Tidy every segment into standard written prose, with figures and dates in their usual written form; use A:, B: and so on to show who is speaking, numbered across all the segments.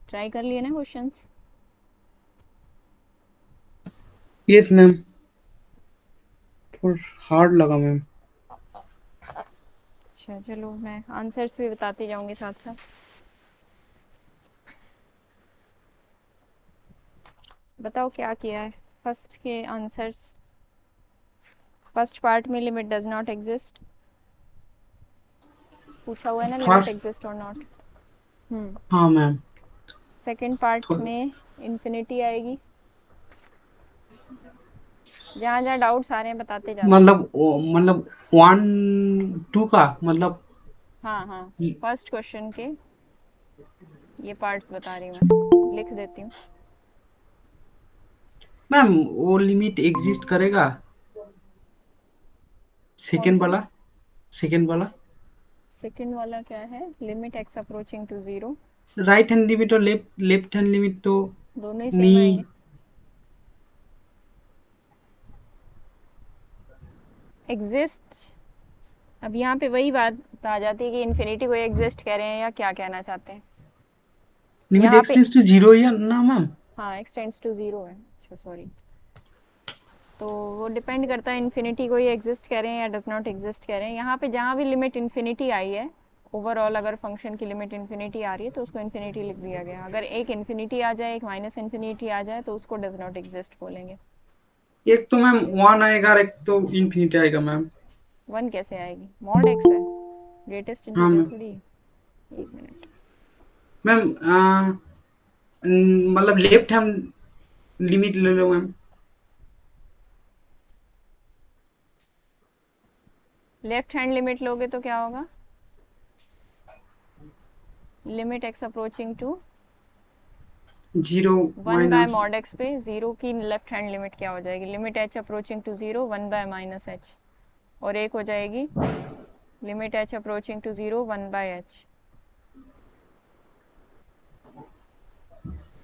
A: Try कर लिए ना क्वेश्चंस?
B: यस मैम, थोड़ा हार्ड लगा मैम।
A: अच्छा चलो, मैं आंसर्स भी बताती जाऊंगी साथ साथ। बताओ क्या किया है। फर्स्ट के आंसर्स। फर्स्ट पार्ट में लिमिट डज नॉट एग्जिस्ट पूछा हुआ है ना, लिमिट
B: फर्स्ट,
A: एग्जिस्ट और नॉट। हम्म।
B: हाँ मैम।
A: सेकंड पार्ट में इन्फिनिटी आएगी। जहाँ जहाँ डाउट्स आ रहे हैं बताते जाना।
B: मतलब 1 2 का मतलब।
A: हाँ हाँ। फर्स्ट क्वेश्चन के ये पार्ट्स बता रही हूँ, मैं लिख देती हूँ।
B: मैम वो लिमिट एग्जिस्ट करेगा,
A: कौन
B: सेकेंड
A: सा?
B: वाला, सेकेंड वाला।
A: सेकंड वाला क्या है? Limit x approaching to zero.
B: Right hand limit और लेफ्ट लेफ्ट हैंड लिमिट तो
A: दोनों ही सेम
B: नहीं।
A: आएंगे। एग्जिस्ट। अब यहाँ पे वही बात आ जाती है कि इन्फिनिटी को एग्जिस्ट कह रहे हैं या क्या कहना चाहते हैं।
B: लिमिट
A: यहाँ
B: एक्स
A: पे
B: टेंड्स टू जीरो या ना मैम?
A: हाँ, एक्स टेंड्स टू जीरो है। अच्छा सॉरी। तो वो डिपेंड करता है इन्फिनिटी को ये एग्जिस्ट कह रहे हैं या डज नॉट एग्जिस्ट कह रहे हैं। यहाँ पे जहाँ भी लिमिट इन्फिनिटी आई है, ओवरऑल अगर फंक्शन की लिमिट इन्फिनिटी आ रही है तो उसको इन्फिनिटी लिख दिया गया। अगर एक इन्फिनिटी आ जाए, एक माइनस इन्फिनिटी आ जाए, तो उसको डज नॉट एग्जिस्ट बोलेंगे।
B: एक तो मैम 1 आएगा और एक तो इंफिनिटी आएगा मैम।
A: वन कैसे आएगी? मॉड एक्स है, ग्रेटेस्ट
B: हाँ
A: इंटीजर
B: मैम।
A: थोड़ी है। एक मिनट।
B: मैम मतलब लेफ्ट हैंड लिमिट ले लो मैम।
A: लेफ्ट हैंड लिमिट लोगे तो क्या होगा? Limit x approaching to
B: zero
A: one by
B: minus.
A: Mod x पे जीरो की लेफ्ट हैंड लिमिट क्या हो जाएगी? Limit h approaching to zero one by minus h. और एक हो जाएगी limit h approaching to zero one by H.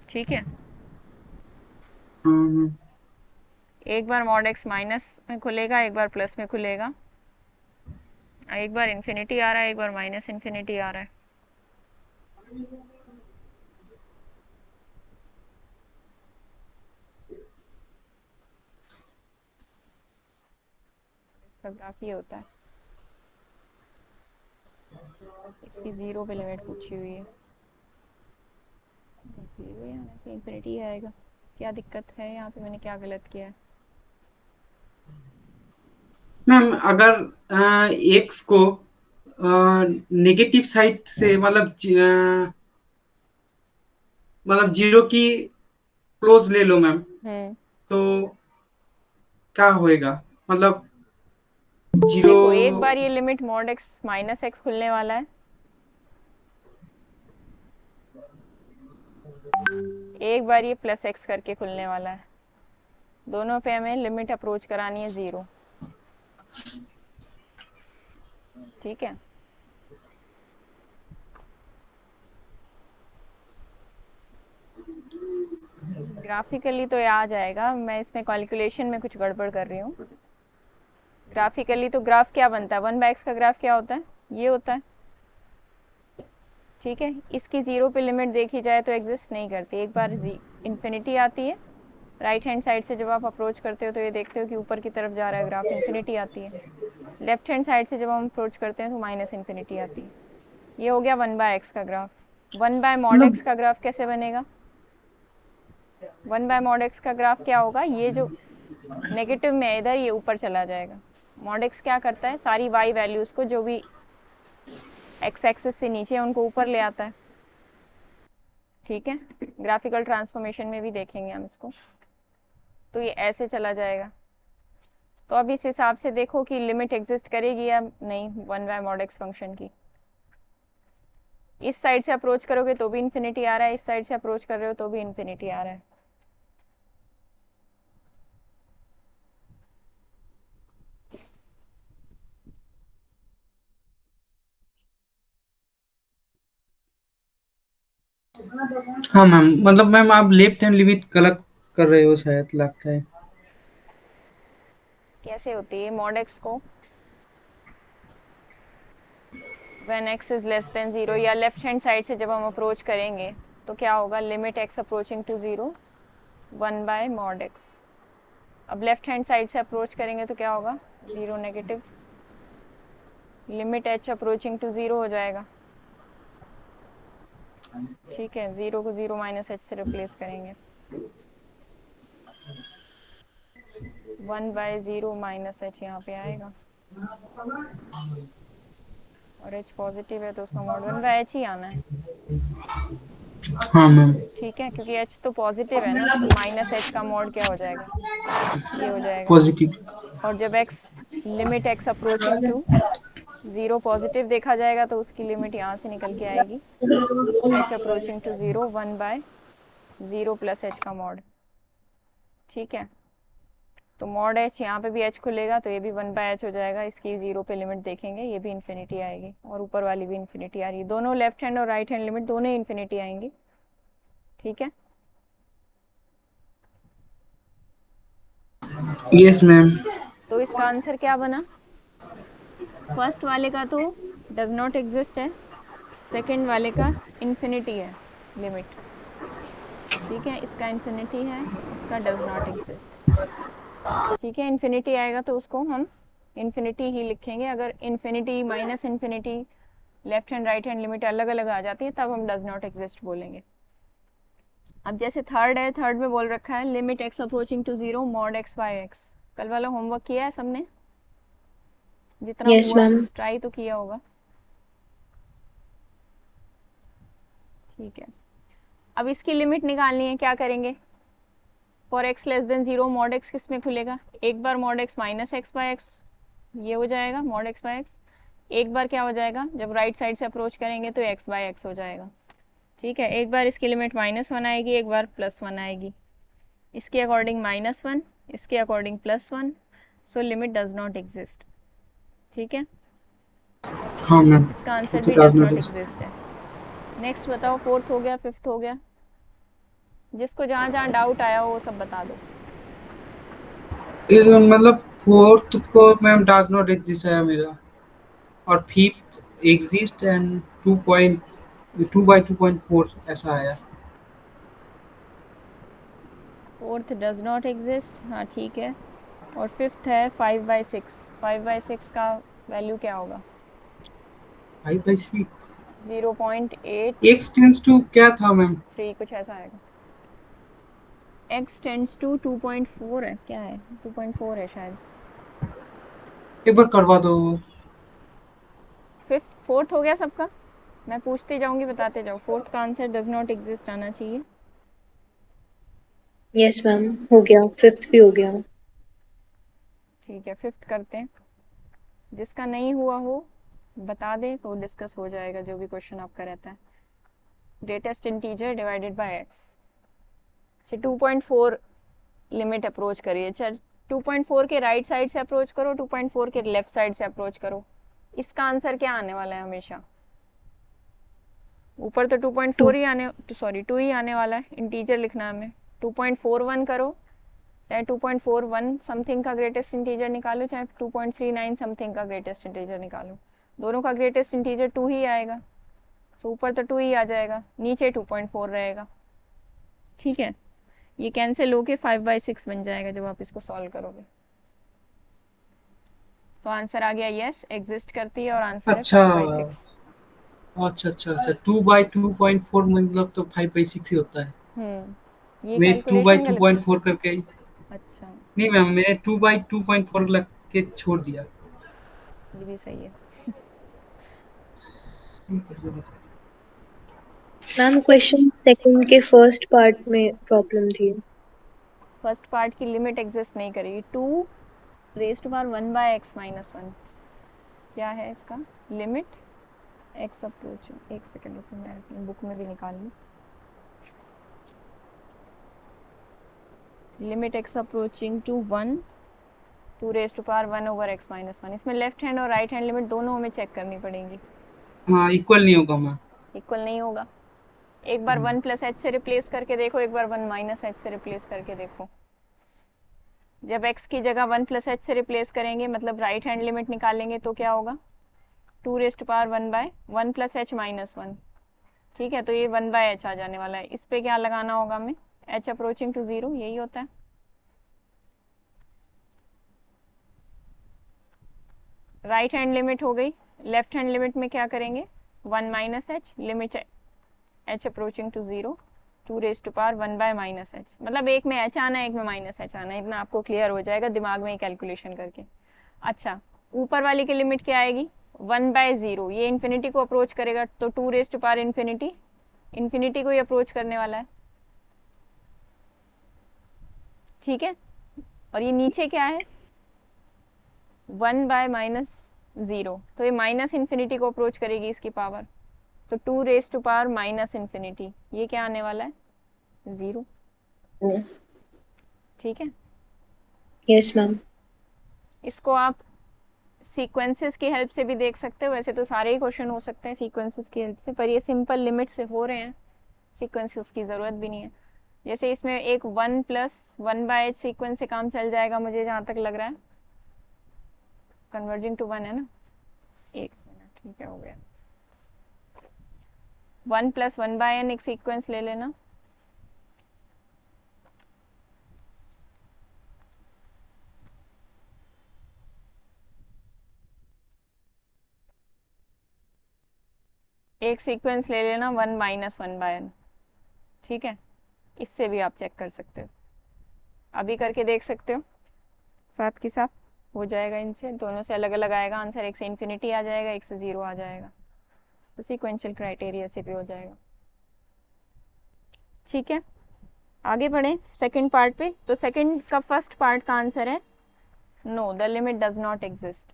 A: ठीक है।
B: हाँ मैम।
A: एक बार मॉड एक्स माइनस में खुलेगा, एक बार प्लस में खुलेगा। एक बार इन्फिनिटी आ रहा है, एक बार माइनस इन्फिनिटी आ रहा है। सब काफ़ी होता है। इसकी ज़ीरो पे लिमिट पूछी हुई है। ज़ीरो यहाँ से इन्फिनिटी आएगा। क्या दिक्कत है यहाँ पे? मैंने क्या गलत किया है?
B: मैम अगर एक्स को नेगेटिव साइड से मतलब जीरो की क्लोज ले लो मैम,
A: हम्म।
B: तो क्या होएगा? मतलब जीरो।
A: देखो, एक बार ये limit mod x minus x खुलने वाला है, एक बार ये प्लस एक्स करके खुलने वाला है। दोनों पे हमें लिमिट अप्रोच करानी है ज़ीरो। ठीक है। ग्राफिकली तो ये आ जाएगा, मैं इसमें कैलकुलेशन में कुछ गड़बड़ कर रही हूँ। ग्राफिकली तो ग्राफ क्या बनता है? वन बाय एक्स का ग्राफ क्या होता है? ये होता है। ठीक है। इसकी ज़ीरो पे लिमिट देखी जाए तो एग्जिस्ट नहीं करती। एक बार इन्फिनिटी आती है, राइट हैंड साइड से जब आप अप्रोच करते हो तो ये देखते हो कि ऊपर की तरफ जा रहा है ग्राफ, इन्फिनिटी आती है। लेफ्ट हैंड साइड से जब हम अप्रोच करते हैं तो माइनस इन्फिनिटी आती है। ये हो गया वन बाय एक्स का ग्राफ। वन बाय मॉड
B: मतलब
A: एक्स का ग्राफ कैसे बनेगा? वन बाय मॉड एक्स का ग्राफ क्या होगा? ये जो नेगेटिव में है इधर, ये ऊपर चला जाएगा। मॉड एक्स क्या करता है? सारी वाई वैल्यूज़ को जो भी एक्स एक्सिस से नीचे है उनको ऊपर ले आता है। ठीक है। ग्राफिकल ट्रांसफॉर्मेशन में भी देखेंगे हम इसको। तो ये ऐसे चला जाएगा। तो अब इस हिसाब से देखो कि लिमिट एग्जिस्ट करेगी या नहीं one by mod x function की। इस साइड से अप्रोच करोगे तो भी इन्फिनिटी आ रहा है, इस साइड से अप्रोच कर रहे हो तो भी इन्फिनिटी आ रहा है।
B: हाँ मैम, मतलब मैम आप लेफ्ट हैंड लिमिट गलत कर रहे हो शायद, लगता है।
A: कैसे होती है मॉड एक्स को? When x is less than zero, या लेफ्ट हैंड साइड से जब हम अप्रोच करेंगे तो क्या होगा, limit x approaching to 0 1 by mod x. अब लेफ्ट हैंड साइड से अप्रोच करेंगे तो क्या होगा, 0 negative, limit h approaching to 0 हो जाएगा। ठीक है, 0 को 0 माइनस एच से रिप्लेस करेंगे, 1 बाय 0 माइनस एच यहाँ पे आएगा, और एच पॉजिटिव है तो उसका मॉड 1 बाय एच ही आना है।
B: हाँ मैम।
A: ठीक है, क्योंकि एच तो पॉजिटिव है ना, तो माइनस एच का मॉड क्या हो जाएगा, ये हो जाएगा।
B: पॉजिटिव।
A: और जब x, limit x approaching to 0 positive देखा जाएगा तो उसकी लिमिट यहाँ से निकल के आएगी, h approaching to 0 1 by 0 plus h का मॉड। ठीक है, तो मॉड एच यहाँ पे भी एच खुलेगा तो ये भी 1 बाय एच हो जाएगा, इसकी 0 पे लिमिट देखेंगे, ये भी इन्फिनिटी आएगी और ऊपर वाली भी इन्फिनिटी आ रही है, दोनों लेफ्ट हैंड और राइट हैंड लिमिट दोनों ही इन्फिनिटी आएंगी। ठीक है,
B: यस मैम।
A: तो इसका आंसर क्या बना, फर्स्ट वाले का तो डज नॉट एग्जिस्ट है, सेकंड वाले का इन्फिनिटी है लिमिट। ठीक है, इसका इन्फिनिटी है, उसका डज नॉट एग्जिस्ट। ठीक है, इन्फिनिटी आएगा तो उसको हम इन्फिनिटी ही लिखेंगे, अगर infinity minus infinity left hand right hand limit अलग अलग आ जाती है तब हम डज नॉट एग्जिस्ट बोलेंगे। अब जैसे थर्ड है, थर्ड में बोल रखा है limit x approaching to 0 mod x by x. कल वाला होमवर्क किया है सबने, जितना
C: यस
A: हुआ
C: मैम।
A: ट्राई तो किया होगा। ठीक है, अब इसकी लिमिट निकालनी है, क्या करेंगे, for x less than 0 mod x किस में खुलेगा, एक बार mod x minus x by x, ये हो जाएगा मॉड एक्स बाय एक्स। एक बार क्या हो जाएगा, जब राइट साइड से अप्रोच करेंगे तो एक्स बाय एक्स हो जाएगा। ठीक है, एक बार इसकी लिमिट -1 आएगी, एक बार +1 आएगी, इसके अकॉर्डिंग -1, इसके according +1, so limit does not exist. ठीक है,
B: हाँ मैम।
A: इसका आंसर
B: तो
A: भी डज नॉट
B: राजनोटिस।
A: एग्जिस्ट है। नेक्स्ट बताओ, फोर्थ हो गया, फिफ्थ हो गया, जिसको जहाँ जहाँ डाउट आया हो वो सब बता दो।
B: मतलब फोर्थ को मैम डज नॉट एग्जिस्ट है मेरा, और फिफ्थ एग्जिस्ट एंड 2 बाई 2.4 ऐसा आया।
A: फोर्थ डज नॉट एग्जिस्ट, हाँ ठीक है, और फिफ्थ है 5/6। 5/6 का वैल्यू क्या होगा,
B: 5/6।
A: 0.83
B: एक्स टेंस टू क्या था मैम?
A: कुछ ऐसा आएगा, x टेंड्स टू 2.4 है, क्या है 2.4 है शायद।
B: एक बार करवा दो।
A: फिफ्थ फोर्थ हो गया सबका, मैं पूछते जाऊंगी बताते जाओ, फोर्थ का आंसर डज नॉट एग्जिस्ट आना चाहिए।
C: यस मैम, हो गया, फिफ्थ भी हो गया।
A: ठीक है, फिफ्थ करते हैं, जिसका नहीं हुआ हो बता दे तो डिस्कस हो जाएगा, जो भी क्वेश्चन आपका रहता है। Greatest integer divided by x से 2.4 लिमिट अप्रोच करिए, चल 2.4 के राइट साइड से अप्रोच करो, 2.4 के लेफ्ट साइड से अप्रोच करो, इसका आंसर क्या आने वाला है, हमेशा ऊपर तो 2.4 ही आने, सॉरी 2 ही आने वाला है, इंटीजर लिखना है हमें। 2.41 करो, चाहे 2.41 समथिंग का ग्रेटेस्ट इंटीजर निकालो, चाहे 2.39 समथिंग का ग्रेटेस्ट इंटीजर निकालो, दोनों का ग्रेटेस्ट इंटीजर 2 ही आएगा, तो ऊपर तो 2 ही आ जाएगा, नीचे 2.4 रहेगा। ठीक है, ये कैंसिल होके 5/6 बन जाएगा जब आप इसको सॉल्व करोगे, तो आंसर आ गया यस एग्जिस्ट करती है, और आंसर है
B: अच्छा
A: 5/6।
B: अच्छा अच्छा अच्छा, 2/2.4 मतलब तो 5/6 ही होता है।
A: ये
B: मैं टू बाई
A: कैलकुलेशन
B: टू
A: गलत
B: पॉइंट
A: थी।
B: फोर करके।
A: अच्छा,
B: नहीं मैम, मैंने 2/2.4 लग के छोड़ दिया।
A: ये भी सही है।
C: मैम क्वेश्चन सेकंड के फर्स्ट पार्ट में प्रॉब्लम थी।
A: फर्स्ट पार्ट की लिमिट एग्जिस्ट नहीं करेगी, 2 raised to 1 by x - 1, क्या है इसका लिमिट एक्स अप्रोचिंग, एक सेकेंड रुको मैं अपनी बुक में भी निकाल लूँ, limit x approaching to 1, 2 raised to 1/x - 1, इसमें लेफ्ट हैंड और राइट हैंड लिमिट दोनों हमें चेक करनी पड़ेंगी।
B: हाँ, इक्वल नहीं होगा मैम।
A: इक्वल नहीं होगा, एक बार 1 + h से रिप्लेस करके देखो, एक बार 1 - h से रिप्लेस करके देखो, जब x की जगह 1 + h से रिप्लेस करेंगे मतलब राइट हैंड लिमिट निकालेंगे तो क्या होगा, 2 raised to 1/1 + h - 1, ठीक है, तो ये 1/h आ जाने वाला है। इस पे क्या लगाना होगा हमें, h अप्रोचिंग टू 0, यही होता है। राइट हैंड लिमिट हो गई, लेफ्ट हैंड लिमिट में क्या करेंगे, 1 minus h, limit h approaching to 0, 2 1 by minus h, मतलब एक में h आना है, एक में माइनस एच आना है, इतना आपको क्लियर हो जाएगा दिमाग में ही कैलकुलेशन करके। अच्छा, ऊपर वाली की लिमिट क्या आएगी, 1/0, ये इन्फिनिटी को अप्रोच करेगा तो 2 इन्फिनिटी, इन्फिनिटी को ही अप्रोच करने वाला है, ठीक है। और ये नीचे क्या है, 1/-0, तो ये माइनस इन्फिनिटी को अप्रोच करेगी इसकी पावर, तो 2 माइनस इन्फिनिटी, ये क्या आने वाला है, 0, ठीक है।
C: Yes, ma'am.
A: इसको आप सीक्वेंसेस की हेल्प से भी देख सकते हो, वैसे तो सारे ही क्वेश्चन हो सकते हैं सीक्वेंसेस की हेल्प से, पर ये सिंपल लिमिट से हो रहे हैं, सीक्वेंसेस की ज़रूरत भी नहीं है। जैसे इसमें एक 1+1/h सीक्वेंस से काम चल जाएगा मुझे जहाँ तक लग रहा है, कन्वर्जिंग टू 1 है ना, एक मिनट, ठीक है, हो गया। 1+1/n एक सीक्वेंस ले लेना, एक सीक्वेंस ले लेना 1-1/n, ठीक है। इससे भी आप चेक कर सकते हो, अभी करके देख सकते हो साथ के साथ, हो जाएगा इनसे, दोनों से अलग अलग आएगा आंसर, एक से इन्फिनिटी आ जाएगा, एक से 0 आ जाएगा, तो सीक्वेंशियल क्राइटेरिया से भी हो जाएगा, ठीक है। आगे बढ़ें सेकंड पार्ट पे, तो सेकंड का फर्स्ट पार्ट का आंसर है no, the limit does not exist.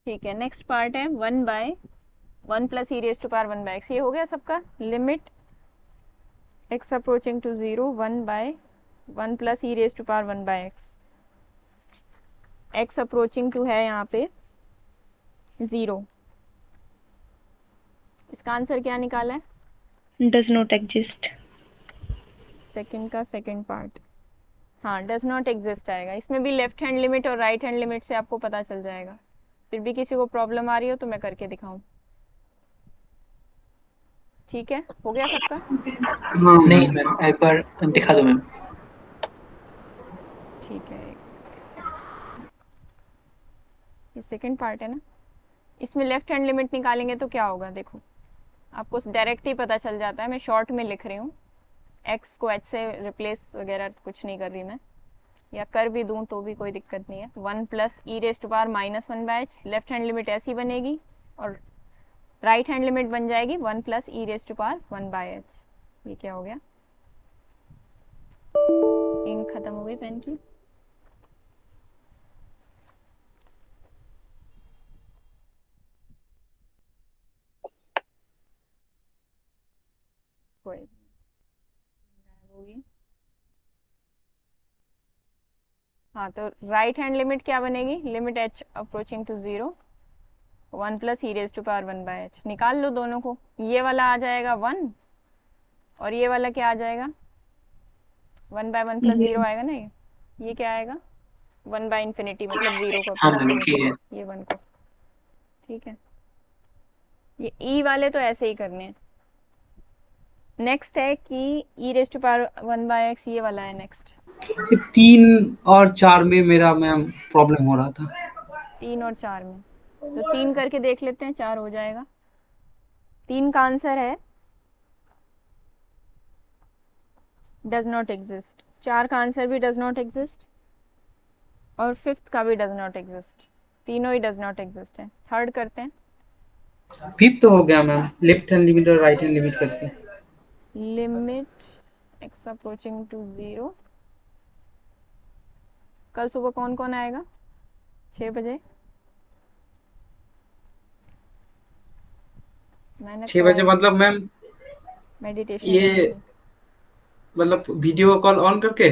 A: ठीक है, नेक्स्ट पार्ट है 1/1 plus e raise to power 1/x, ये हो गया सबका। Limit x approaching to 0, 1/1 plus e raise to power 1/x, x approaching to है यहाँ पे 0, इसका आंसर क्या निकाला है,
C: Does not exist.
A: सेकंड का सेकंड पार्ट, हाँ डज नॉट एग्जिस्ट आएगा। इसमें भी लेफ्ट हैंड लिमिट और राइट हैंड लिमिट से आपको पता चल जाएगा, फिर भी किसी को प्रॉब्लम आ रही हो तो मैं करके दिखाऊं, ठीक है, हो गया सबका।
B: हाँ
D: नहीं मैम, एक बार दिखा दो मैम।
A: ठीक है, ये सेकंड पार्ट है ना, इसमें लेफ्ट हैंड लिमिट निकालेंगे तो क्या होगा, देखो आपको डायरेक्ट ही पता चल जाता है, मैं शॉर्ट में लिख रही हूँ, एक्स को एच से रिप्लेस वगैरह कुछ नहीं कर रही मैं, या कर भी दूं तो भी कोई दिक्कत नहीं है। 1 plus e raise to power -1/h, left hand limit ऐसी बनेगी, और राइट हैंड लिमिट बन जाएगी 1 plus e raise to power 1/h। ये क्या हो गया, इंक खत्म हो गई पेन की, कोई होगी। हाँ, तो राइट हैंड लिमिट क्या बनेगी, limit h approaching to 0, 1 plus e raise to power 1/h, निकाल लो दोनों को, ये वाला आ जाएगा 1, और ये वाला क्या आ जाएगा, 1/1 प्लस 0 आएगा ना, ये क्या आएगा, 1/∞, मतलब 0 को
D: हाँ
A: अप्रोच
D: मैम ठीक
A: करेगा,
D: है।
A: ये 1 को, ठीक है। ये ई वाले तो ऐसे ही करने हैं। नेक्स्ट है कि ई रेज टू पावर 1/x, ये वाला है नेक्स्ट,
B: ये 3 और 4 में मेरा मैम प्रॉब्लम हो रहा था।
A: 3 और 4 में, तो 3 करके देख लेते हैं, 4 हो जाएगा। 3 का आंसर है डज नॉट एग्जिस्ट, 4 का आंसर भी डज नॉट एग्जिस्ट, और फिफ्थ का भी डज नॉट एग्जिस्ट, तीनों ही डज नॉट एग्जिस्ट है। थर्ड करते हैं,
B: फिफ्थ तो हो गया मैम, लेफ्ट हैंड लिमिट और राइट हैंड लिमिट करके।
A: लिमिट एक्स अप्रोचिंग टू 0, कल सुबह कौन कौन आएगा, 6 बजे, मैंने
B: 6 बजे मतलब मैम,
A: मेडिटेशन
B: ये
A: करेंगे।
B: मतलब वीडियो कॉल ऑन करके।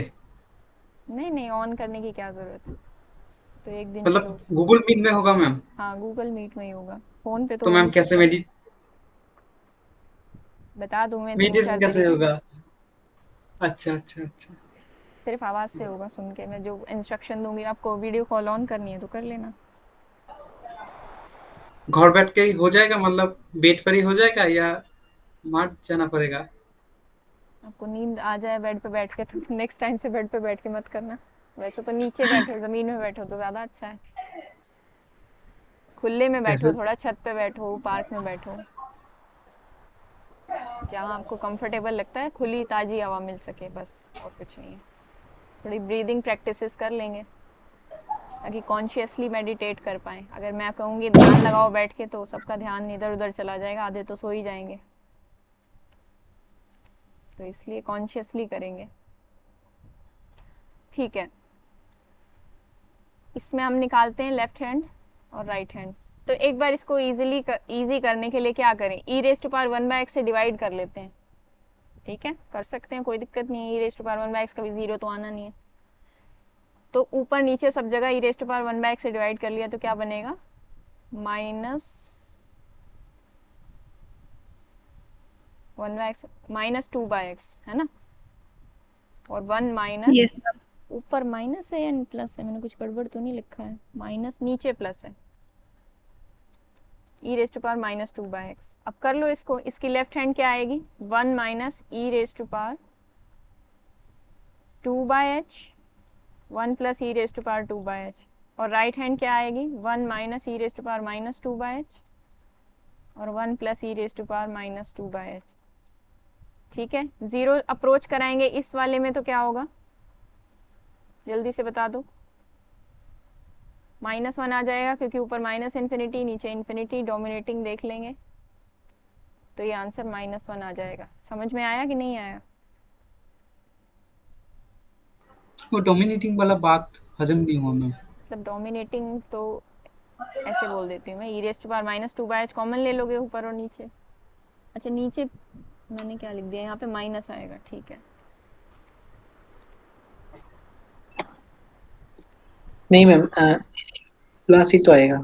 A: नहीं नहीं, ऑन करने की क्या जरूरत है, तो एक दिन शुरू।
B: मतलब गूगल मीट में होगा मैम?
A: हाँ गूगल मीट में ही होगा, फोन पे तो
B: तो
A: हो
B: मैम
A: नहीं
B: कैसे
A: सकता। बता दूं मैं तीन
B: मेडिटेशन
A: चार
B: कैसे
A: तरीके।
B: होगा? अच्छा अच्छा अच्छा।
A: सिर्फ आवाज से होगा, सुन के मैं जो इंस्ट्रक्शन दूंगी आपको, वीडियो कॉल ऑन करनी है तो कर लेना।
B: घर बैठ के ही हो जाएगा, मतलब बेड पर ही हो जाएगा या मार्ट जाना पड़ेगा?
A: आपको नींद आ जाए बेड पे बैठ के तो नेक्स्ट टाइम से बेड पे बैठ के मत करना। वैसे तो नीचे बैठो, जमीन में बैठो तो ज्यादा अच्छा है। खुले में बैठो,
B: कैसे?
A: थोड़ा छत पे बैठो, पार्क में बैठो, जहाँ आपको कंफर्टेबल लगता है, खुली ताजी हवा मिल सके, बस और कुछ नहीं है। थोड़ी ब्रीदिंग प्रैक्टिसेस कर लेंगे ताकि कॉन्शियसली मेडिटेट कर पाएं। अगर मैं कहूँगी ध्यान लगाओ बैठ के तो सबका ध्यान इधर उधर चला जाएगा, आधे तो सो ही जाएंगे। तो इसलिए कॉन्शियसली करेंगे। ठीक है, इसमें हम निकालते हैं लेफ्ट हैंड और राइट हैंड। तो एक बार इसको इजी करने के लिए क्या करें, ई रेस्ट टू पावर 1/x से डिवाइड कर लेते हैं। ठीक है, कर सकते हैं, कोई दिक्कत नहीं है। E raised to power 1/x, कभी जीरो तो आना नहीं है। तो ऊपर नीचे सब जगह ई रेस्ट टू पावर 1/x से डिवाइड कर लिया तो क्या बनेगा, माइनस 1/x माइनस 2/x, है ना। और 1 माइनस,
C: Yes.
A: ऊपर माइनस है या प्लस है, मैंने कुछ गड़बड़ तो नहीं लिखा है, माइनस नीचे प्लस है, e raised to power minus 2/x। अब कर लो इसको, इसकी लेफ्ट हैंड क्या आएगी, 1 minus e raised to power 2/h, 1 plus e raised to power 2/h। और राइट हैंड क्या आएगी, 1 minus e raised to power minus 2/h और 1 plus e raised to power minus 2/h। ठीक है, जीरो अप्रोच कराएंगे इस वाले में तो क्या होगा, जल्दी से बता दो। -1 आ जाएगा क्योंकि ऊपर माइनस इन्फिनिटी, नीचे इन्फिनिटी, डोमिनेटिंग देख लेंगे तो ये आंसर -1 आ जाएगा। समझ में आया कि नहीं आया?
B: वो डोमिनेटिंग वाला बात हजम नहीं हुआ मैम।
A: मतलब डोमिनेटिंग तो ऐसे बोल देती हूँ मैं, e raised to power minus 2/h common ले लोगे ऊपर और नीचे। अच्छा नीचे मैंने क्या लिख दिया, यहाँ पे माइनस आएगा, ठीक है।
D: नहीं मैम, प्लस ही तो आएगा।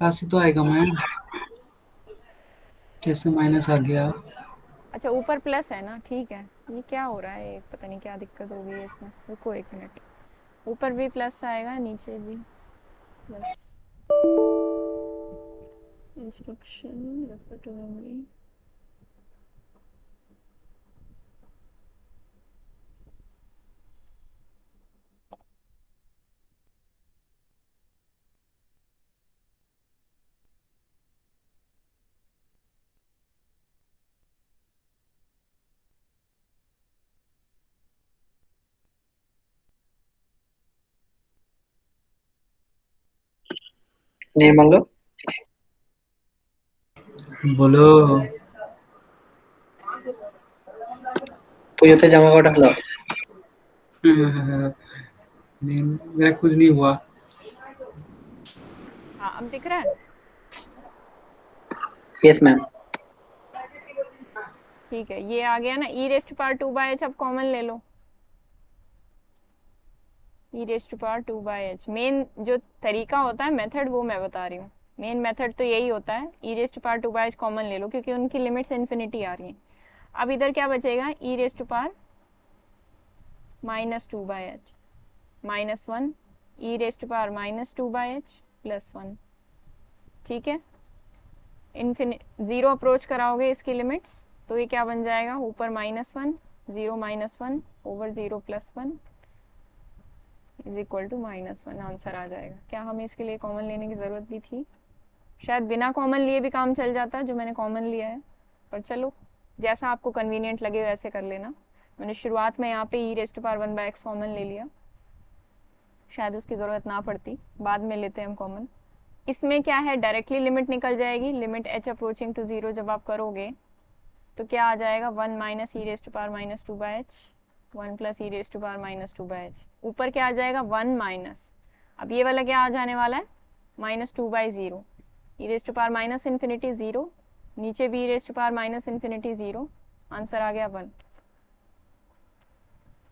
B: ऐसे तो आएगा मैम, कैसे माइनस आ गया?
A: अच्छा ऊपर प्लस है ना, ठीक है। ये क्या हो रहा है, पता नहीं क्या दिक्कत हो गई है इसमें, रुको एक मिनट। ऊपर भी प्लस आएगा, नीचे भी plus. Instruction refer to memory.
D: नहीं मान लो।
B: बोलो।
D: পুজোতে জামা কাপড় ঢাকলো।
B: नहीं, मेरा कुछ नहीं हुआ।
A: हाँ अब दिख रहा है।
D: Yes ma'am.
A: ठीक है, ये आ गया ना, ई रेस्ट टू पावर 2/h अब कॉमन ले लो। E raised to power 2/h main जो तरीका होता है, मेथड, वो मैं बता रही हूँ। मेन मेथड तो यही होता है, e raised to power 2/h common ले लो क्योंकि उनकी लिमिट्स इन्फिनिटी आ रही हैं। अब इधर क्या बचेगा, e raised to power minus 2/h, -1, e raised to power minus 2/h +1। ठीक है, जीरो अप्रोच कराओगे इसकी लिमिट्स तो ये क्या बन जाएगा, ऊपर -1, 0 -1 over 0 +1 is equal to -1। Answer आ जाएगा। क्या हमें इसके लिए कॉमन लेने की ज़रूरत भी थी? शायद बिना कॉमन लिए भी काम चल जाता जो मैंने कॉमन लिया है, पर चलो जैसा आपको कन्वीनियंट लगे वैसे कर लेना। मैंने शुरुआत में यहाँ पे e raised to power 1/x common ले लिया, शायद उसकी ज़रूरत ना पड़ती, बाद में लेते हैं हम कॉमन। इसमें क्या है, डायरेक्टली लिमिट निकल जाएगी, लिमिट h अप्रोचिंग टू 0 जब आप करोगे तो क्या आ जाएगा, 1 minus e raised to power minus 2/h, 1 plus e raised to power minus 2/h। ऊपर क्या आ जाएगा, 1 माइनस, अब ये वाला क्या आ जाने वाला है, -2/0, e raised to power minus infinity 0, नीचे भी e raised to power minus infinity 0, answer आ गया 1।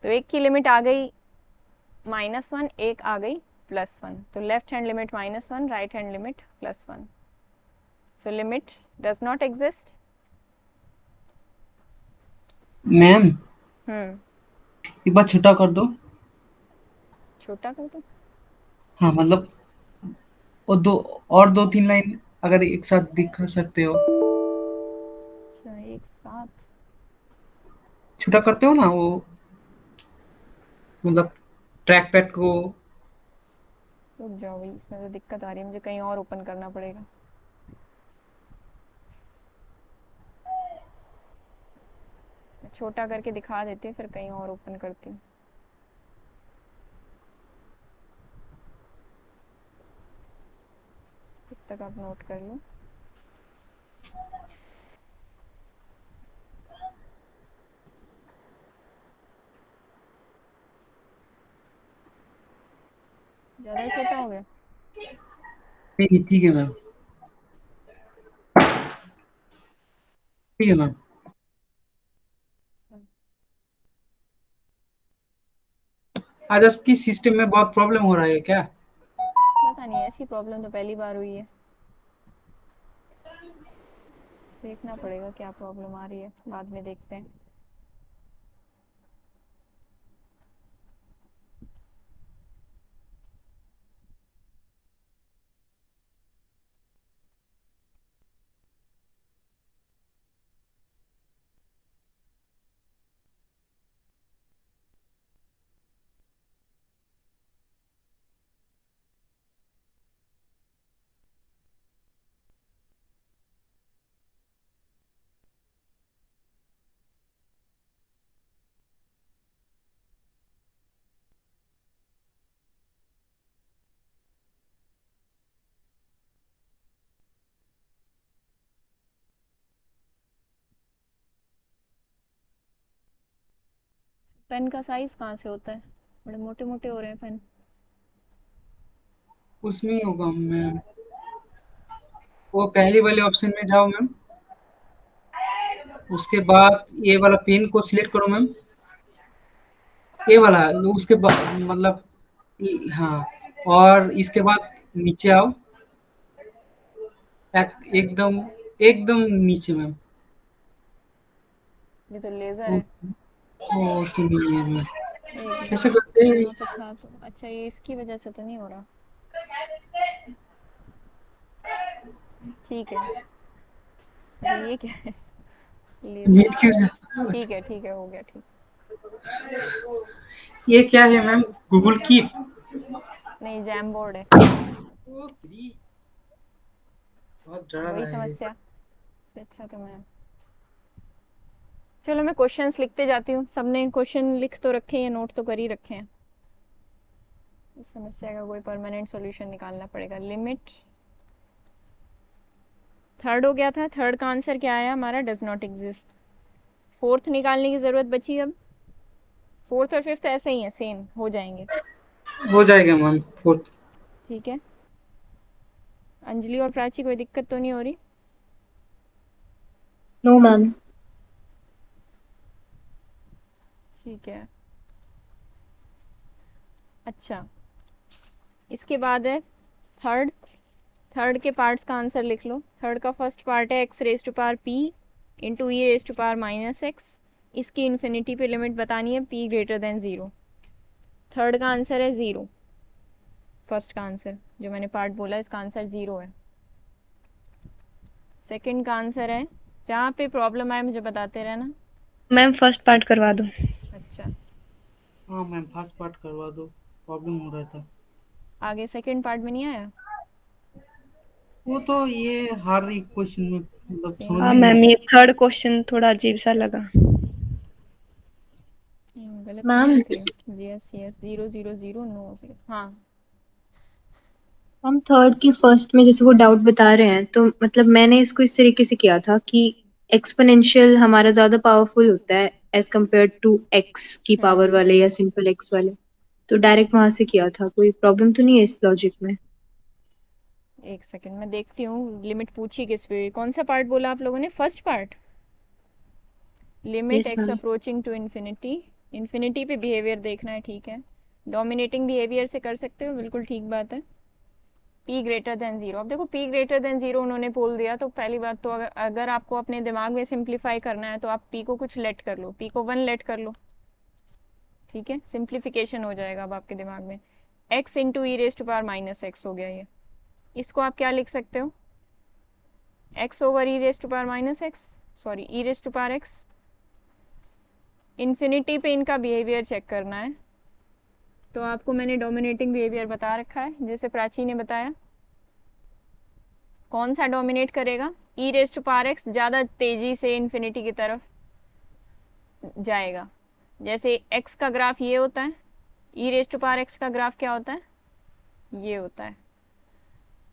A: तो एक की लिमिट आ गई -1 एक आ गई +1, तो left hand limit -1, right hand limit +1, so limit does not exist.
B: Ma'am
A: हम्म,
B: एक बार छोटा कर दो।
A: छोटा कर दो।
B: हाँ मतलब और दो तीन लाइन अगर एक साथ दिखा सकते हो।
A: अच्छा, एक साथ।
B: छोटा करते हो ना वो, मतलब ट्रैक पैड को।
A: रुक जाओ भाई, इसमें तो दिक्कत आ रही है, मुझे कहीं और ओपन करना पड़ेगा। छोटा करके दिखा देती हूँ, फिर कहीं और ओपन करती हूँ। तब तक आप नोट कर लो। ज़्यादा छोटा हो गया?
B: नहीं नहीं, ठीक है मैम, ठीक है मैम। आज आपकी सिस्टम में बहुत प्रॉब्लम हो रहा है क्या?
A: पता नहीं, ऐसी प्रॉब्लम तो पहली बार हुई है। देखना पड़ेगा क्या प्रॉब्लम आ रही है, बाद में देखते हैं। पेन का साइज कहाँ से होता है? बड़े मोटे मोटे हो रहे हैं पेन।
B: उसमें ही होगा मैम, वो पहली वाले ऑप्शन में जाओ मैम, उसके बाद ये वाला पेन को सिलेक्ट करो मैम, ये वाला, उसके बाद मतलब हाँ, और इसके बाद नीचे आओ, एकदम एकदम नीचे मैम।
A: ये तो लेज़र
B: वो
A: है।
B: वो तो नहीं है मैम,
A: एक
B: कैसे
A: मिनट,
B: करते हैं?
A: यहाँ पे था तो। अच्छा, ये इसकी वजह से तो नहीं हो रहा। ठीक है। अरे ये क्या है? लेज़र।
B: नीट क्यों
A: ठीक है, ठीक है, हो गया ठीक।
B: ये क्या है मैम? Google keep?
A: नहीं, जैम बोर्ड है।
B: बहुत डरा
A: वही
B: रहा है ये।
A: समस्या। इससे अच्छा तो मैं, चलो मैं क्वेश्चंस लिखते जाती हूँ। सबने क्वेश्चन लिख तो रखे हैं, नोट तो कर ही रखे हैं। इस समस्या का कोई परमानेंट सॉल्यूशन निकालना पड़ेगा। लिमिट थर्ड हो गया था, थर्ड का आंसर क्या आया हमारा? Does not exist. फोर्थ निकालने की ज़रूरत बची अब। फोर्थ और फिफ्थ ऐसे ही हैं, सेम हो जाएंगे।
B: हो जाएगा मैम फोर्थ।
A: ठीक है। अंजलि और प्राची, कोई दिक्कत तो नहीं हो रही?
C: No, ma'am.
A: ठीक है। अच्छा, इसके बाद है थर्ड। थर्ड के पार्ट्स का आंसर लिख लो। थर्ड का फर्स्ट पार्ट है x raise to power p into e raise to power -x। इसकी इन्फिनिटी पे लिमिट बतानी है p ग्रेटर देन 0। थर्ड का आंसर है 0। फर्स्ट का आंसर जो मैंने पार्ट बोला, इसका आंसर 0 है। सेकंड का आंसर है, जहाँ पे प्रॉब्लम आए मुझे बताते रहना।
E: मैम फर्स्ट पार्ट करवा दो।
A: अच्छा,
B: हाँ मैम फास्ट पार्ट करवा दो, प्रॉब्लम हो रहा था।
A: आगे सेकंड पार्ट में नहीं आया?
B: वो तो ये हर एक क्वेश्चन में मतलब
A: सेम
B: समझ
E: हाँ
B: में
A: सेम।
B: नहीं
E: मैम, ये थर्ड क्वेश्चन थोड़ा अजीब सा लगा।
A: गलत तो नहीं
C: मैम,
A: लिख रही हूँ। Yes yes, 0 0 0 no 0। हाँ,
C: हम थर्ड की फर्स्ट में जैसे वो डाउट बता रहे हैं, तो मतलब मैंने इसको इस तरीके से किया था कि एक्सपोनेंशियल हमारा ज्यादा पावरफुल होता है एज कम्पेयर टू एक्स की पावर वाले या सिंपल एक्स वाले। तो डायरेक्ट वहां से किया था। कोई प्रॉब्लम तो नहीं है इस लॉजिक में?
A: एक सेकंड मैं देखती हूँ लिमिट पूछी किस पे। कौन सा पार्ट बोला आप लोगों ने? First part. Limit
C: yes
A: x
C: ma'am.
A: Approaching to infinity. Infinity पे बिहेवियर देखना है, ठीक है। डोमिनेटिंग बिहेवियर से कर सकते हो, बिल्कुल ठीक बात है। p ग्रेटर देन 0, अब देखो p ग्रेटर देन 0 उन्होंने बोल दिया, तो पहली बात तो अगर आपको अपने दिमाग में सिंप्लीफाई करना है तो आप p को कुछ लेट कर लो, p को 1 लेट कर लो, ठीक है, सिंप्लीफिकेशन हो जाएगा अब आपके दिमाग में। x into e raise to power minus x हो गया ये। इसको आप क्या लिख सकते हो, x over e raise to power minus x, sorry e raise to power x. Infinity पे इनका बिहेवियर चेक करना है, तो आपको मैंने डोमिनेटिंग बिहेवियर बता रखा है, जैसे प्राची ने बताया। कौन सा डोमिनेट करेगा, ई रेज टू पावर एक्स ज़्यादा तेज़ी से इन्फिनिटी की तरफ जाएगा। जैसे x का ग्राफ ये होता है, ई रेज टू पावर एक्स का ग्राफ क्या होता है, ये होता है।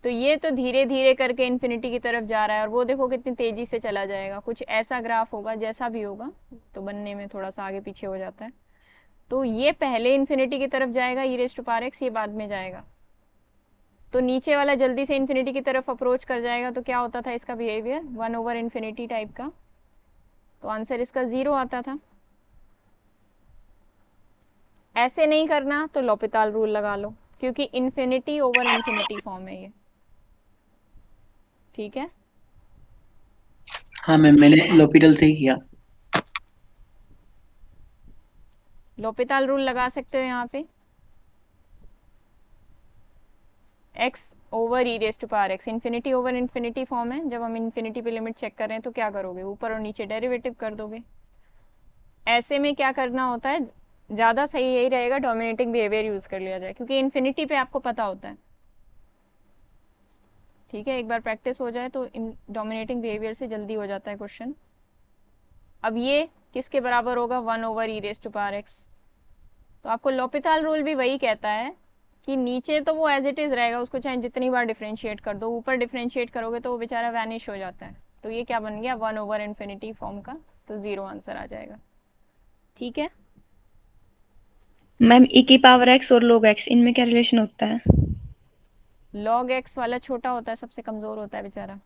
A: तो ये तो धीरे धीरे करके इन्फिनिटी की तरफ जा रहा है, और वो देखो कितनी तेज़ी से चला जाएगा। कुछ ऐसा ग्राफ होगा, जैसा भी होगा, तो बनने में थोड़ा सा आगे पीछे हो जाता है। तो ये पहले इन्फिनिटी की तरफ जाएगा, ई रेज टू पावर एक्स, ये बाद में जाएगा। तो नीचे वाला जल्दी से इन्फिनिटी की तरफ अप्रोच कर जाएगा, तो क्या होता था इसका बिहेवियर, 1 ओवर इन्फिनिटी टाइप का। तो आंसर इसका 0 आता था। ऐसे नहीं करना तो लॉपिताल रूल लगा लो, क्योंकि इन्फिनिटी ओवर इन्फिनिटी फॉर्म है ये, ठीक है।
D: हाँ मैम, मैंने लॉपिटल से ही किया।
A: लॉपिताल रूल लगा सकते हो यहाँ पे, x over e raise to power x, infinity over infinity form है। जब हम इन्फिनिटी पे लिमिट चेक कर रहे हैं तो क्या करोगे, ऊपर और नीचे डेरिवेटिव कर दोगे। ऐसे में क्या करना होता है, ज़्यादा सही यही रहेगा डोमिनेटिंग बिहेवियर यूज़ कर लिया जाए, क्योंकि इन्फिनिटी पे आपको पता होता है, ठीक है। एक बार प्रैक्टिस हो जाए तो इन डोमिनेटिंग बिहेवियर से जल्दी हो जाता है क्वेश्चन। अब ये किसके बराबर होगा, 1 over e raise to power x. तो आपको लॉपिताल रूल भी वही कहता है कि नीचे तो वो एज इट इज़ रहेगा, उसको चाहे जितनी बार डिफ्रेंशिएट कर दो, ऊपर डिफ्रेंशिएट करोगे तो वो बेचारा वैनिश हो जाता है। तो ये क्या बन गया, 1 ओवर इन्फिनिटी फॉर्म का, तो 0 आंसर आ जाएगा, ठीक है।
E: मैम e की पावर x और log x, इनमें क्या रिलेशन होता है?
A: log x वाला छोटा होता है, सबसे कमज़ोर होता है बेचारा।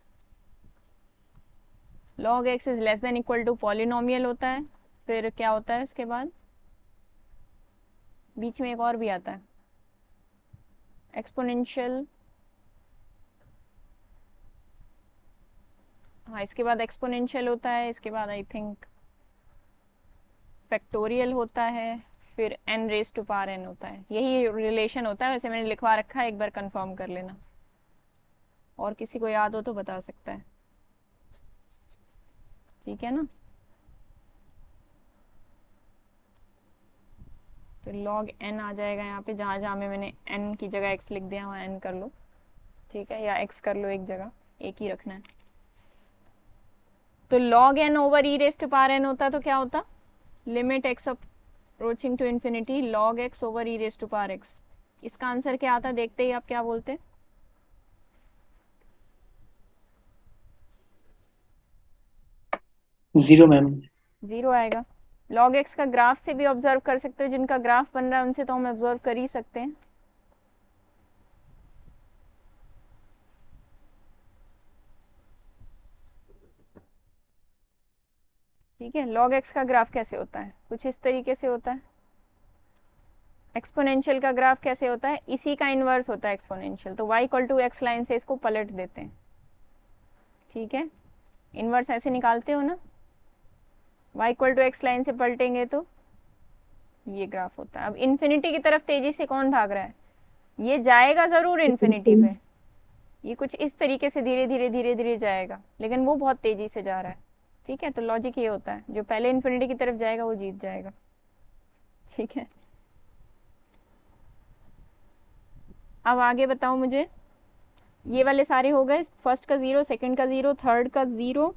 A: log x is less than equal to polynomial होता है। फिर क्या होता है इसके बाद, बीच में एक और भी आता है, एक्सपोनेंशियल। हाँ, इसके बाद एक्सपोनेंशियल होता है, इसके बाद आई थिंक फैक्टोरियल होता है, फिर n raise to power n होता है। यही रिलेशन होता है, वैसे मैंने लिखवा रखा है, एक बार कंफर्म कर लेना, और किसी को याद हो तो बता सकता है, ठीक है ना। तो log n आ जाएगा यहाँ पे, जहाँ जहाँ में मैंने n की जगह x लिख दिया वहाँ n कर लो, ठीक है, या x कर लो, एक जगह एक ही रखना है। तो log n over e raise to power n होता तो क्या होता, limit x approaching to infinity log x over e raise to power x। इसका आंसर क्या आता, देखते ही आप क्या बोलते,
D: 0 मैम।
A: 0 आएगा। log x का ग्राफ से भी ऑब्जर्व कर सकते हो, जिनका ग्राफ बन रहा है उनसे तो हम ऑब्जर्व कर ही सकते हैं, ठीक है। log x का ग्राफ कैसे होता है, कुछ इस तरीके से होता है। एक्सपोनेंशियल का ग्राफ कैसे होता है, इसी का इन्वर्स होता है एक्सपोनेंशियल। तो y equal to x line से इसको पलट देते हैं, ठीक है। इन्वर्स ऐसे निकालते हो ना, y equal to x line से पलटेंगे तो ये ग्राफ होता है। अब इन्फिनिटी की तरफ तेजी से कौन भाग रहा है, ये जाएगा ज़रूर इन्फिनिटी पे, ये कुछ इस तरीके से धीरे धीरे धीरे धीरे जाएगा, लेकिन वो बहुत तेजी से जा रहा है, ठीक है। तो लॉजिक ये होता है, जो पहले इन्फिनिटी की तरफ जाएगा वो जीत जाएगा, ठीक है। अब आगे बताओ मुझे, ये वाले सारे हो गए, फर्स्ट का 0, सेकंड का 0, थर्ड का 0,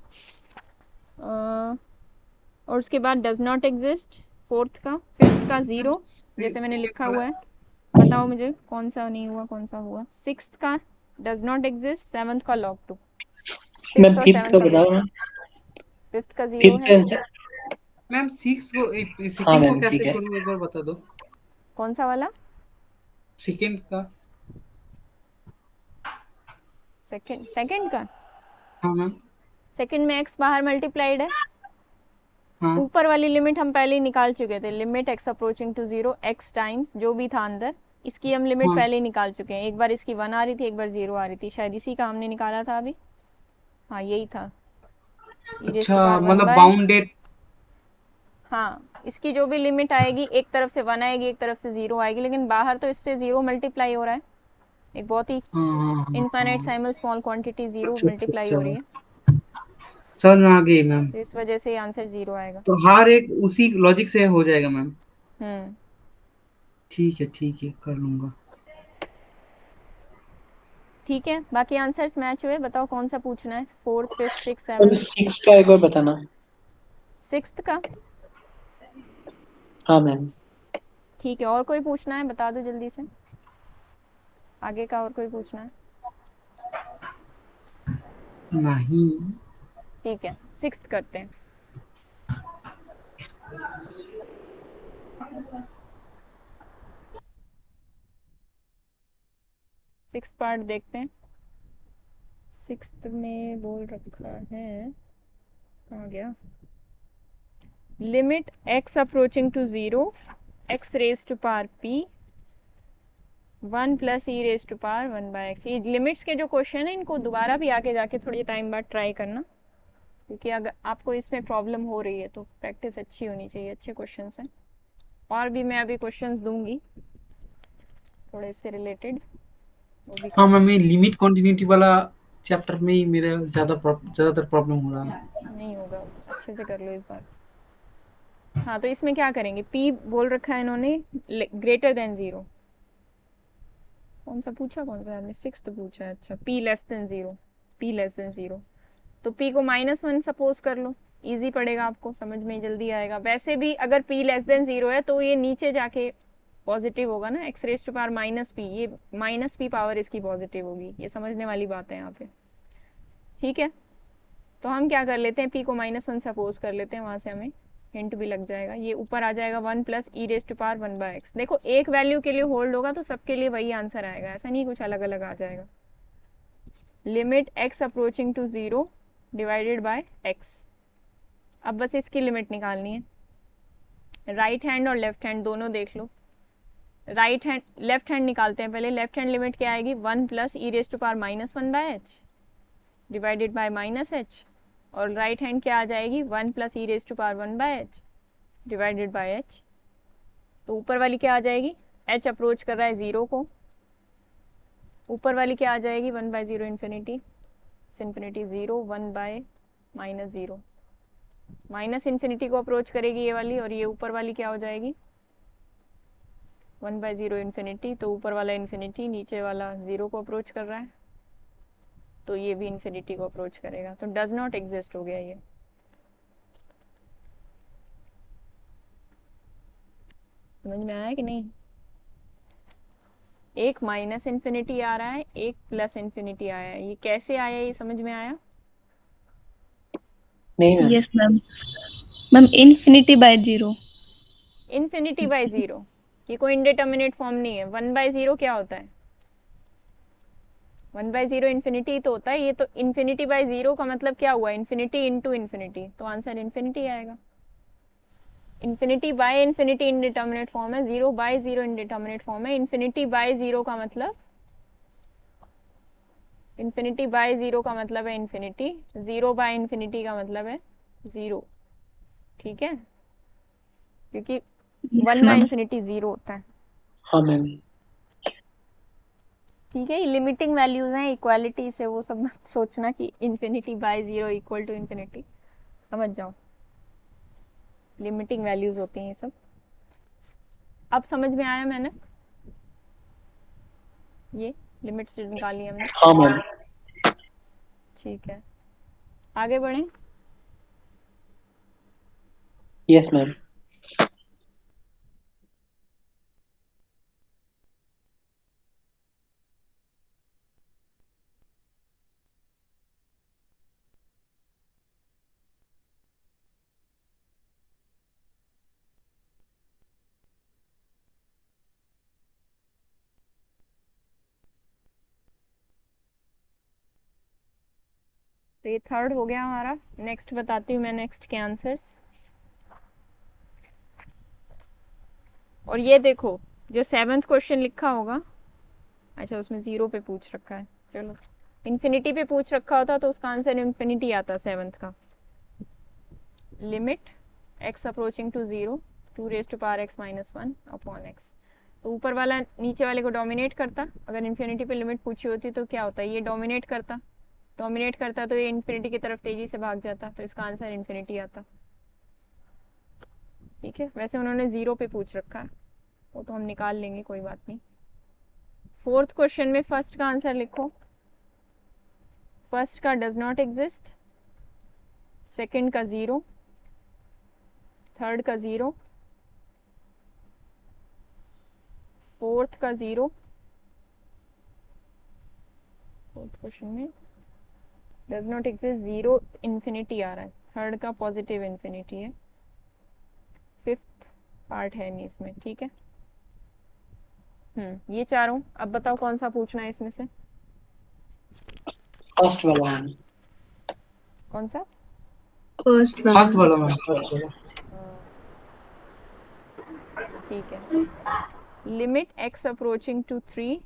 A: और उसके बाद डज नॉट एग्जिस्ट, फोर्थ का, फिफ्थ का 0, जैसे मैंने लिखा हुआ है। बताओ मुझे कौन सा नहीं हुआ, कौन सा हुआ। सिक्स्थ का डज नॉट एग्जिस्ट, सेवंथ का log 2,
D: मैम
A: सिक्स्थ और
D: फिफ्थ
A: सेवंथ
D: का
A: का
D: बताओ
A: log
D: ना।
A: 2, फिफ्थ का 0
D: फिफ्थ
A: है।
D: आंसर।
B: मैम 6 को
D: हाँ
B: सेकंड को
D: मैम
B: कैसे
D: ठीक है।
B: करूँ, एक बार बता दो।
A: कौन सा वाला,
B: सेकंड का।
A: सेकंड का,
B: हाँ मैम।
A: सेकंड में x बाहर मल्टीप्लाइड है,
B: हाँ
A: ऊपर वाली लिमिट हम पहले ही निकाल चुके थे, limit x approaching to zero x times जो भी था अंदर, इसकी हम लिमिट
B: हाँ।
A: पहले ही निकाल चुके हैं। एक बार इसकी 1 आ रही थी, एक बार 0 आ रही थी, शायद इसी का हमने निकाला था अभी। हाँ यही था, ई रेज टू
B: अच्छा
A: पावर 1
B: मतलब
A: बाय एक्स।
B: बाउंडेड।
A: हाँ, इसकी जो भी लिमिट आएगी, एक तरफ से 1 आएगी, एक तरफ से 0 आएगी, लेकिन बाहर तो इससे 0 मल्टीप्लाई हो रहा है। एक बहुत ही
B: हाँ हाँ हाँ
A: इनफाइनाइट
B: हाँ।
A: साइमल स्मॉल क्वांटिटी 0
B: अच्छा अच्छा
A: मल्टीप्लाई हो रही
B: अच्छा,
A: है,
B: समझ में आ गई मैम।
A: तो इस वजह से आंसर 0 आएगा।
B: तो हर एक उसी लॉजिक से हो जाएगा मैम।
A: हम्म,
B: ठीक है कर लूंगा।
A: ठीक है, बाकी आंसर्स मैच हुए, बताओ कौन सा पूछना है, fourth fifth six
D: ma'am
A: seven.
D: 6 का एक बार बताना।
A: सिक्स्थ का?
D: हाँ मैम।
A: ठीक है, और कोई पूछना है बता दो जल्दी से, आगे का और कोई पूछना है?
B: नहीं।
A: ठीक है, सिक्स्थ करते हैं। सिक्स्थ पार्ट देखते हैं। सिक्स्थ में बोल रखा है, कहाँ गया, limit x approaching to zero x raise to power p 1 plus e raise to power 1 by x. ये लिमिट्स के जो क्वेश्चन है, इनको दोबारा भी आके जाके थोड़ी टाइम बाद ट्राई करना, क्योंकि अगर आपको इसमें प्रॉब्लम हो रही है तो प्रैक्टिस अच्छी होनी चाहिए, अच्छे क्वेश्चंस हैं। और भी मैं अभी क्वेश्चंस दूंगी थोड़े से रिलेटेड, वो भी
B: हाँ मैम,
A: करना।
B: ये लिमिट कंटिन्यूटी वाला चैप्टर में ही मेरा ज्यादातर प्रॉब्लम हो रहा है।
A: नहीं होगा, अच्छे से कर लो इस बार। हाँ, तो इसमें क्या करेंगे, पी बोल रखा है इन्होंने ग्रेटर देन जीरो। कौन सा पूछा, कौन सा आपने, सिक्स्थ पूछा है, अच्छा P less than zero, P less than zero. तो पी को -1 सपोज कर लो, इजी पड़ेगा आपको, समझ में जल्दी आएगा। वैसे भी अगर पी लेस देन जीरो है तो ये नीचे जाके पॉजिटिव होगा ना, x raise to power minus p, ये माइनस पी पावर इसकी पॉजिटिव होगी, ये समझने वाली बात है यहाँ पे। ठीक है, तो हम क्या कर लेते हैं, पी को -1 सपोज कर लेते हैं, वहां से हमें हिंट भी लग जाएगा। ये ऊपर आ जाएगा 1 plus e raise to power 1 by x. देखो एक वैल्यू के लिए होल्ड होगा तो सबके लिए वही आंसर आएगा, ऐसा नहीं कुछ अलग अलग आ जाएगा। Limit x approaching to zero divided by x. अब बस इसकी लिमिट निकालनी है, राइट हैंड और लेफ्ट हैंड दोनों देख लो। राइट हैंड, लेफ्ट हैंड निकालते हैं पहले। लेफ्ट हैंड लिमिट क्या आएगी, 1 plus e raise to power -1 by h divided by -h, और राइट हैंड क्या आ जाएगी, 1 plus e raise to power 1 by h divided by h. तो ऊपर वाली क्या आ जाएगी, h अप्रोच कर रहा है जीरो को, ऊपर वाली क्या आ जाएगी, 1 by zero infinity, infinity zero, 1 by -0, minus infinity को अप्रोच करेगी ये वाली, और ये ऊपर वाली क्या हो जाएगी, 1 बाय जीरो इन्फिनिटी। तो ऊपर वाला इन्फिनिटी, नीचे वाला जीरो को अप्रोच कर रहा है, तो ये भी इन्फिनिटी को अप्रोच करेगा, तो डज नॉट एग्जिस्ट हो गया ये। समझ में आया कि नहीं? एक माइनस इन्फिनिटी आ रहा है, एक प्लस इन्फिनिटी आया है, ये कैसे आया, ये समझ में आया?
D: नहीं ma'am.
E: Yes ma'am. Ma'am infinity by zero.
A: Infinity by zero, ये कोई इंडिटर्मिनेट फॉर्म नहीं है। 1 बाय जीरो क्या होता है, 1 बाय जीरो इन्फिनिटी तो होता है, ये तो इन्फिनिटी बाय जीरो का मतलब क्या हुआ, इन्फिनिटी इंटू इन्फिनिटी, तो आंसर इन्फिनिटी आएगा। Infinity by infinity indeterminate form है, zero by zero indeterminate form है। इन्फिनिटी बाय जीरो का मतलब, इन्फिनिटी बाय जीरो का मतलब है इन्फिनिटी, जीरो बाय इन्फिनिटी का मतलब है जीरो। ठीक है, क्योंकि
E: yes
A: 1 by
E: ma'am.
A: Infinity zero होता है।
D: हाँ मैम।
A: ठीक है, ये लिमिटिंग वैल्यूज हैं, इक्वालिटी से वो सब मत सोचना कि infinity by zero equal to infinity, समझ जाओ, लिमिटिंग वैल्यूज होती हैं ये सब। अब समझ में आया मैंने, ये लिमिट्स जो निकाली हमने।
D: हाँ मैम।
A: ठीक है, आगे बढ़ें।
D: Yes ma'am.
A: तो ये थर्ड हो गया हमारा। नेक्स्ट बताती हूँ मैं, नेक्स्ट के आंसर्स। और ये देखो जो 7th क्वेश्चन लिखा होगा, अच्छा उसमें 0 पे पूछ रखा है, चलो इन्फिनिटी पे पूछ रखा होता तो उसका आंसर इन्फिनिटी आता 7th का। Limit x approaching to 0 2 raise to power x minus 1 upon x। तो ऊपर वाला नीचे वाले को डोमिनेट करता, अगर इन्फिनिटी पे लिमिट पूछी होती तो क्या होता, ये डोमिनेट करता, डोमिनेट करता तो ये इन्फिनिटी की तरफ तेजी से भाग जाता, तो इसका आंसर इन्फिनिटी आता। ठीक है, वैसे उन्होंने 0 पे पूछ रखा है, वो तो हम निकाल लेंगे, कोई बात नहीं। 4th क्वेश्चन में फर्स्ट का आंसर लिखो। फर्स्ट का डज नॉट एग्जिस्ट, सेकंड का 0, थर्ड का 0, फोर्थ का 0। फोर्थ क्वेश्चन में डज नॉट एग्जिस्ट 0 इन्फिनिटी आ रहा है, थर्ड का पॉजिटिव इन्फिनिटी है, फिफ्थ पार्ट है नहीं इसमें। ठीक है, ये चारों। अब बताओ कौन सा पूछना है इसमें से,
D: फर्स्ट वाला मैम।
A: कौन सा?
C: फर्स्ट
B: फर्स्ट वाला मैम, फर्स्ट वाला।
A: ठीक है, limit x approaching to 3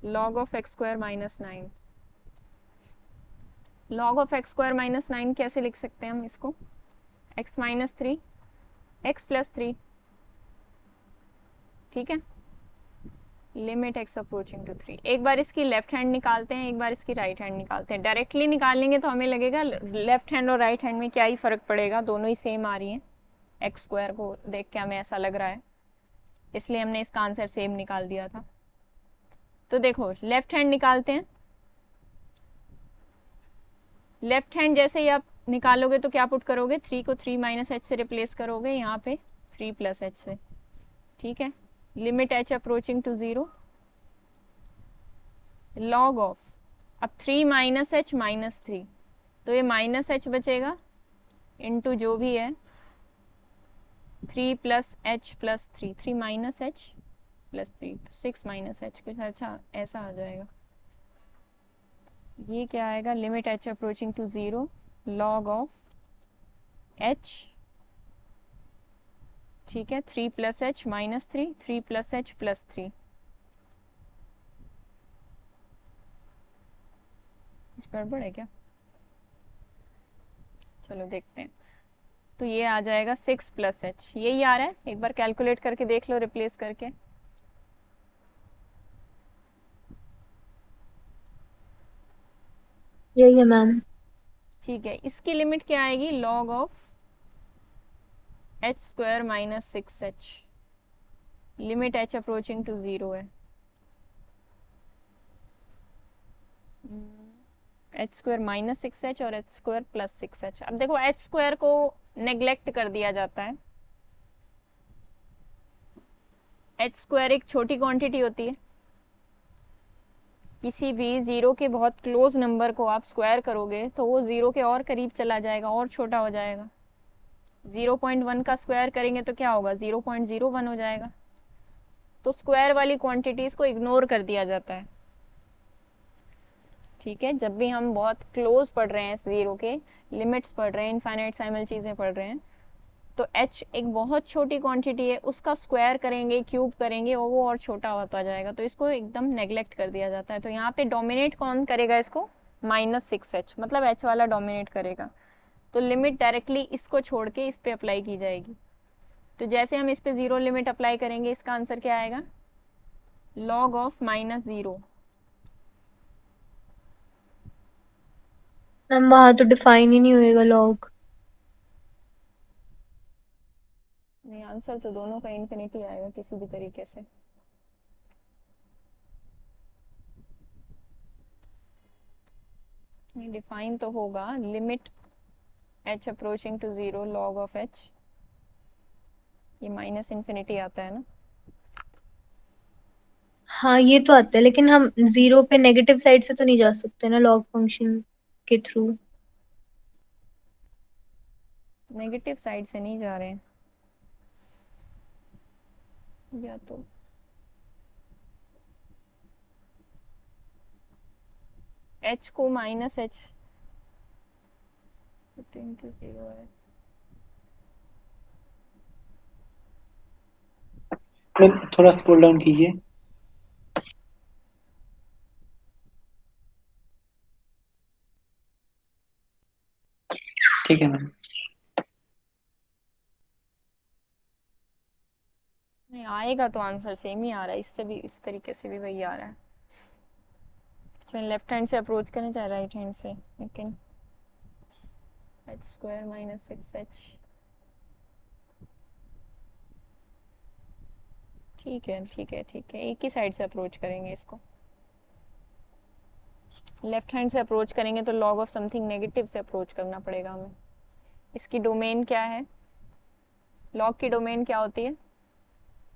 A: log of x square minus 9। log of x square minus 9 कैसे लिख सकते हैं हम इसको, x माइनस 3 x प्लस 3। ठीक है, लिमिट x अप्रोचिंग टू 3। एक बार इसकी लेफ्ट हैंड निकालते हैं, एक बार इसकी राइट हैंड निकालते हैं। डायरेक्टली निकालेंगे तो हमें लगेगा लेफ्ट हैंड और राइट हैंड में क्या ही फ़र्क पड़ेगा, दोनों ही सेम आ रही हैं। एक्स स्क्वायर को देख के हमें ऐसा लग रहा है, इसलिए हमने इसका आंसर सेम निकाल दिया था। तो देखो लेफ्ट हैंड निकालते हैं। लेफ्ट हैंड जैसे ही आप निकालोगे तो क्या पुट करोगे, 3 को 3 माइनस एच से रिप्लेस करोगे, यहाँ पे 3 प्लस एच से। ठीक है, limit h approaching to 0 log of, अब 3 माइनस एच माइनस 3, तो ये माइनस एच बचेगा इनटू जो भी है 3 plus h plus 3, 3 minus H plus 3, तो 6 माइनस एच, कुछ अच्छा ऐसा आ जाएगा। ये क्या आएगा, limit h approaching to 0 log of h, ठीक है, 3 plus h minus 3, 3 plus h plus 3। कुछ गड़बड़ है क्या, चलो देखते हैं। तो ये आ जाएगा 6 प्लस एच, यही आ रहा है, एक बार कैलकुलेट करके देख लो रिप्लेस करके।
C: यही है मैम।
A: ठीक है, इसकी लिमिट क्या आएगी, log of h square minus 6h। Limit h approaching to 0 है, एच स्क्वायर माइनस 6h और एच स्क्वायर प्लस 6h। अब देखो एच स्क्वायर को नेग्लेक्ट कर दिया जाता है, एच स्क्वायर एक छोटी क्वांटिटी होती है, किसी भी 0 के बहुत क्लोज नंबर को आप स्क्वायर करोगे तो वो 0 के और करीब चला जाएगा और छोटा हो जाएगा। 0.1 का स्क्वायर करेंगे तो क्या होगा, 0.01 हो जाएगा। तो स्क्वायर वाली क्वांटिटीज को इग्नोर कर दिया जाता है। ठीक है, जब भी हम बहुत क्लोज पढ़ रहे हैं 0 के, लिमिट्स पढ़ रहे हैं, इनफाइनाइट साइमल चीज़ें पढ़ रहे हैं, तो h एक बहुत छोटी क्वांटिटी है, उसका स्क्वायर करेंगे, क्यूब करेंगे और वो और छोटा होता जाएगा, तो इसको एकदम नेग्लेक्ट कर दिया जाता है। तो यहाँ पे डोमिनेट कौन करेगा इसको, -6h, मतलब h वाला डोमिनेट करेगा। तो लिमिट डायरेक्टली इसको छोड़ के इस पे अप्लाई की जाएगी। तो जैसे हम इस पे 0 लिमिट अप्लाई करेंगे, इसका आंसर क्या आएगा, लॉग ऑफ -0।
C: मैम वहाँ तो डिफाइन ही नहीं होएगा लॉग।
A: नहीं, आंसर तो दोनों का इन्फिनिटी आएगा किसी भी तरीके से। डिफाइन तो होगा, limit h approaching to 0 log of h, ये माइनस इन्फिनिटी आता है ना।
C: हाँ ये तो आता है, लेकिन हम 0 पे नेगेटिव साइड से तो नहीं जा सकते ना लॉग फंक्शन के थ्रू।
A: नेगेटिव साइड से नहीं जा रहे हैं, या तो h को -h इंटू 0 है,
D: मैम थोड़ा स्क्रॉल डाउन कीजिए। ठीक है मैम।
A: नहीं आएगा तो आंसर सेम ही आ रहा है, इससे भी इस तरीके से भी वही आ रहा है। तो लेफ्ट हैंड से अप्रोच करें चाहे राइट हैंड से, लेकिन एच स्क्वायर माइनस 6h। ठीक है ठीक है ठीक है, एक ही साइड से अप्रोच करेंगे इसको। लेफ्ट हैंड से अप्रोच करेंगे तो लॉग ऑफ समथिंग नेगेटिव से अप्रोच करना पड़ेगा हमें। इसकी डोमेन क्या है, लॉग की डोमेन क्या होती है?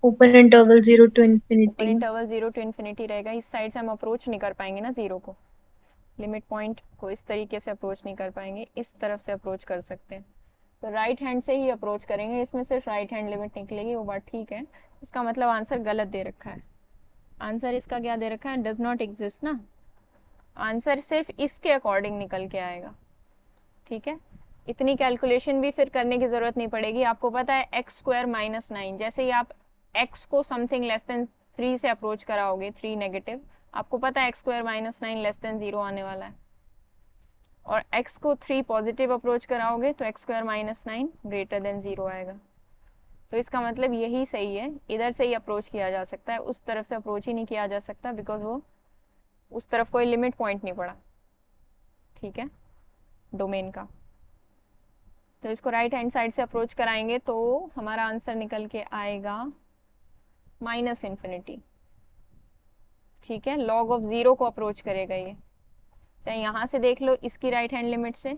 C: Open interval 0 to
A: open
C: infinity।
A: Interval 0 to infinity रहेगा। इस साइड से हम अप्रोच नहीं कर पाएंगे ना जीरो को, लिमिट पॉइंट को इस तरीके से अप्रोच नहीं कर पाएंगे, इस तरफ से अप्रोच कर सकते हैं। तो राइट हैंड से ही अप्रोच करेंगे, इसमें सिर्फ राइट हैंड लिमिट निकलेगी, वो बात ठीक है। इसका मतलब आंसर गलत दे रखा है। आंसर इसका क्या दे रखा है? डज नॉट एग्जिस्ट ना। आंसर सिर्फ इसके अकॉर्डिंग निकल के आएगा, ठीक है। इतनी कैलकुलेशन भी फिर करने की जरूरत नहीं पड़ेगी। आपको पता है एक्स स्क्वायर माइनस 9, जैसे ही आप एक्स को समथिंग लेस देन 3 से अप्रोच कराओगे, 3 नेगेटिव, आपको पता है x square minus 9 less than 0 आने वाला है। और x को 3 पॉजिटिव अप्रोच कराओगे तो x square minus 9 greater than 0 आएगा। तो इसका मतलब यही सही है, इधर से ही अप्रोच किया जा सकता है, उस तरफ से अप्रोच ही नहीं किया जा सकता, बिकॉज वो उस तरफ कोई लिमिट पॉइंट नहीं पड़ा, ठीक है, डोमेन का। तो इसको राइट हैंड साइड से अप्रोच कराएंगे तो हमारा आंसर निकल के आएगा माइनस इन्फिनिटी, ठीक है। लॉग ऑफ 0 को अप्रोच करेगा ये, चाहे यहाँ से देख लो इसकी राइट हैंड लिमिट से।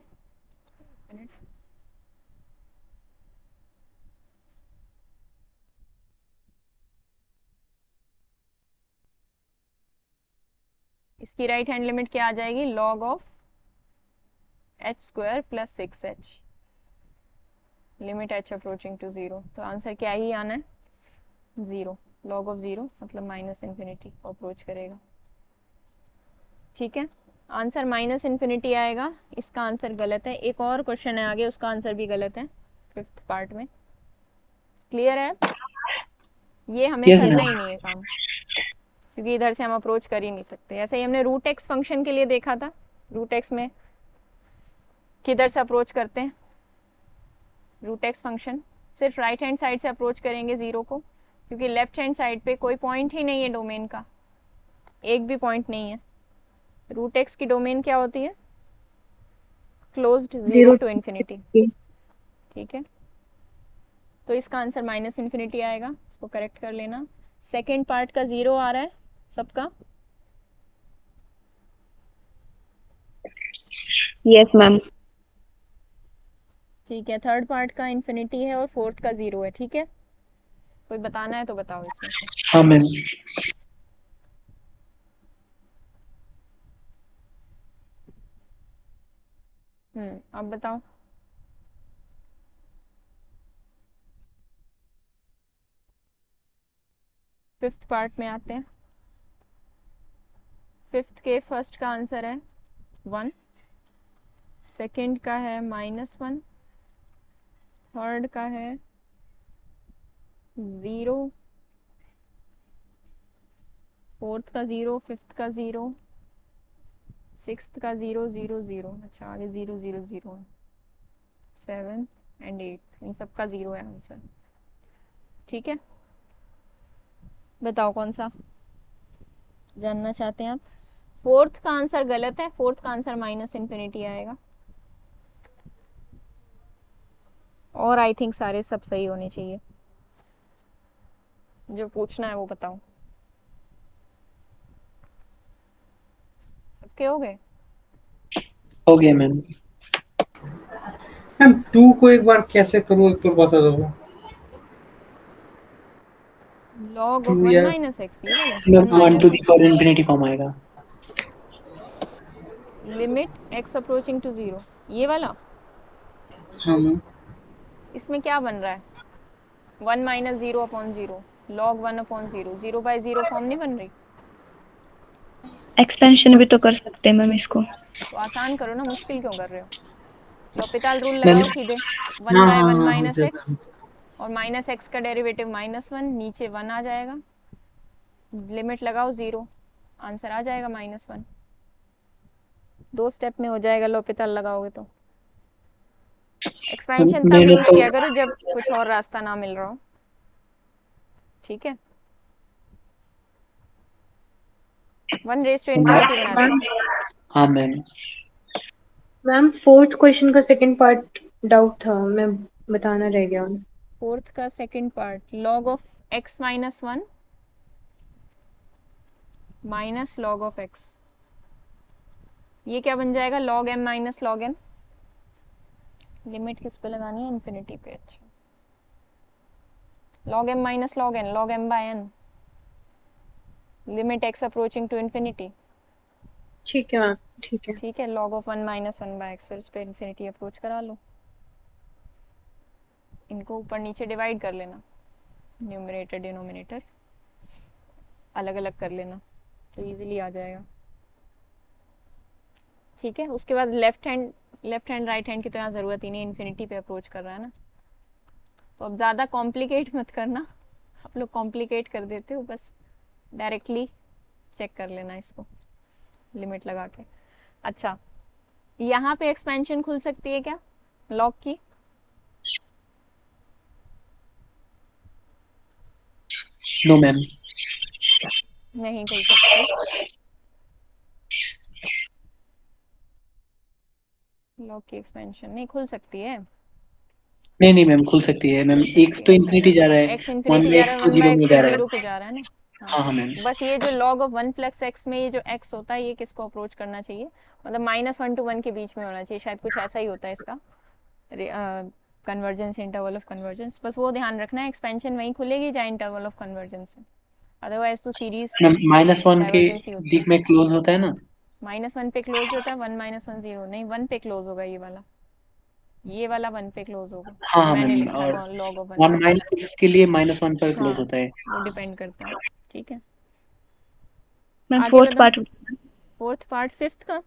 A: इसकी राइट हैंड लिमिट क्या आ जाएगी? Log of h square plus 6h, limit h approaching to 0। तो आंसर क्या ही आना है? 0। लॉग ऑफ 0 मतलब माइनस इन्फिनिटी को अप्रोच करेगा, ठीक है। आंसर माइनस इन्फिनिटी आएगा, इसका आंसर गलत है। एक और क्वेश्चन है आगे, उसका आंसर भी गलत है, 5th पार्ट में। क्लियर है? ये हमें
D: Yes,
A: करना
D: ma'am.
A: ही नहीं है काम, क्योंकि इधर से हम अप्रोच कर ही नहीं सकते। ऐसे ही हमने रूट एक्स फंक्शन के लिए देखा था, रूट एक्स में किधर से अप्रोच करते हैं? रूट एक्स फंक्शन सिर्फ राइट हैंड साइड से अप्रोच करेंगे 0 को, क्योंकि लेफ्ट हैंड साइड पे कोई पॉइंट ही नहीं है डोमेन का, एक भी पॉइंट नहीं है। रूट एक्स की डोमेन क्या होती है? क्लोज्ड 0 to इन्फिनिटी, ठीक है। तो इसका आंसर माइनस इन्फिनिटी आएगा, इसको करेक्ट कर लेना। सेकेंड पार्ट का 0 आ रहा है सबका?
E: Yes, ma'am.
A: ठीक है, थर्ड पार्ट का इन्फिनिटी है और फोर्थ का 0 है, ठीक है। कोई बताना है तो बताओ इसमें से।
D: हाँ मैम।
A: अब बताओ। फिफ्थ पार्ट में आते हैं। फिफ्थ के फर्स्ट का आंसर है 1, सेकंड का है -1, थर्ड का है 0, फोर्थ का 0, फिफ्थ का 0, सिक्स्थ का 0 0 0, अच्छा आगे 0 0 0 है, 7 एंड 8, इन सब का 0 है आंसर, ठीक है। बताओ कौन सा जानना चाहते हैं आप? फोर्थ का आंसर गलत है, फोर्थ का आंसर माइनस इन्फिनिटी आएगा। और आई थिंक सारे सब सही होने चाहिए, जो पूछना है वो बताओ। सबके हो गए?
D: हो गया मैम।
B: मैम 2 को एक बार कैसे करूँ, एक बार बता दो।
A: लॉग ऑफ
B: 2
A: 1
B: या
A: माइनस एक्स, ये वाला
D: ma'am
A: 1
D: 1 to
A: minus
D: the
A: x,
D: power infinity form आएगा।
A: लिमिट एक्स अप्रोचिंग टू 0, ये वाला।
B: हाँ मैम।
A: इसमें क्या बन रहा है? 1 minus 0 upon 0, log 1 upon 0, 0 by 0 form नहीं बन रही?
E: एक्सपेंशन भी तो कर सकते हैं मैम इसको।
A: तो आसान करो ना, मुश्किल क्यों कर रहे हो? लॉपिताल रूल
D: मैम
A: लगाओ सीधे, 1
B: हाँ
A: बाय
B: हाँ
A: 1
B: हाँ, हो
A: माइनस एक्स,
B: जाएगा।
A: और माइनस एक्स का डेरिवेटिव -1, नीचे 1 आ जाएगा, लिमिट लगाओ 0, आंसर आ जाएगा -1। 2 स्टेप में हो जाएगा, लोपितल लगाओगे तो। एक्सपेंशन तब
D: मेरे
A: यूज
D: को
A: किया करो जब कुछ और रास्ता ना मिल रहा हो, ठीक है। 1∞ बना दिया।
C: मैम
D: हाँ मैम।
C: मैम फोर्थ क्वेश्चन का सेकंड पार्ट डाउट था, मैं बताना रह गया।
A: फोर्थ का second part, log of x -1 minus log of x, ये क्या बन जाएगा? log m minus log n। Limit किस पे लगानी है? इन्फिनिटी पे। अच्छा, log m minus log n, log m by n, limit x approaching to infinity.
C: ठीक है मैम, ठीक है।
A: ठीक है, log of 1 minus 1 by x, फिर उस पर इन्फिनिटी अप्रोच करा लो। इनको ऊपर नीचे डिवाइड कर लेना, न्यूमरेटर डिनोमिनेटर अलग अलग कर लेना, तो इजीली आ जाएगा। ठीक है, उसके बाद लेफ्ट हैंड राइट हैंड की तो यहाँ ज़रूरत ही नहीं, इन्फिनिटी पे अप्रोच कर रहा है ना, तो अब ज़्यादा कॉम्प्लिकेट मत करना, आप लोग कॉम्प्लिकेट कर देते हो, बस डायरेक्टली चेक कर लेना इसको लिमिट लगा के। अच्छा, यहाँ पे एक्सपेंशन खुल सकती है क्या लॉग की?
D: No ma'am.
A: नहीं खुल सकती। लॉग की एक्सपेंशन नहीं खुल सकती है।
D: नहीं नहीं मैम, खुल सकती है मैम।
A: खुल सकती
D: एक्स तो
A: है,
D: इन्फिनिटी जा रहा है,
A: एक्स
D: वन
A: इन्फिनिटी
D: में
A: जा रहा
D: एक्स
A: है,
D: तो
A: 1
D: जीरो
A: बाय
D: में
A: एक्स
D: जा
A: तो
D: रहा है।
A: 0 पे जा रहा है ना। हाँ,
D: हाँ हाँ मैम।
A: बस ये जो log ऑफ 1 प्लस एक्स में ये जो x होता है, ये किसको अप्रोच करना चाहिए? मतलब -1 to 1 के बीच में होना चाहिए, शायद कुछ ऐसा ही होता है इसका कन्वर्जेंस, इंटरवल ऑफ कन्वर्जेंस। बस वो ध्यान रखना है, एक्सपेंशन वहीं खुलेगी जहाँ इंटरवल ऑफ कन्वर्जेंस है, अदरवाइज तो सीरीज
D: मैम -1 के
A: डाइवर्जेंस ही होती है।
D: बीच में क्लोज होता है ना।
A: -1 पे क्लोज होता है, 1 -1 0 नहीं, 1 पे क्लोज होगा ये वाला 1 पे क्लोज होगा
D: हाँ
A: जो
D: हाँ
A: मैंने
D: मैम।
A: लिखा
D: और
A: है log of 1
D: one
A: plus
D: minus
A: x.
D: X के लिए -1 पर क्लोज
A: हाँ,
D: होता है।
A: वो डिपेंड करता है। ठीक है,
E: मैम
A: आगे
E: फोर्थ
A: बताओ।
E: पार्ट।
A: फोर्थ पार्ट फिफ्थ का,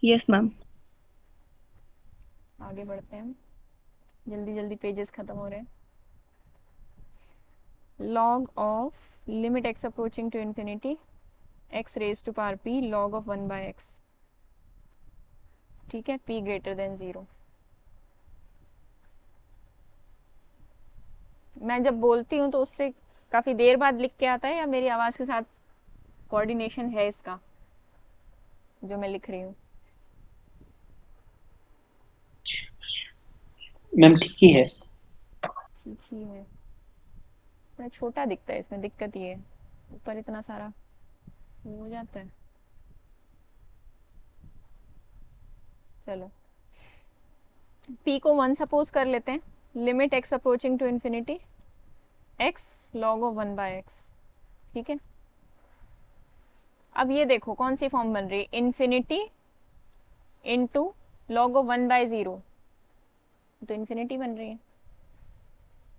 E: यस मैम।
A: आगे बढ़ते हैं, जल्दी जल्दी पेजेस खत्म हो रहे हैं। log of limit x approaching to infinity x raise to power p log of 1 by x। ठीक है, p ग्रेटर देन 0। मैं जब बोलती हूँ तो उससे काफ़ी देर बाद लिख के आता है, या मेरी आवाज़ के साथ कोऑर्डिनेशन है इसका जो मैं लिख रही हूँ?
D: मैम ठीक ही है।
A: ठीक ही है, थोड़ा छोटा दिखता है इसमें, दिक्कत ये है, ऊपर इतना सारा हो जाता है। चलो, p को 1 सपोज कर लेते हैं, limit x approaching to infinity x log of 1 by x। ठीक है, अब ये देखो कौन सी फॉर्म बन रही है, infinity into log of 1 by 0, तो इन्फिनिटी बन रही है।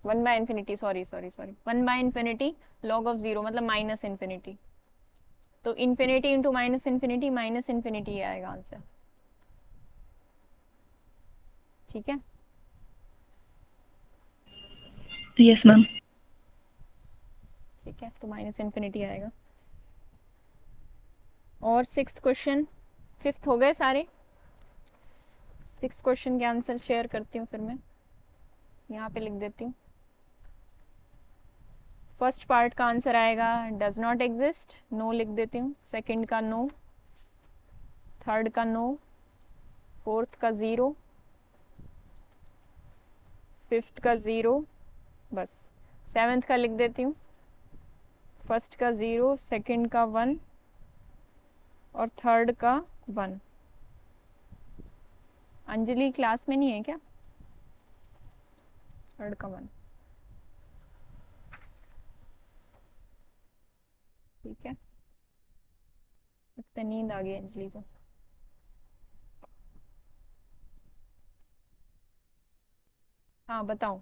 A: 1 by infinity, sorry 1 by infinity log of 0 मतलब माइनस इन्फिनिटी, तो इन्फिनिटी इंटू माइनस इन्फिनिटी आएगा आंसर। ठीक है,
E: यस मैम।
A: ठीक है, तो माइनस इन्फिनिटी आएगा। और सिक्स्थ क्वेश्चन, फिफ्थ हो गए सारे। सिक्स्थ क्वेश्चन के आंसर शेयर करती हूँ, फिर मैं यहाँ पे लिख देती हूँ। फर्स्ट पार्ट का आंसर आएगा डज नॉट एग्जिस्ट, नो लिख देती हूँ। सेकंड का नो, थर्ड का नो, फोर्थ का 0, फिफ्थ का 0, बस। सेवेंथ का लिख देती हूँ, फर्स्ट का 0, सेकंड का 1 और थर्ड का 1। अंजलि क्लास में नहीं है क्या? थर्ड का 1, ठीक है। लगता है नींद आ गई अंजलि को। हाँ बताओ।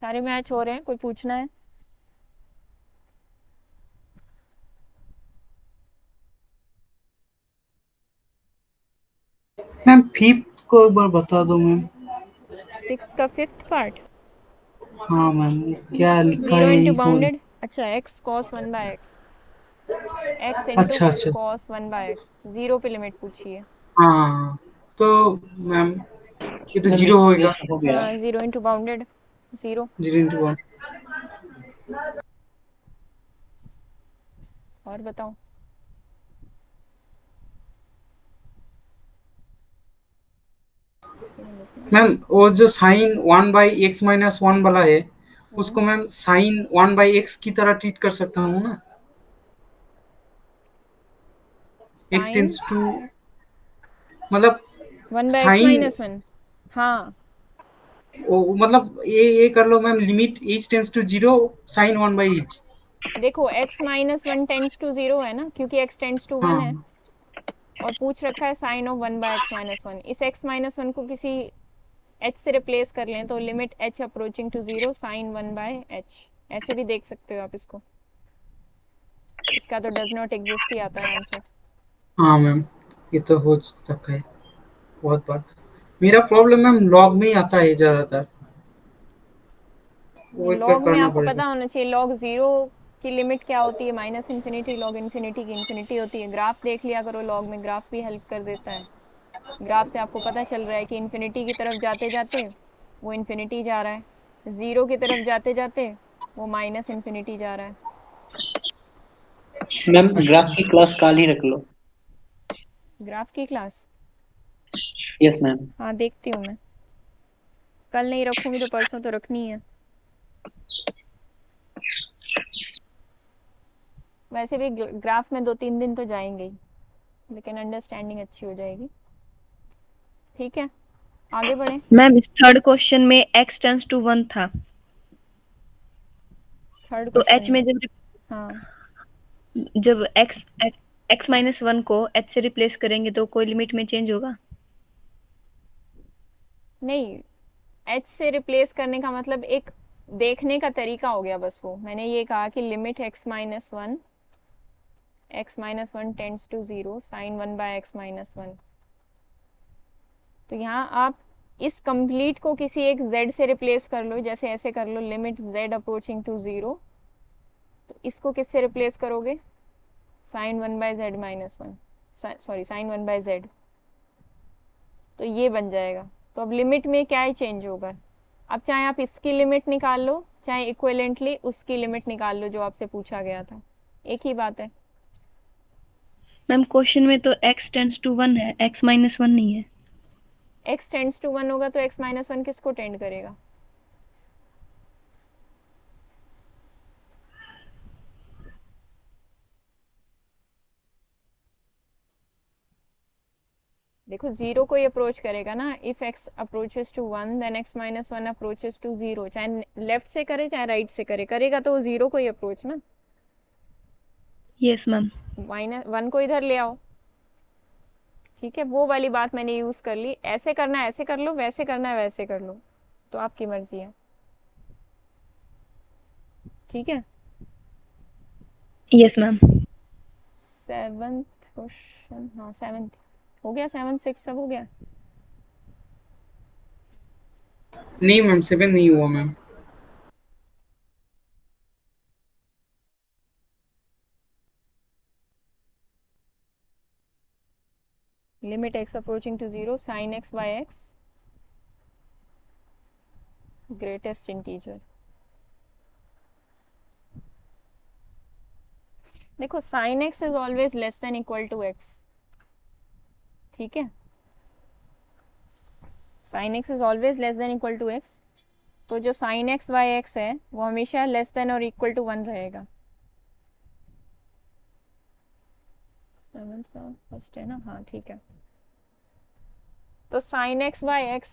A: सारे मैच हो रहे हैं, कोई पूछना है?
B: मैम फिफ्थ को एक बार बता दो मैम।
A: 6 का फिफ्थ पार्ट,
B: हाँ मैम, क्या लिखा
A: 0
B: है
A: इंटू
B: यही समझ।
A: बाउंडेड, अच्छा x cos 1 by x, x into
B: अच्छा अच्छा।
A: cos 1 बाय एक्स, 0 पे लिमिट पूछिए।
B: हाँ तो मैम ये तो
D: मैम
B: जीरो
D: ये
B: होएगा।
D: हो गया।
A: हाँ 0 इंटू बाउंडेड 0।
B: 0 × 1।
A: और बताओ।
B: मैम वो जो साइन 1/x - 1 वाला है, उसको मैम साइन 1/x की तरह ट्रीट कर सकता हूँ ना। x
A: साइन
B: टेंस टू, मतलब
A: 1 बाय एक्स
B: साइन,
A: माइनस 1, हाँ
B: मतलब ये कर लो ma'am, limit h tends to 0 sine 1/h।
A: देखो x माइनस 1 टेंस टू 0 है ना, क्योंकि x टेंस टू 1 है,
B: हाँ
A: और पूछ रखा है sine of 1 by x minus 1। इस x माइनस 1 को किसी h से रिप्लेस कर लें तो limit h approaching to 0 sine 1 by h, ऐसे भी देख सकते हो आप इसको। इसका तो डज नॉट एग्जिस्ट ही आता है आंसर।
B: हाँ मैम, ये तो हो सकता है बहुत बार। मेरा प्रॉब्लम मैम लॉग में ही आता है ज्यादातर, वो एक बार
A: लॉग में
B: करना
A: आपको
B: पड़ेगा।
A: पता होना चाहिए लॉग 0 की लिमिट क्या होती है, माइनस इन्फिनिटी, लॉग इन्फिनिटी की इन्फिनिटी होती है। ग्राफ देख लिया करो, लॉग में ग्राफ भी हेल्प कर देता है। ग्राफ से आपको पता चल रहा है कि इन्फिनिटी की तरफ जाते जाते वो इन्फिनिटी जा रहा है, 0 की तरफ जाते जाते वो माइनस इन्फिनिटी जा रहा है।
D: मैम ग्राफ
B: अच्छा
D: की क्लास काल ही रख लो।
A: ग्राफ की क्लास,
D: यस मैम।
A: हाँ देखती हूँ मैं, कल नहीं रखूँगी तो परसों तो रखनी है। वैसे भी ग्राफ में 2-3 दिन तो जाएंगे ही, लेकिन अंडरस्टैंडिंग अच्छी हो जाएगी। ठीक है, आगे बढ़ें।
E: मैम इस थर्ड क्वेश्चन में x टेंस टू 1 था,
A: थर्ड
E: तो
A: क्वेश्चन
E: h
A: में,
E: में
A: हाँ
E: जब x माइनस 1 को h से रिप्लेस करेंगे तो कोई लिमिट में चेंज होगा?
A: नहीं, h से रिप्लेस करने का मतलब एक देखने का तरीका हो गया बस। वो मैंने ये कहा कि limit x-1 tends to 0 sine 1 by x minus 1। तो यहाँ आप इस कंप्लीट को किसी एक z से रिप्लेस कर लो, जैसे ऐसे कर लो, लिमिट z अप्रोचिंग टू 0। तो इसको किससे रिप्लेस करोगे, sine 1 by z minus 1, sorry sine 1 by z, तो ये बन जाएगा। तो अब लिमिट में क्या ही चेंज होगा। अब चाहे आप इसकी लिमिट निकाल लो, चाहे इक्विवेलेंटली उसकी लिमिट निकाल लो जो आपसे पूछा गया था, एक ही बात है।
E: मैम क्वेश्चन में तो x टेंस टू 1 है, x माइनस 1 नहीं है।
A: x टेंड्स टू 1 होगा तो x माइनस 1 किसको टेंड करेगा, देखो 0 को ही अप्रोच करेगा ना। If x approaches to 1 then x minus 1 approaches to 0, चाहे लेफ्ट से करे चाहे राइट से करे, करेगा तो वो 0 को ही अप्रोच ना।
E: Yes ma'am.
A: माइनस 1 को इधर ले आओ, ठीक है, वो वाली बात मैंने यूज कर ली। ऐसे करना है ऐसे कर लो, वैसे करना है वैसे कर लो, तो आपकी मर्जी है। ठीक है,
E: यस मैम।
A: सेवंथ क्वेश्चन, हाँ सेवंथ हो गया, 7 6 सब हो गया।
B: नहीं मैम, 7 नहीं हुआ ma'am.
A: Limit x approaching to 0 sine x by x greatest integer. देखो sine x is always less than equal to x, ठीक है, sine x is always less than equal to x। तो जो साइन x बाय x है वो हमेशा less than और equal to 1 रहेगा। सेवंथ का फर्स्ट है ना, हाँ ठीक है। तो sine x by x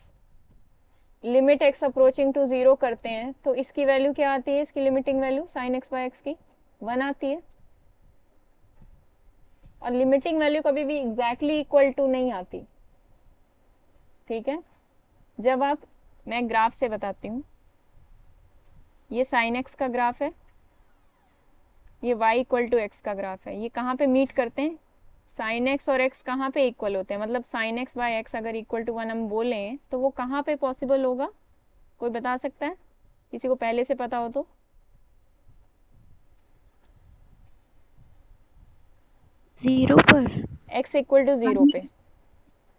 A: limit x approaching to 0 करते हैं तो इसकी वैल्यू क्या आती है, इसकी limiting value sine x by x की 1 आती है। और लिमिटिंग वैल्यू कभी भी एग्जैक्टली इक्वल टू नहीं आती, ठीक है। जब आप, मैं ग्राफ से बताती हूँ, ये साइन x का ग्राफ है, ये y इक्वल टू एक्स का ग्राफ है। ये कहाँ पे मीट करते हैं, साइन एक्स और एक्स कहाँ पे इक्वल होते हैं, मतलब साइन एक्स बाय एक्स अगर इक्वल टू 1 हम बोलें तो वो कहाँ पे पॉसिबल होगा, कोई बता सकता है, किसी को पहले से पता हो तो?
E: जीरो पर।
A: एक्स इक्वल टू 0 पे।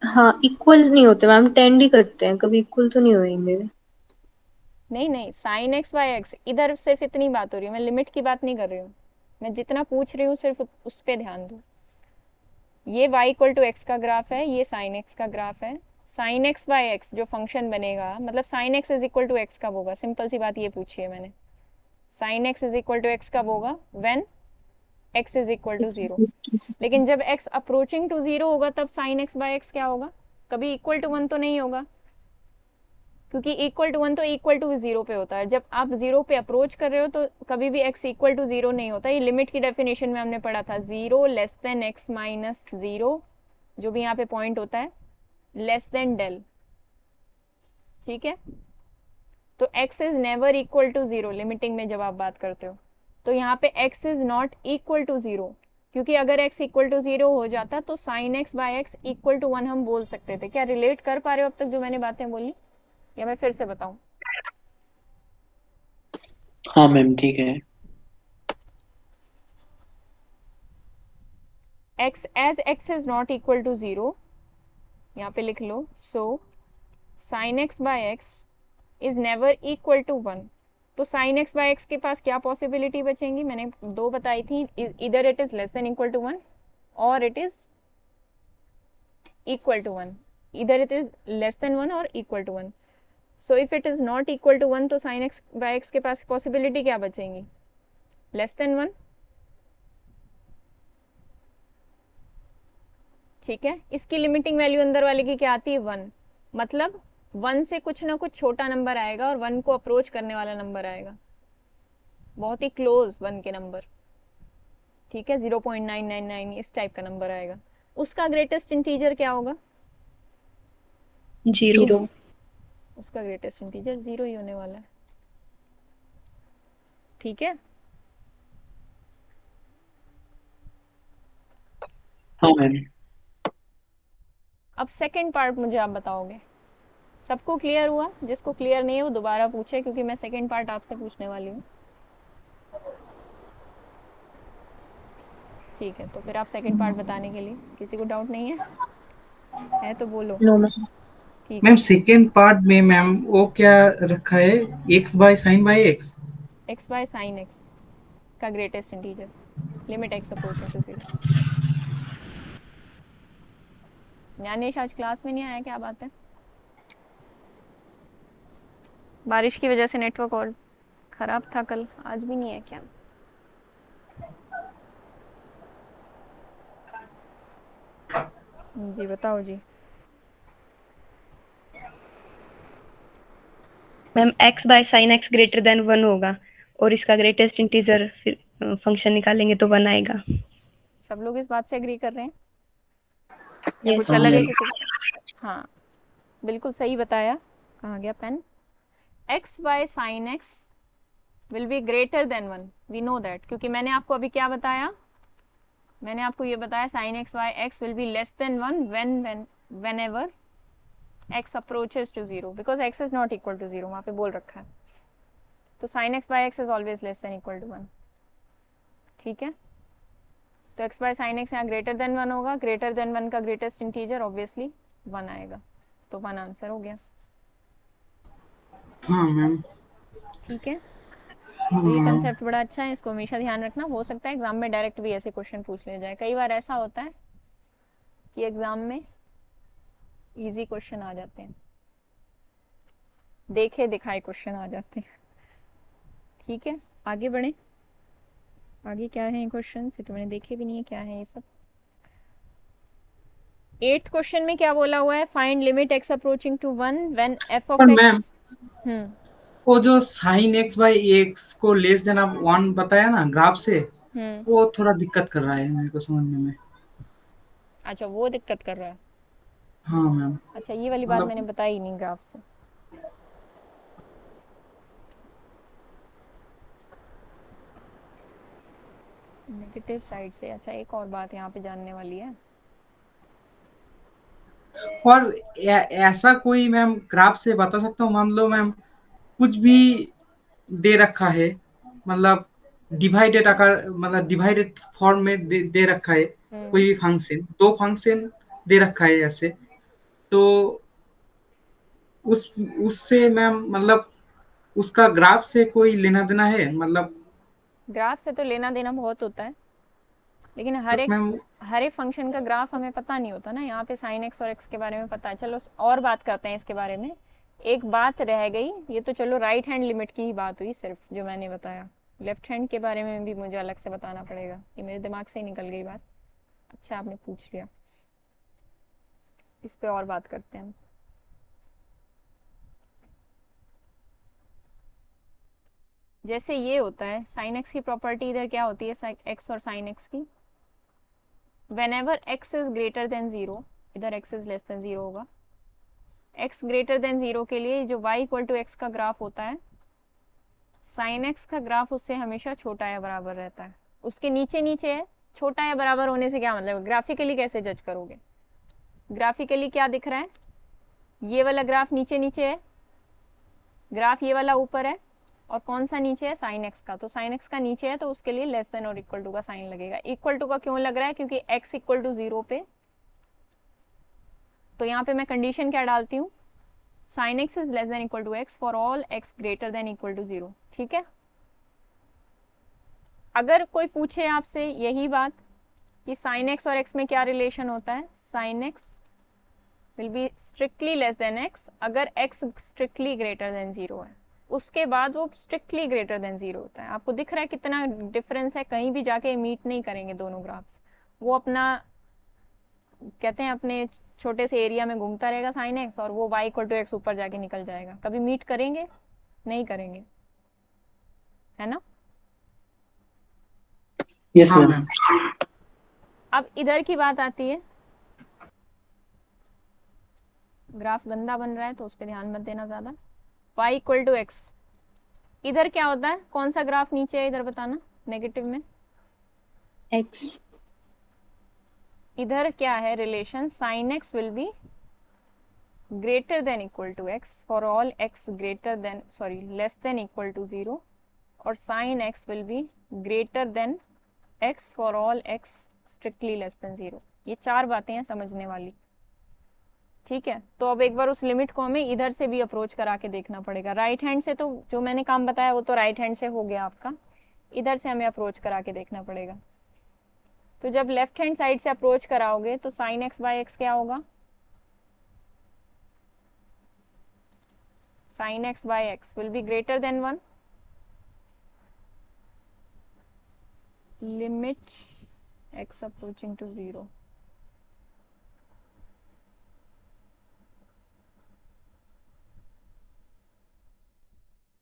C: हाँ, इक्वल नहीं होते मैम, टेंड ही करते हैं, कभी इक्वल तो नहीं होंगे।
A: नहीं नहीं, साइन एक्स बाय एक्स, इधर सिर्फ इतनी बात हो रही है, मैं लिमिट की बात नहीं कर रही हूँ, मैं जितना पूछ रही हूँ सिर्फ उस पर ध्यान दो। ये y इक्वल टू एक्स का ग्राफ है, ये साइन एक्स का ग्राफ है। साइन एक्स बाय एक्स जो फंक्शन बनेगा, मतलब sine x is equal to x कब होगा, सिंपल सी बात ये पूछी है मैंने। Sine x is equal to x कब होगा, when x is equal to 0। लेकिन जब x अप्रोचिंग टू 0 होगा तब साइन एक्स बाय एक्स क्या होगा, कभी इक्वल टू 1 तो नहीं होगा, क्योंकि इक्वल टू 1 तो इक्वल टू 0 पे होता है। जब आप 0 पे अप्रोच कर रहे हो तो कभी भी x इक्वल टू 0 नहीं होता। ये लिमिट की डेफिनेशन में हमने पढ़ा था, 0 लेस देन x माइनस 0, जो भी यहाँ पे पॉइंट होता है, लेस देन डेल, ठीक है। तो x is never equal to 0 limiting में जब आप बात करते हो, तो यहाँ पे x is not equal to 0, क्योंकि अगर x इक्वल टू 0 हो जाता तो sine x by x equal to 1 हम बोल सकते थे। क्या रिलेट कर पा रहे हो अब तक जो मैंने बातें बोली, या मैं फिर से बताऊं?
D: हाँ मैम ठीक है।
A: x is not equal to 0, यहाँ पे लिख लो, so sine x by x is never equal to 1। तो साइन एक्स बाय एक्स के पास क्या पॉसिबिलिटी बचेंगी, मैंने दो बताई थी, इधर it is less than equal to 1 और इट इज इक्वल टू 1, इधर इट इज लेस देन 1 और equal to 1। So if it is not equal to 1 तो साइन एक्स बाय एक्स के पास पॉसिबिलिटी क्या बचेंगी, लेस देन 1, ठीक है। इसकी लिमिटिंग वैल्यू अंदर वाले की क्या आती है, 1, मतलब 1 से कुछ ना कुछ छोटा नंबर आएगा और 1 को अप्रोच करने वाला नंबर आएगा, बहुत ही क्लोज 1 के नंबर, ठीक है, 0.999 इस टाइप का नंबर आएगा। उसका ग्रेटेस्ट इंटीजर क्या होगा,
E: जीरो।
C: 0।
A: उसका ग्रेटेस्ट इंटीजर 0 ही होने वाला है, ठीक है।
D: हाँ मैम।
A: अब सेकंड पार्ट मुझे आप बताओगे, सबको क्लियर हुआ, जिसको क्लियर नहीं है वो दोबारा पूछे, क्योंकि मैं सेकंड पार्ट आपसे पूछने वाली हूँ, ठीक है। तो फिर आप सेकंड पार्ट बताने के लिए, किसी को डाउट नहीं है तो बोलो,
C: नो मैम।
A: ठीक
B: मैम
A: है।
B: सेकेंड पार्ट में मैम वो क्या रखा है, x by sine by x?
A: X by sine x का greatest integer, limit x approaching to 0। Gyanesh आज क्लास में नहीं आया, क्या बात है, बारिश की वजह से नेटवर्क और खराब था कल, आज भी नहीं है क्या? जी बताओ जी।
E: Ma'am x by sine x greater than 1 होगा और इसका ग्रेटेस्ट इंटीजर फिर फंक्शन निकालेंगे तो 1 आएगा।
A: सब लोग इस बात से एग्री कर रहे हैं या
C: यस
A: कुछ
D: हाँ
A: अलग है
D: मैम।
A: किसी को? हाँ, बिल्कुल सही बताया, कहाँ गया pen. X by sine x will be greater than 1, we know that, क्योंकि मैंने आपको अभी क्या बताया, मैंने आपको ये बताया sine x by x will be less than 1 whenever x approaches to 0, because x is not equal to 0, वहाँ पे बोल रखा है। तो sin x by x is always less than equal to 1, ठीक है। तो x by sin x यहाँ ग्रेटर देन 1 होगा, ग्रेटर देन 1 का ग्रेटेस्ट इंटीजर ऑब्वियसली 1 आएगा, तो 1 आंसर हो गया,
B: हाँ मैम।
A: ठीक है। तो ये
B: हाँ
A: कंसेप्ट बड़ा अच्छा है, इसको हमेशा ध्यान रखना, हो सकता है एग्जाम में डायरेक्ट भी ऐसे क्वेश्चन पूछ ले जाए, कई बार ऐसा होता है कि एग्जाम में इजी क्वेश्चन आ जाते हैं, देखे दिखाए क्वेश्चन आ जाते हैं, ठीक है। आगे बढ़े, आगे क्या है क्वेश्चन, ये तो मैंने देखे भी नहीं है क्या है ये सब। 8th क्वेश्चन में क्या बोला हुआ है, find limit x approaching to 1 when f
B: और
A: ऑफ
B: मैम
A: x। हम्म,
B: वो जो साइन एक्स बाय एक्स को लेस देन आप 1 बताया ना ग्राफ से,
A: हम्म,
B: वो थोड़ा दिक्कत कर रहा है मेरे को समझने में।
A: अच्छा वो दिक्कत कर रहा है,
B: हाँ मैम।
A: अच्छा ये वाली बात मैंने
B: मतलब
A: बताई नहीं ग्राफ से, नेगेटिव साइड से। अच्छा, एक और बात यहाँ पे जानने वाली है।
B: और ऐसा कोई मैम ग्राफ से बता सकता हूँ, मान लो मैम कुछ भी दे रखा है, मतलब डिवाइडेड आकार, मतलब डिवाइडेड फॉर्म में दे रखा है, कोई भी फंक्शन, दो फंक्शन दे रखा है ऐसे, तो उससे मैम मतलब उसका ग्राफ से कोई लेना देना है मतलब?
A: ग्राफ से तो लेना देना बहुत होता है, लेकिन
B: तो मैम
A: हर एक फंक्शन का ग्राफ हमें पता नहीं होता ना। यहाँ पे साइन एक्स और एक्स के बारे में पता है। चलो और बात करते हैं इसके बारे में। एक बात रह गई, ये तो चलो राइट हैंड लिमिट की ही बात हुई सिर्फ जो मैंने बताया। लेफ्ट हैंड के बारे में भी मुझे अलग से बताना पड़ेगा, ये मेरे दिमाग से ही निकल गई बात। अच्छा आपने पूछ लिया, इस पे और बात करते हैं। जैसे ये होता है साइन एक्स की प्रॉपर्टी, इधर क्या होती है एक्स और साइन एक्स की, whenever x is greater than 0, इधर x is less than 0 होगा। x greater than 0 के लिए जो y इक्वल टू एक्स का ग्राफ होता है, साइन एक्स का ग्राफ उससे हमेशा छोटा या बराबर रहता है। उसके नीचे नीचे है। छोटा या बराबर होने से क्या मतलब, ग्राफिकली कैसे जज करोगे? ग्राफिकली क्या दिख रहा है, ये वाला ग्राफ नीचे नीचे है, ग्राफ ये वाला ऊपर है, और कौन सा नीचे है, साइन एक्स का। तो साइन एक्स का नीचे है तो उसके लिए लेस देन और इक्वल टू का साइन लगेगा। इक्वल टू का क्यों लग रहा है, क्योंकि x इक्वल टू 0 पे, तो यहाँ पे मैं कंडीशन क्या डालती हूँ, sine x is less than equal to x for all x greater than equal to 0। ठीक है। अगर कोई पूछे आपसे यही बात कि साइन एक्स और एक्स में क्या रिलेशन होता है, sine x will B strictly less then x अगर एक्स स्ट्रिक्टली ग्रेटर देन 0 है, उसके बाद वो स्ट्रिक्टली ग्रेटर देन 0 होता है। आपको दिख रहा है कितना डिफरेंस है, कहीं भी जाके मीट नहीं करेंगे दोनों ग्राफ्स। वो अपना कहते हैं अपने छोटे से एरिया में घूमता रहेगा साइन एक्स, और वो y इक्वल टू एक्स ऊपर जाके निकल जाएगा। कभी मीट करेंगे? नहीं करेंगे, है ना।
D: यस
B: हाँ
D: मैम।
B: मैम।
A: अब इधर की बात आती है, ग्राफ गंदा बन रहा है तो उस पर ध्यान मत देना ज्यादा। y इक्वल टू एक्स, इधर क्या होता है, कौन सा ग्राफ नीचे है इधर बताना, नेगेटिव में।
C: x
A: इधर क्या है relation, sine x will be greater than equal to x for all x greater than sorry less than equal to 0, और sine x will be greater than x for all x strictly less than 0। ये चार बातें हैं समझने वाली। ठीक है, तो अब एक बार उस लिमिट को हमें इधर से भी अप्रोच करा के देखना पड़ेगा। राइट हैंड से तो जो मैंने काम बताया वो तो राइट हैंड से हो गया आपका, इधर से हमें अप्रोच करा के देखना पड़ेगा। तो जब लेफ्ट हैंड साइड से अप्रोच कराओगे तो साइन एक्स बाय एक्स क्या होगा, sine x by x will be greater than 1, limit x approaching to 0।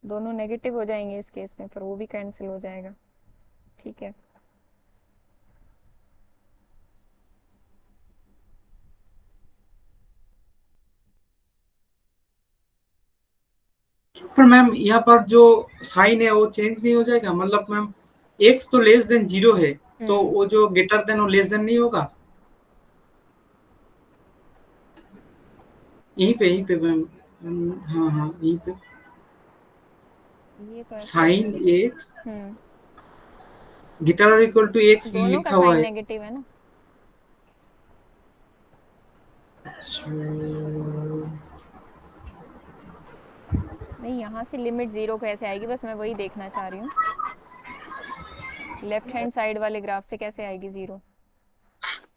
A: दोनों नेगेटिव हो जाएंगे इस केस में, पर वो भी कैंसिल हो जाएगा। ठीक है,
B: पर मैम यहाँ पर जो साइन है वो चेंज नहीं हो जाएगा, मतलब मैम एक्स तो लेस देन 0 है, तो वो जो ग्रेटर देन वो लेस देन नहीं होगा? यहीं पे मैम। हाँ हाँ यहीं पे
A: ये तो ऐसे हो
B: साइन
A: गया।
B: एक्स ग्रेटर और इक्वल टू एक्स
A: दोनों का
B: लिखा हुआ
A: साइन
B: है।
A: नेगेटिव है ना। नहीं, यहाँ से लिमिट 0 कैसे आएगी, बस मैं वही देखना चाह रही हूँ। लेफ्ट हैंड साइड वाले ग्राफ से कैसे आएगी 0?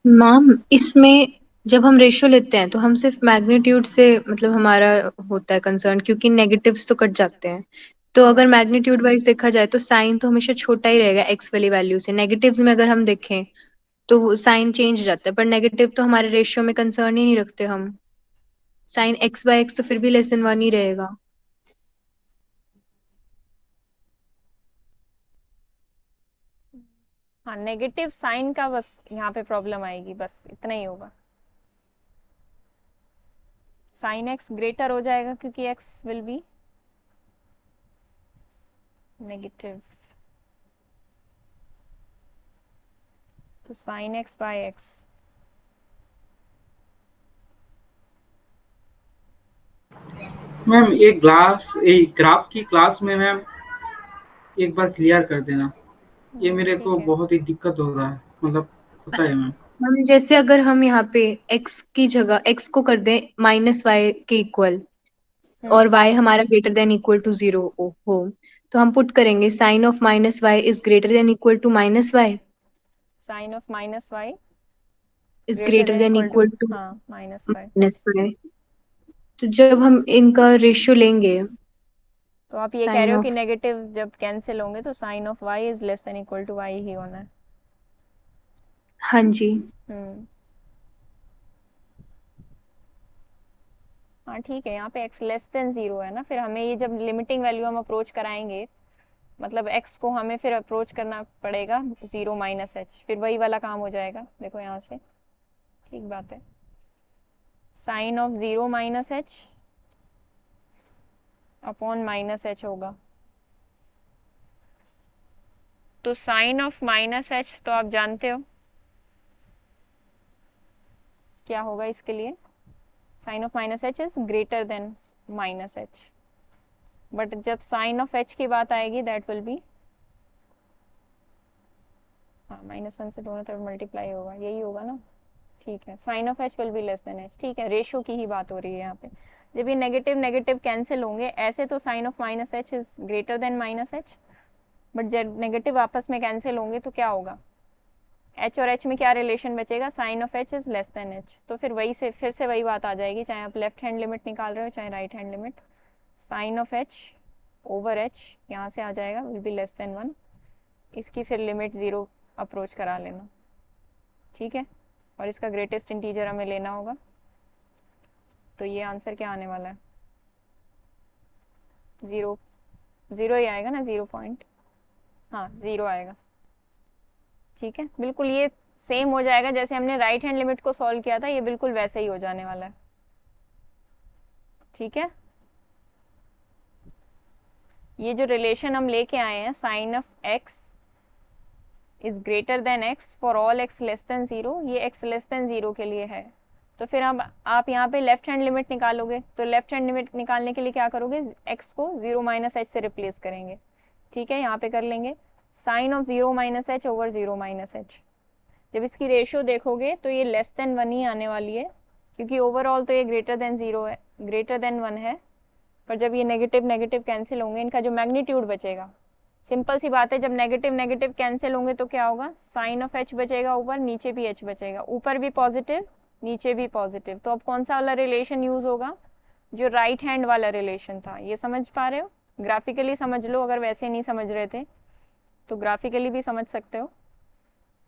C: मैम इसमें जब हम रेशियो लेते हैं तो हम सिर्फ मैग्नीट्यूड से मतलब हमारा होता है कंसर्न, क्योंकि नेगेटिव्स तो कट जाते हैं। तो अगर मैग्नीट्यूड वाइज देखा जाए तो साइन तो हमेशा छोटा ही रहेगा एक्स वाली वैल्यू से। नेगेटिव्स में अगर हम देखें तो साइन चेंज हो जाता है, पर नेगेटिव तो हमारे रेशियो में कंसर्न ही नहीं रखते हम। साइन एक्स बाय एक्स तो फिर भी लेस देन 1 ही रहेगा।
A: हाँ, नेगेटिव साइन का बस यहाँ पे प्रॉब्लम आएगी, बस इतना ही होगा। साइन एक्स ग्रेटर हो जाएगा क्योंकि एक्स विल बी नेगेटिव। तो sine x by x,
B: ma'am ये ग्राफ की क्लास में मैम एक बार क्लियर कर देना, ये मेरे को
A: ठीक है।
B: बहुत ही दिक्कत हो रहा है, मतलब होता है मैम।
C: हम जैसे अगर हम यहाँ पे x की जगह x को कर दें -y के इक्वल और y हमारा ग्रेटर देन इक्वल टू 0 हो, तो हम पुट करेंगे sine of -y is greater than equal to -y
A: sine of minus y
C: is
A: greater
C: greater
A: than
C: than
A: equal to,
C: equal to
A: हाँ, माइनस वाई।
C: -y। तो जब हम इनका रेशियो लेंगे
A: तो आप ये कह रहे
C: साइन
A: हो कि
C: ऑफ,
A: नेगेटिव जब कैंसिल होंगे तो sine of y is less than equal to y ही होना है।
C: हाँ जी,
A: हम्म, हाँ ठीक है, यहाँ पे x लेस देन 0 है ना, फिर हमें ये जब लिमिटिंग वैल्यू हम अप्रोच कराएंगे, मतलब x को हमें फिर अप्रोच करना पड़ेगा 0 माइनस एच, फिर वही वाला काम हो जाएगा। देखो यहाँ से, ठीक बात है, sine of 0 minus h upon minus h होगा। तो साइन ऑफ माइनस एच तो आप जानते हो क्या होगा इसके लिए, sine of minus h is greater than minus h, but जब साइन ऑफ एच की बात आएगी दैट विल बी, हाँ, -1 से दोनों तरफ मल्टीप्लाई होगा, यही होगा ना। ठीक है, sine of h will be less than h. ठीक है, रेशियो की ही बात हो रही है यहाँ पे। जब ये नेगेटिव नेगेटिव कैंसिल होंगे, ऐसे तो sine of minus h is greater than minus h, but जब नेगेटिव आपस में कैंसिल होंगे तो क्या होगा, एच और एच में क्या रिलेशन बचेगा, sine of h is less than h. तो फिर वही से फिर से वही बात आ जाएगी, चाहे आप लेफ्ट हैंड लिमिट निकाल रहे हो चाहे right hand limit, sine of h over h यहाँ से आ जाएगा, विल बी लेस देन 1। इसकी फिर लिमिट 0 अप्रोच करा लेना, ठीक है, और इसका ग्रेटेस्ट इंटीजर हमें लेना होगा। तो ये आंसर क्या आने वाला है, 0, 0 ही आएगा ना, 0 पॉइंट, हाँ 0 आएगा। ठीक है, बिल्कुल ये सेम हो जाएगा जैसे हमने राइट हैंड लिमिट को सॉल्व किया था, ये बिल्कुल वैसे ही हो जाने वाला है। ठीक है, ये जो रिलेशन हम लेके आए हैं, sine of x is greater than x for all x less than 0, ये एक्स लेस देन 0 के लिए है। तो फिर अब आप यहाँ पे लेफ्ट हैंड लिमिट निकालोगे, तो लेफ्ट हैंड लिमिट निकालने के लिए क्या करोगे, एक्स को 0 माइनस एच से रिप्लेस करेंगे। ठीक है, यहाँ पे कर लेंगे sine of 0 minus h over 0 minus h. जब इसकी रेशियो देखोगे तो ये लेस देन 1 ही आने वाली है, क्योंकि ओवरऑल तो ये ग्रेटर देन 0 है, ग्रेटर देन 1 है, पर जब ये नेगेटिव नेगेटिव कैंसिल होंगे, इनका जो मैग्नीट्यूड बचेगा, सिंपल सी बात है, जब नेगेटिव नेगेटिव कैंसिल होंगे तो क्या होगा, साइन ऑफ एच बचेगा ऊपर, नीचे भी एच बचेगा, ऊपर भी पॉजिटिव नीचे भी पॉजिटिव। तो अब कौन सा वाला रिलेशन यूज होगा, जो राइट हैंड वाला रिलेशन था। ये समझ पा रहे हो, ग्राफिकली समझ लो, अगर वैसे नहीं समझ रहे थे तो ग्राफिकली भी समझ सकते हो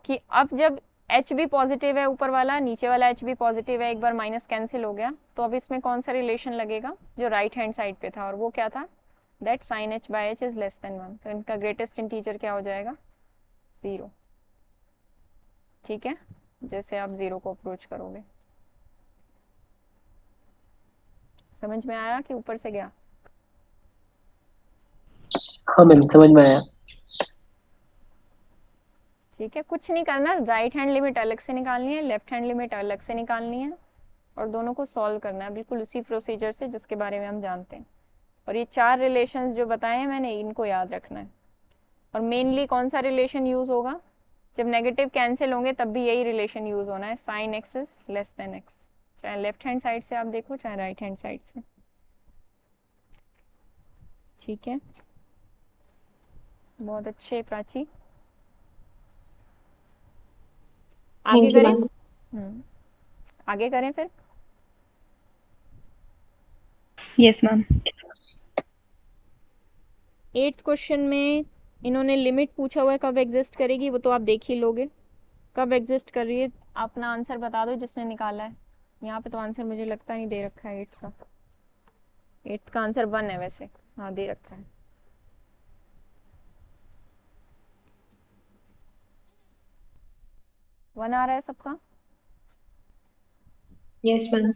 A: कि अब जब एच भी पॉजिटिव है ऊपर वाला, नीचे वाला एच भी पॉजिटिव है, एक बार माइनस कैंसिल हो गया, तो अब इसमें कौन सा रिलेशन लगेगा, जो राइट हैंड साइड पे था, और वो क्या था, that sine h by h is less than 1। तो इनका ग्रेटेस्ट इंटीजर क्या हो जाएगा, 0। ठीक है, जैसे आप 0 को अप्रोच करोगे। समझ में आया कि ऊपर से गया?
D: हाँ मैम, समझ में आया।
A: ठीक है, कुछ नहीं करना, राइट हैंड लिमिट अलग से निकालनी है, लेफ्ट हैंड लिमिट अलग से निकालनी है, और दोनों को सॉल्व करना है बिल्कुल उसी प्रोसीजर से जिसके बारे में हम जानते हैं। और ये 4 रिलेशंस जो बताए हैं मैंने, इनको याद रखना है। और मेनली कौन सा रिलेशन यूज होगा, जब नेगेटिव कैंसिल होंगे तब भी यही रिलेशन यूज होना है, sine x is less then x, चाहे लेफ्ट हैंड साइड से आप देखो चाहे राइट हैंड साइड से। ठीक है, बहुत अच्छे प्राची, आगे
C: थैंक यू
A: करें।
C: मैम।
A: आगे करें फिर।
E: Yes ma'am.
A: 8th क्वेश्चन में इन्होंने लिमिट पूछा हुआ है, कब एग्जिस्ट करेगी, वो तो आप देख ही लोगे, कब एग्जिस्ट कर रही है। अपना आंसर बता दो जिसने निकाला है। यहाँ पे तो आंसर मुझे लगता नहीं दे रखा है 8th का। 8th का आंसर 1 है वैसे, हाँ दे रखा है। वन आ रहा है सबका?
C: Yes ma'am.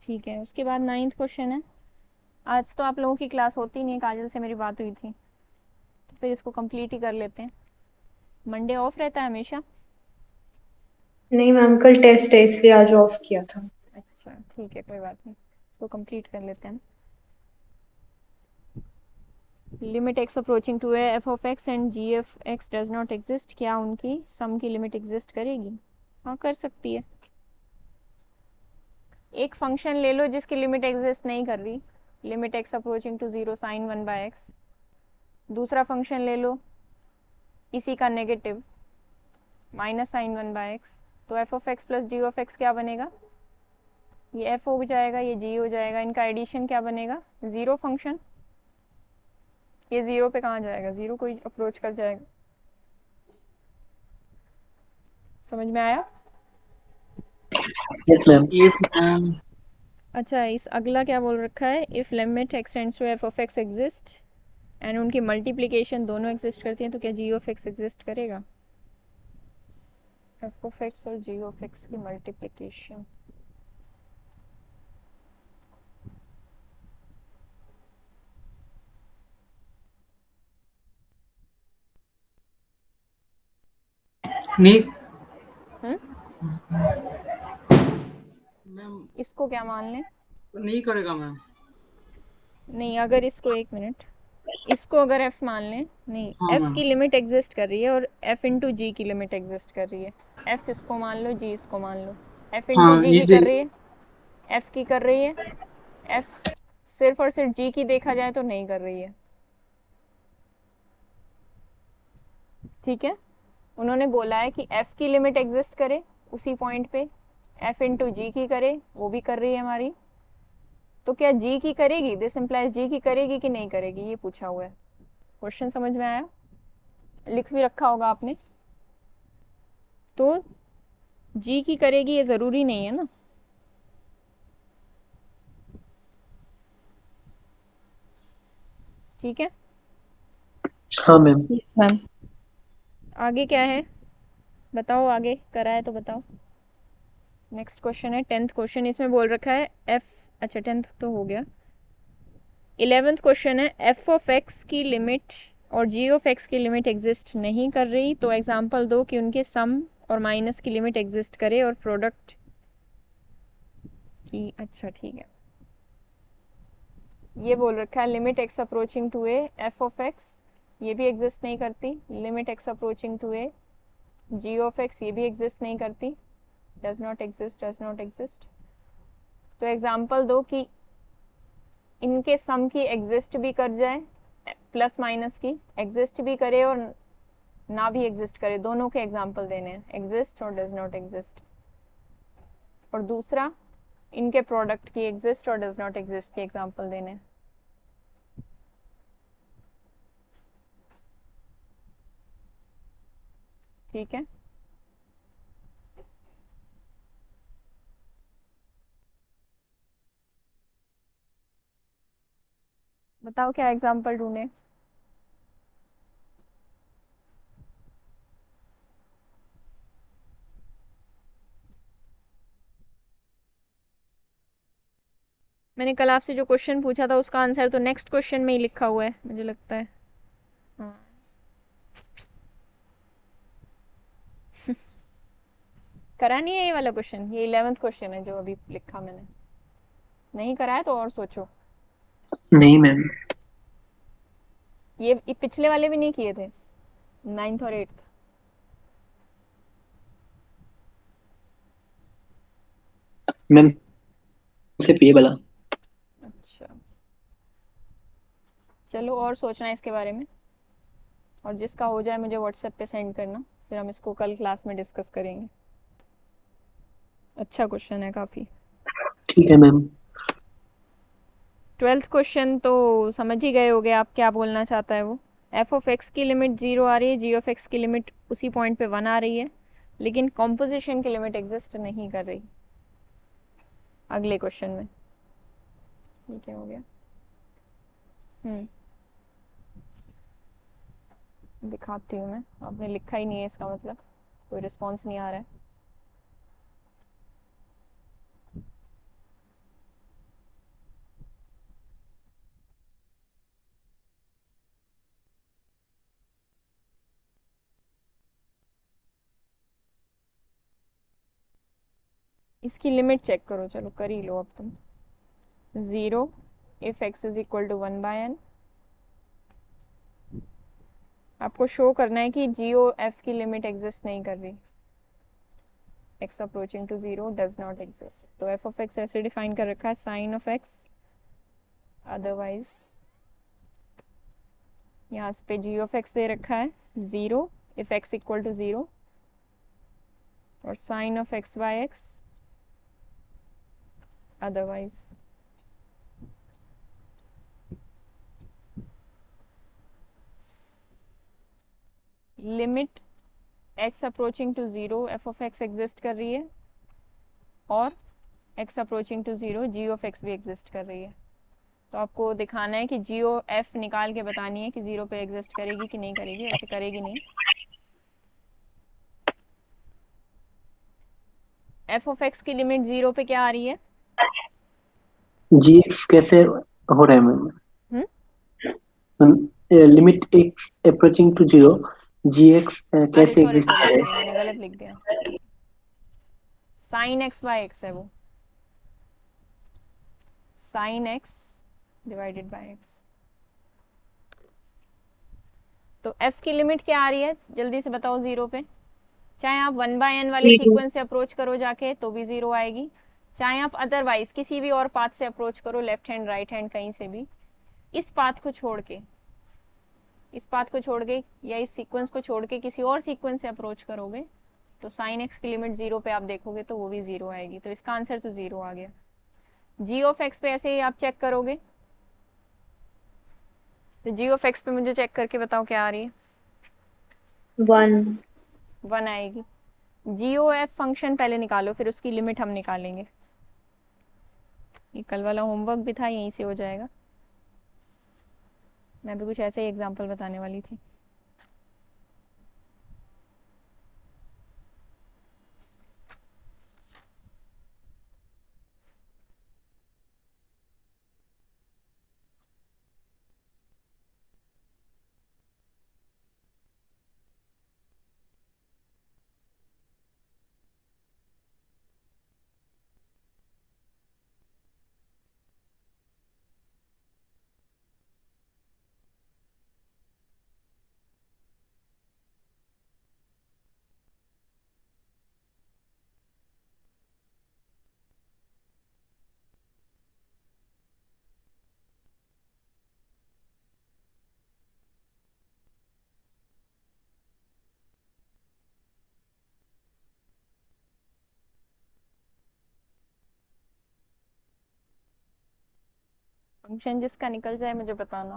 A: ठीक है, उसके बाद 9th क्वेश्चन है। आज तो आप लोगों की क्लास होती नहीं है, काजल से मेरी बात हुई थी, तो फिर इसको कंप्लीट ही कर लेते हैं। मंडे ऑफ रहता है हमेशा?
C: नहीं मैम, कल टेस्ट है इसलिए आज ऑफ किया था।
A: अच्छा ठीक है, कोई बात नहीं, इसको कंप्लीट कर लेते हैं। Limit x approaching to a f of x and g f x does not exist, क्या उनकी सम की लिमिट एग्जिस्ट करेगी? हाँ कर सकती है। एक फंक्शन ले लो जिसकी लिमिट एग्जिस्ट नहीं कर रही, limit x approaching to zero sine one by x. दूसरा फंक्शन ले लो इसी का negative minus sine one by x, तो f of x plus g of x क्या बनेगा? ये एफ हो जाएगा, ये जी हो जाएगा, इनका एडिशन क्या बनेगा? Zero function. ये ज़ीरो पे कहाँ जाएगा? ज़ीरो को अप्रोच कर जाएगा। समझ में आया?
D: Yes ma'am.
B: Yes ma'am.
A: अच्छा, इस अगला क्या बोल रखा है? If limit x tends to f of x exist and उनकी मल्टीप्लिकेशन दोनों एग्जिस्ट करती हैं, तो क्या जी ऑफ एक्स एग्जिस्ट करेगा? एफ ऑफ एक्स और जी ऑफ एक्स की मल्टीप्लिकेशन।
B: नहीं
A: हम्म,
B: मैम,
A: इसको क्या मान लें?
B: नहीं करेगा मैम।
A: नहीं, अगर इसको एक मिनट, इसको अगर f मान लें, नहीं
B: हाँ
A: f
B: मैम।
A: की लिमिट एग्जिस्ट कर रही है और f इंटू जी की लिमिट एग्जिस्ट कर रही है। f इसको मान लो, g इसको मान लो। f इंटू
B: हाँ
A: जी की
B: इसे।
A: कर रही है, f की कर रही है, f सिर्फ और सिर्फ g की देखा जाए तो नहीं कर रही है। ठीक है, उन्होंने बोला है कि f की लिमिट एग्जिस्ट करे उसी पॉइंट पे, f इंटू जी की करे, वो भी कर रही है हमारी। तो क्या g की करेगी? दिस इम्प्लाइज g की करेगी कि नहीं करेगी, ये पूछा हुआ है। क्वेश्चन समझ में आया? लिख भी रखा होगा आपने। तो जी की करेगी ये ज़रूरी नहीं है ना। ठीक है,
D: हाँ मैम।
E: Yes ma'am.
A: आगे क्या है बताओ, आगे करा है तो बताओ। नेक्स्ट क्वेश्चन है 10th क्वेश्चन, इसमें बोल रखा है एफ, अच्छा 10th तो हो गया। 11th क्वेश्चन है एफ ऑफ एक्स की लिमिट और जी ऑफ एक्स की लिमिट एग्जिस्ट नहीं कर रही, तो एग्जांपल दो कि उनके सम और माइनस की लिमिट एग्जिस्ट करे और प्रोडक्ट की। अच्छा ठीक है, ये बोल रखा है limit x approaching to a f of x, ये भी एग्जिस्ट नहीं करती। Limit x approaching to a g of x, ये भी एग्जिस्ट नहीं करती। Does not exist, does not exist. तो एग्जाम्पल दो कि इनके सम की एग्जिस्ट भी कर जाए, प्लस माइनस की एग्जिस्ट भी करे और ना भी एग्जिस्ट करे, दोनों के एग्जाम्पल देने हैं, एग्जिस्ट और डज नॉट एग्जिस्ट। और दूसरा इनके प्रोडक्ट की एग्जिस्ट और डज नॉट एग्जिस्ट के एग्जाम्पल देने हैं। ठीक है, बताओ क्या एग्जाम्पल ढूंढे। मैंने कल आपसे जो क्वेश्चन पूछा था उसका आंसर तो नेक्स्ट क्वेश्चन में ही लिखा हुआ है मुझे लगता है। हाँ, करा नहीं है ये वाला क्वेश्चन, ये 11th क्वेश्चन है जो अभी लिखा मैंने। नहीं करा है तो और सोचो।
D: नहीं मैम।
A: ये पिछले वाले भी नहीं किए थे, 9th और 8th।
D: मैम सिर्फ ये वाला।
A: अच्छा चलो, और सोचना है इसके बारे में, और जिसका हो जाए मुझे व्हाट्सएप पे सेंड करना, फिर हम इसको कल क्लास में डिस्कस करेंगे। अच्छा क्वेश्चन है काफ़ी।
D: ठीक है मैम।
A: 12th क्वेश्चन तो समझ ही गए होगे आप क्या बोलना चाहता है वो। एफ ऑफ एक्स की लिमिट 0 आ रही है, जी ऑफ एक्स की लिमिट उसी पॉइंट पे 1 आ रही है, लेकिन कॉम्पोजिशन की लिमिट एग्जिस्ट नहीं कर रही अगले क्वेश्चन में। ये क्या हो गया? दिखाती हूँ मैं, आपने लिखा ही नहीं है इसका मतलब कोई रिस्पॉन्स नहीं आ रहा है। इसकी लिमिट चेक करो, चलो कर ही लो अब तुम। 0 if x is equal to 1/n। आपको शो करना है कि g ओ f की लिमिट एग्जिस्ट नहीं कर रही, x approaching to 0 does not exist. तो f ऑफ x ऐसे डिफाइन कर रखा है, साइन ऑफ x, अदरवाइज यहाँ पे g ऑफ x दे रखा है 0 इफ x इक्वल टू 0 और sine of x by x, otherwise. Limit x approaching to 0 f of x exist कर रही है और x approaching to 0 g of x भी एग्जिस्ट कर रही है। तो आपको दिखाना है कि जी ओ एफ निकाल के बतानी है कि 0 पे एग्जिस्ट करेगी कि नहीं करेगी। वैसे करेगी नहीं। f ऑफ x की लिमिट 0 पे क्या आ रही है?
D: जी एक्स कैसे हो रहा है ma'am? Limit x approaching to zero, g x
A: अरे
D: कैसे
A: सॉरी
D: एग्जिस्ट
A: सॉरी
D: कर रहा
A: सॉरी,
D: है?
A: मैंने गलत लिख दिया। साइन एक्स बाय एक्स है वो, sine x divided by x. तो f की लिमिट क्या आ रही है, जल्दी से बताओ 0 पे। चाहे आप 1/n वाले
C: 0
A: सीक्वेंस से अप्रोच करो जाके तो भी 0 आएगी, चाहे आप अदरवाइज किसी भी और पाथ से अप्रोच करो, लेफ्ट हैंड राइट हैंड कहीं से भी, इस पाथ को छोड़ के, इस पाथ को छोड़ के या इस सीक्वेंस को छोड़ के किसी और सीक्वेंस से अप्रोच करोगे तो साइन एक्स की लिमिट 0 पे आप देखोगे तो वो भी 0 आएगी। तो इसका आंसर तो 0 आ गया। जी ऑफ एक्स पे ऐसे ही आप चेक करोगे, तो जी ऑफ एक्स पे मुझे चेक करके बताओ क्या आ रही है।
C: 1
A: 1 आएगी। जी ओ एफ फंक्शन पहले निकालो, फिर उसकी लिमिट हम निकालेंगे। ये कल वाला होमवर्क भी था, यहीं से हो जाएगा। मैं भी कुछ ऐसे ही एग्जांपल बताने वाली थी। फंक्शन जिसका निकल जाए मुझे बताना।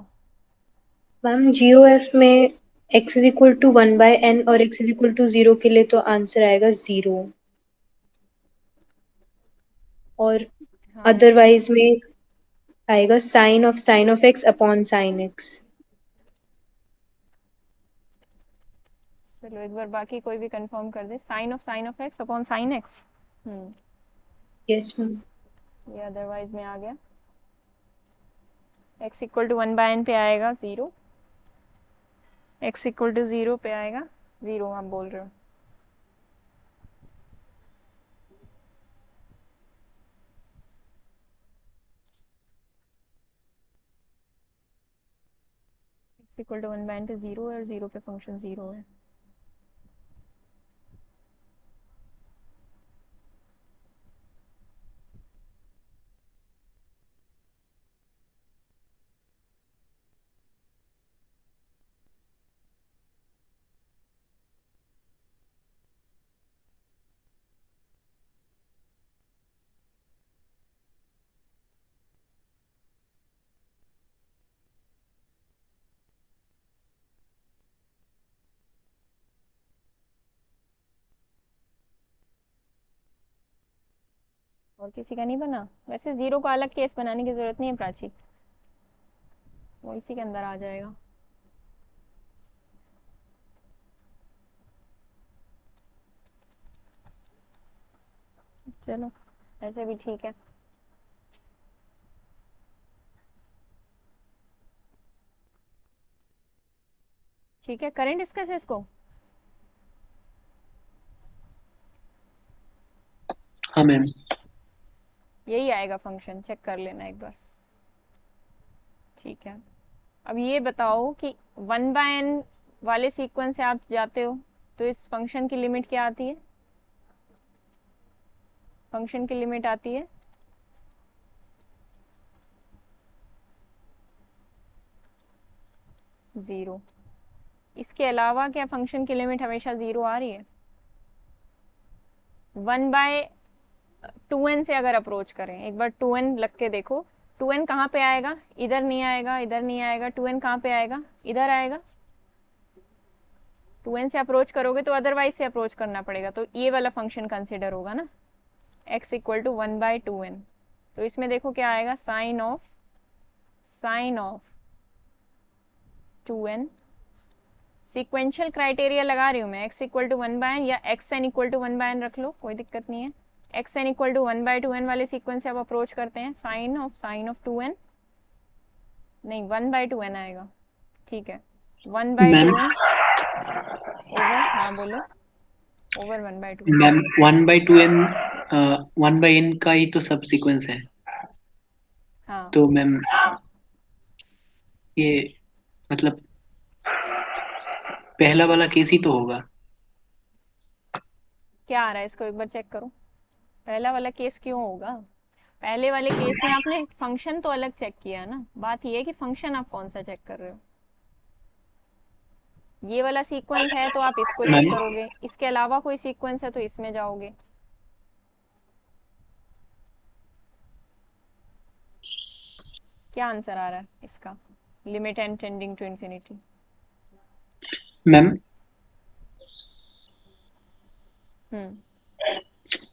C: मैम GOF में x is equal to 1/n और x इज इक्वल टू 0 के लिए तो आंसर आएगा 0, और
A: हाँ नेक्स्ट।
C: अदरवाइज में आएगा sine of x upon sine x।
A: चलो एक बार बाकी कोई भी कंफर्म कर दे, sine of x upon sine x.
C: Yes ma'am.
A: ये अदरवाइज में आ गया। x इक्वल टू 1/n पे आएगा 0, x इक्वल टू 0 पे आएगा 0, आप बोल रहे हो। x इक्वल टू 1/n पे 0 है और 0 पे फंक्शन 0 है। और किसी का नहीं बना? वैसे 0 का अलग केस बनाने की जरूरत नहीं है प्राची, वो इसी के अंदर आ जाएगा। चलो ऐसे भी ठीक है। ठीक है, करें डिस्कस इसको।
D: हाँ मैम।
A: यही आएगा फंक्शन, चेक कर लेना एक बार। ठीक है, अब ये बताओ कि 1/n वाले सीक्वेंस से आप जाते हो तो इस फंक्शन की लिमिट क्या आती है? फंक्शन की लिमिट आती है 0। इसके अलावा क्या फंक्शन की लिमिट हमेशा 0 आ रही है? 1/2n से अगर अप्रोच करें, एक बार 2n लग के देखो, 2n कहाँ पे आएगा? इधर नहीं आएगा, इधर नहीं आएगा। 2n कहाँ पे आएगा? इधर आएगा। 2n से अप्रोच करोगे तो अदरवाइज से अप्रोच करना पड़ेगा, तो ये वाला फंक्शन कंसिडर होगा ना, x इक्वल टू 1/2n। तो इसमें देखो क्या आएगा, sine of 2n। Sequential criteria लगा रही हूँ मैं, x इक्वल टू 1/n या xn इक्वल टू 1/n रख लो, कोई दिक्कत नहीं है। xn इक्वल टू 1/2n वाले सीक्वेंस से आप अप्रोच करते हैं, साइन ऑफ 2n, नहीं 1/2n आएगा, ठीक है। 1/2n ओवर, हाँ बोलो, over 1/2n।
D: Ma'am 1/2n 1/n का ही तो सब सीक्वेंस है,
A: हाँ,
D: तो मैम ये मतलब पहला वाला केस ही तो होगा।
A: क्या आ रहा है इसको एक बार चेक करो। पहला वाला केस क्यों होगा? पहले वाले केस में आपने फंक्शन तो अलग चेक किया है ना, बात ये है कि फंक्शन आप कौन सा चेक कर रहे हो। ये वाला सीक्वेंस है तो आप इसको चेक
D: मैम
A: करोगे, इसके अलावा कोई सीक्वेंस है तो इसमें जाओगे। क्या आंसर आ रहा है इसका? Limit n tending to infinity.
D: Ma'am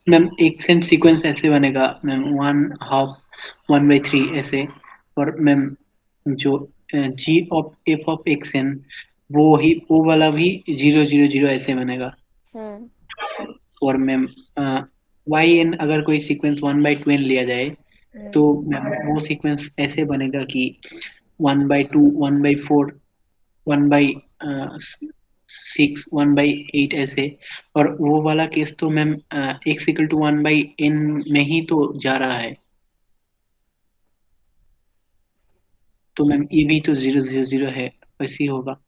D: ma'am एक सेंट सीक्वेंस ऐसे बनेगा मैम, 1/2 1/3 ऐसे। और मैम जो g of f of x n वो वाला भी 0 0 0 ऐसे बनेगा।
A: हम्म
D: और मैम y n अगर कोई सीक्वेंस 1/2n लिया जाए तो मैम वो सीक्वेंस ऐसे बनेगा कि 1/2 1/4 1/6 1/8 ऐसे। और वो वाला केस तो ma'am x equal to 1/n में ही तो जा रहा है, तो मैम ये भी तो 0 0 0 है, वैसे ही होगा।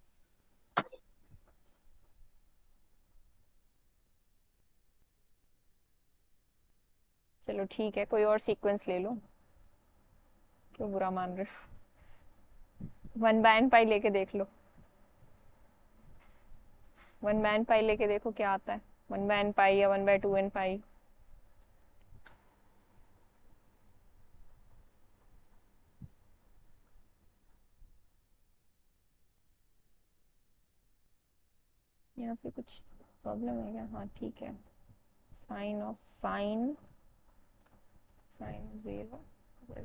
A: चलो ठीक है, कोई और सीक्वेंस ले लो, क्यों बुरा मान रहे हो। 1/n लेके देख लो, 1/n लेके देखो क्या आता है। 1/n या 1/2n पाई। यहाँ पे कुछ प्रॉब्लम है क्या? हाँ ठीक है, साइन 0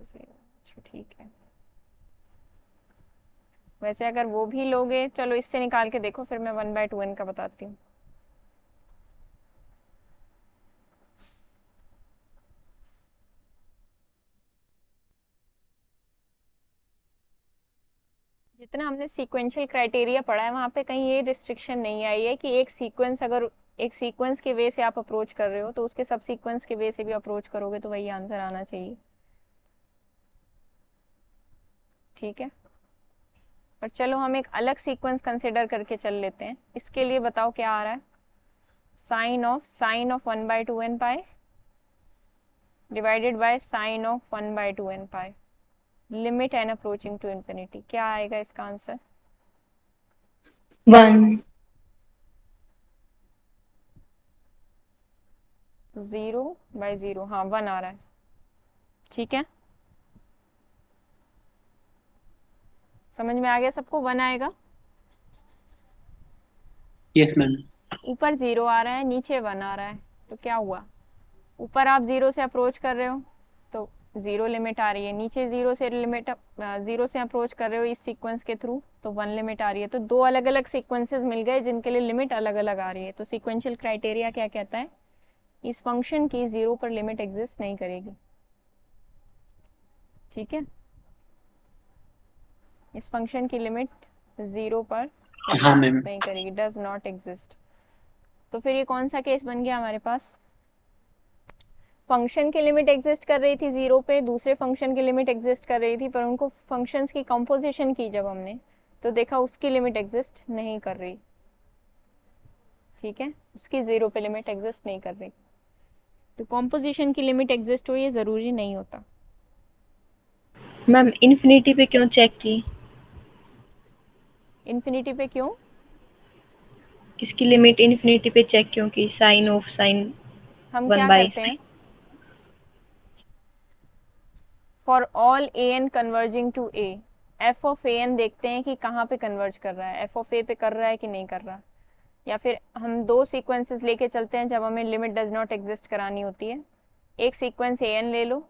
A: 0, ठीक है। वैसे अगर वो भी लोगे, चलो इससे निकाल के देखो, फिर मैं 1/2n का बताती हूँ। जितना हमने सीक्वेंशियल क्राइटेरिया पढ़ा है वहाँ पे कहीं ये रिस्ट्रिक्शन नहीं आई है कि एक सीक्वेंस, अगर एक सीक्वेंस के वे से आप अप्रोच कर रहे हो तो उसके सब सीक्वेंस के वे से भी अप्रोच करोगे तो वही आंसर आना चाहिए, ठीक है। पर चलो हम एक अलग सीक्वेंस कंसिडर करके चल लेते हैं। इसके लिए बताओ क्या आ रहा है, sine of 1/2n pi divided by sine of 1/2n pi, limit n approaching to infinity. क्या आएगा इसका आंसर?
C: 1।
A: 0/0, हाँ 1 आ रहा है, ठीक है। समझ में आ गया सबको? 1 आएगा।
D: Yes ma'am.
A: ऊपर 0 आ रहा है, नीचे 1 आ रहा है, तो क्या हुआ? ऊपर आप 0 से अप्रोच कर रहे हो तो 0 लिमिट आ रही है, नीचे 0 से अप्रोच कर रहे हो इस सीक्वेंस के थ्रू तो 1 लिमिट आ रही है। तो दो अलग अलग सीक्वेंसेस मिल गए जिनके लिए लिमिट अलग अलग आ रही है। तो सीक्वेंशियल क्राइटेरिया क्या कहता है, इस फंक्शन की 0 पर लिमिट एग्जिस्ट नहीं करेगी, ठीक है। इस फंक्शन की लिमिट 0 पर
D: हाँ मैम।
A: एग्जिस्ट नहीं करेगी, डज नॉट एग्जिस्ट। तो फिर ये कौन सा केस बन गया हमारे पास? फंक्शन की लिमिट एग्जिस्ट कर रही थी 0 पे, दूसरे फंक्शन की लिमिट एग्जिस्ट कर रही थी, पर उनको फंक्शंस की कंपोजिशन की जब हमने तो देखा उसकी लिमिट एग्जिस्ट नहीं कर रही। ठीक है, उसकी 0 पे लिमिट एग्जिस्ट नहीं कर रही। तो कंपोजिशन की लिमिट एग्जिस्ट हो ये ज़रूरी नहीं होता।
E: मैम इन्फिनिटी पे क्यों चेक की?
A: इन्फिनिटी पे क्यों?
E: इसकी लिमिट इन्फिनिटी पे चेक क्यों की? साइन ऑफ साइन
A: हम
E: 1
A: क्या
E: बाय
A: करते हैं, for all a n converging to a, f of a n देखते हैं कि कहाँ पे कन्वर्ज कर रहा है, एफ ऑफ ए पे कर रहा है कि नहीं कर रहा। या फिर हम दो सीक्वेंसेस लेके चलते हैं जब हमें लिमिट डज नॉट एग्जिस्ट करानी होती है। एक सीक्वेंस ए एन ले लो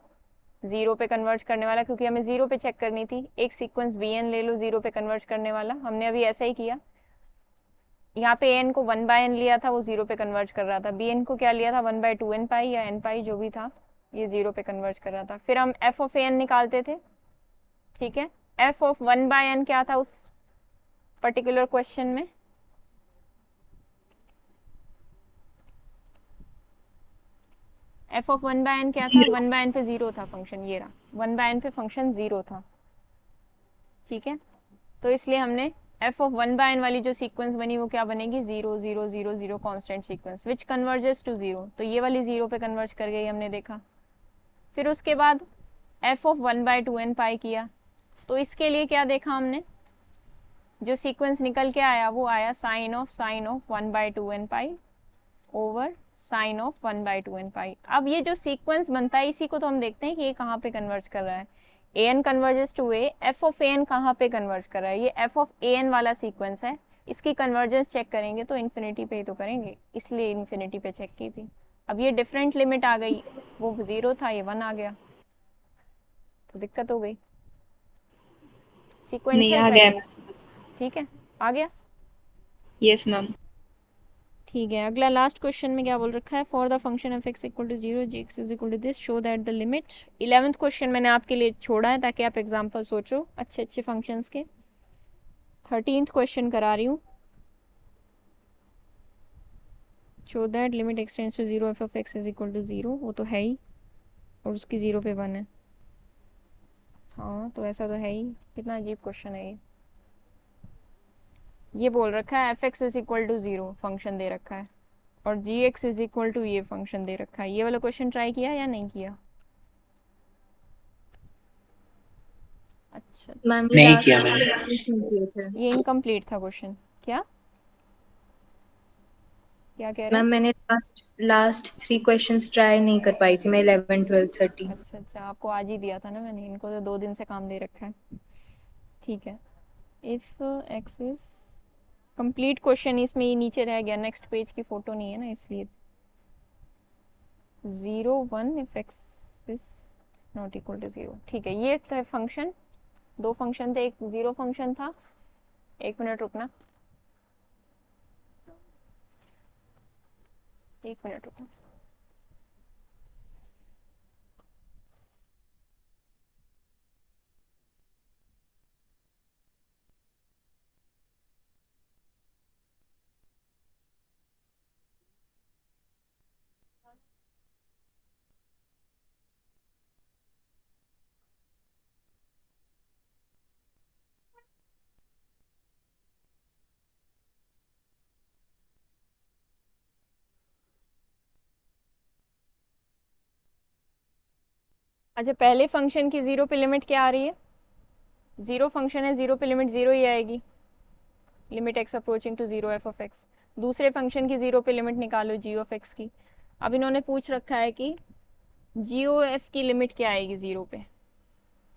A: 0 पे कन्वर्ज करने वाला, क्योंकि हमें 0 पे चेक करनी थी। एक सीक्वेंस बी एन ले लो 0 पे कन्वर्ज करने वाला, हमने अभी ऐसा ही किया। यहाँ पे ए एन को 1 बाय एन लिया था, वो 0 पे कन्वर्ज कर रहा था। बी एन को क्या लिया था, 1 बाय 2 एन पाई या एन पाई जो भी था, ये 0 पे कन्वर्ज कर रहा था। फिर हम एफ ऑफ ए एन निकालते थे। ठीक है, एफ ऑफ 1 बाय एन क्या था उस पर्टिकुलर क्वेश्चन में, एफ ऑफ 1 बाय एन क्या था, 1 बाय एन पे 0 था फंक्शन, ये रहा 1 बाय एन पे फंक्शन 0 था। ठीक है, तो इसलिए हमने एफ ऑफ 1 बाय एन वाली जो सीक्वेंस बनी वो क्या बनेगी, 0 0 0 0 constant sequence which converges to 0। तो ये वाली 0 पे कन्वर्ज कर गई, हमने देखा। फिर उसके बाद एफ ऑफ 1 बाय 2 एन पाई किया, तो इसके लिए क्या देखा हमने, जो सीक्वेंस निकल के आया वो आया sine of 1 by 2 n pi over sine of 1 by 2 n pi. अब ये जो सीक्वेंस बनता है इसी को तो हम देखते हैं कि ये कहाँ पे कन्वर्ज कर रहा है। A n converges to a, f of a n कहाँ पे कन्वर्ज कर रहा है, ये एफ ऑफ ए एन वाला सीक्वेंस है। इसकी कन्वर्जेंस चेक करेंगे तो इन्फिनिटी पे ही तो करेंगे, इसलिए इन्फिनिटी पे चेक की थी। अब ये डिफरेंट लिमिट आ गई, वो 0 था ये 1 आ गया, तो दिक्कत हो गई।
E: नहीं
A: सिक्वेंशियल
E: आ गया।
A: करेंगे। ठीक है, आ गया।
E: Yes ma'am.
A: ठीक है, अगला लास्ट क्वेश्चन में क्या बोल रखा है, for the function f x equal to 0 g x is equal to this show that the limit. 11th question मैंने आपके लिए छोड़ा है ताकि आप एग्जाम्पल सोचो अच्छे अच्छे फंक्शंस के। 13th क्वेश्चन करा रही हूँ, show that limit x tends to 0 f of x is equal to 0, वो तो है ही, और उसकी 0 पे 1 है। हाँ तो ऐसा तो है ही, कितना अजीब क्वेश्चन है ये बोल रखा है f x is equal to 0 function दे रखा है, और g x is equal to ये फंक्शन दे रखा है। ये वाला क्वेश्चन ट्राई किया या नहीं किया? अच्छा
C: मैम ये
D: नहीं
C: लास्ट
D: किया मैम।
C: क्वेश्चन किए थे।
A: ये इनकम्प्लीट था क्वेश्चन। क्या क्या कह रहे
C: मैम
A: हैं?
C: मैंने लास्ट लास्ट 3 क्वेश्चंस ट्राई नहीं कर पाई थी मैं, 11 12 13।
A: अच्छा अच्छा, आपको आज ही दिया था ना मैंने, इनको तो 2 दिन से काम दे रखा है। ठीक है, if x is complete question, इसमें ये नीचे रह गया, नेक्स्ट पेज की फोटो नहीं है ना इसलिए। 0 1 if x is not equal to 0। ठीक है, ये था फंक्शन, दो फंक्शन थे, एक 0 फंक्शन था। 1 मिनट रुकना, 1 मिनट रुकना। अच्छा, पहले फंक्शन की 0 पे लिमिट क्या आ रही है, 0 फंक्शन है, 0 पे लिमिट 0 ही आएगी, limit x approaching to 0 f of x. दूसरे फंक्शन की 0 पे लिमिट निकालो जी ऑफ एक्स की। अब इन्होंने पूछ रखा है कि जी ओ एफ की लिमिट क्या आएगी 0 पे,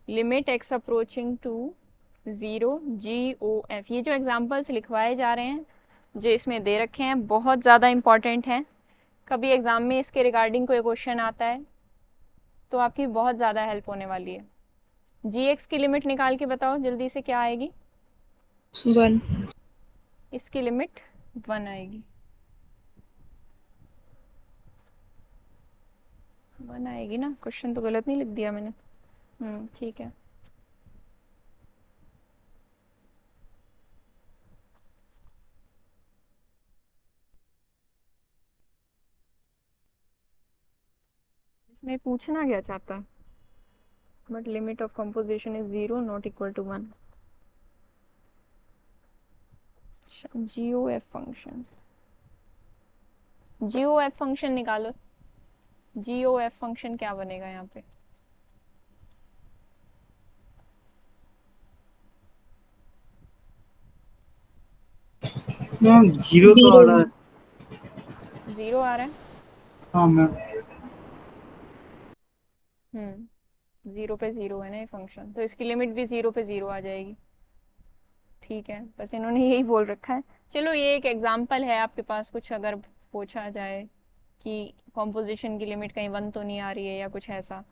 A: limit x approaching to 0 g o f. ये जो एग्जाम्पल्स लिखवाए जा रहे हैं जो इसमें दे रखे हैं बहुत ज़्यादा इंपॉर्टेंट हैं, कभी एग्ज़ाम में इसके रिगार्डिंग कोई क्वेश्चन आता है तो आपकी बहुत ज़्यादा हेल्प होने वाली है। जी एक्स की लिमिट निकाल के बताओ जल्दी से, क्या आएगी?
E: 1।
A: इसकी लिमिट 1 आएगी, 1 आएगी ना, क्वेश्चन तो गलत नहीं लिख दिया मैंने। ठीक है। मैं पूछना क्या चाहता, but limit of composition is 0 not equal to 1। GOF function, GOF function निकालो। GOF फंक्शन क्या बनेगा यहाँ पे?
B: मैम जीरो तो आ रहा है।
A: 0 आ रहा है।
B: हाँ मैम।
A: 0 पे 0 है ना ये फंक्शन, तो इसकी लिमिट भी 0 पे 0 आ जाएगी। ठीक है, बस इन्होंने यही बोल रखा है। चलो ये एक एग्जाम्पल है आपके पास, कुछ अगर पूछा जाए कि कॉम्पोजिशन की लिमिट कहीं 1 तो नहीं आ रही है या कुछ ऐसा,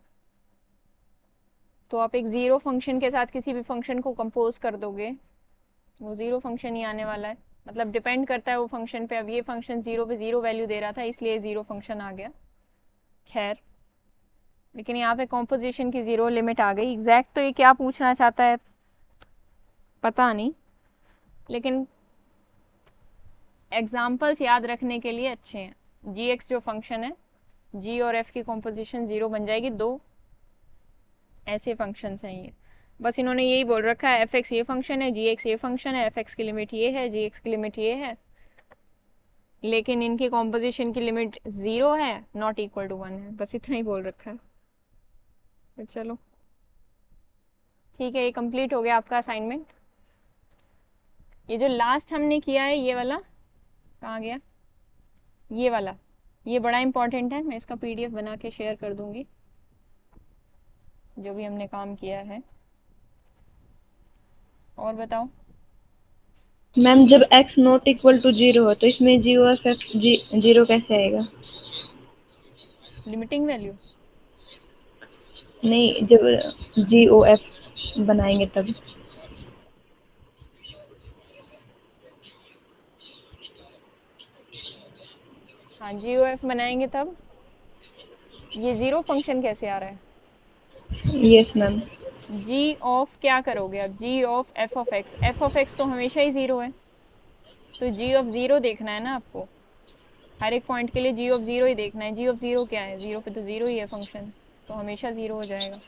A: तो आप एक ज़ीरो फंक्शन के साथ किसी भी फंक्शन को कंपोज कर दोगे, वो ज़ीरो फंक्शन ही आने वाला है। मतलब डिपेंड करता है वो फंक्शन पे। अब ये फंक्शन 0 पे 0 वैल्यू दे रहा था, इसलिए ज़ीरो फंक्शन आ गया। खैर, लेकिन यहाँ पे कॉम्पोजिशन की 0 लिमिट आ गई। एग्जैक्ट तो ये क्या पूछना चाहता है पता नहीं, लेकिन एग्जाम्पल्स याद रखने के लिए अच्छे हैं। GX जो फंक्शन है, G और F की कॉम्पोजिशन 0 बन जाएगी। दो ऐसे फंक्शंस हैं ये। बस इन्होंने यही बोल रखा है, fx ये फंक्शन है, gx ये फंक्शन है, fx की लिमिट ये है, gx की लिमिट ये है, लेकिन इनकी कॉम्पोजिशन की लिमिट 0 है, नॉट इक्वल टू 1 है। बस इतना ही बोल रखा है। तो चलो ठीक है, ये कंप्लीट हो गया आपका असाइनमेंट। ये जो लास्ट हमने किया है ये वाला कहाँ गया, ये वाला, ये बड़ा इंपॉर्टेंट है। मैं इसका PDF बना के शेयर कर दूंगी, जो भी हमने काम किया है। और बताओ।
E: मैम जब x नॉट इक्वल टू 0 हो तो इसमें GOF 0 कैसे आएगा?
A: लिमिटिंग वैल्यू,
E: नहीं, जब GOF बनाएंगे तब।
A: हाँ GOF बनाएंगे तब। ये 0 फंक्शन कैसे आ रहा है?
E: Yes ma'am.
A: G ऑफ क्या करोगे अब? G of f of x तो हमेशा ही 0 है, तो G ऑफ 0 देखना है ना आपको। हर एक पॉइंट के लिए G ऑफ 0 ही देखना है। G ऑफ 0 क्या है? 0 पे तो 0 ही है फंक्शन, तो हमेशा 0 हो जाएगा।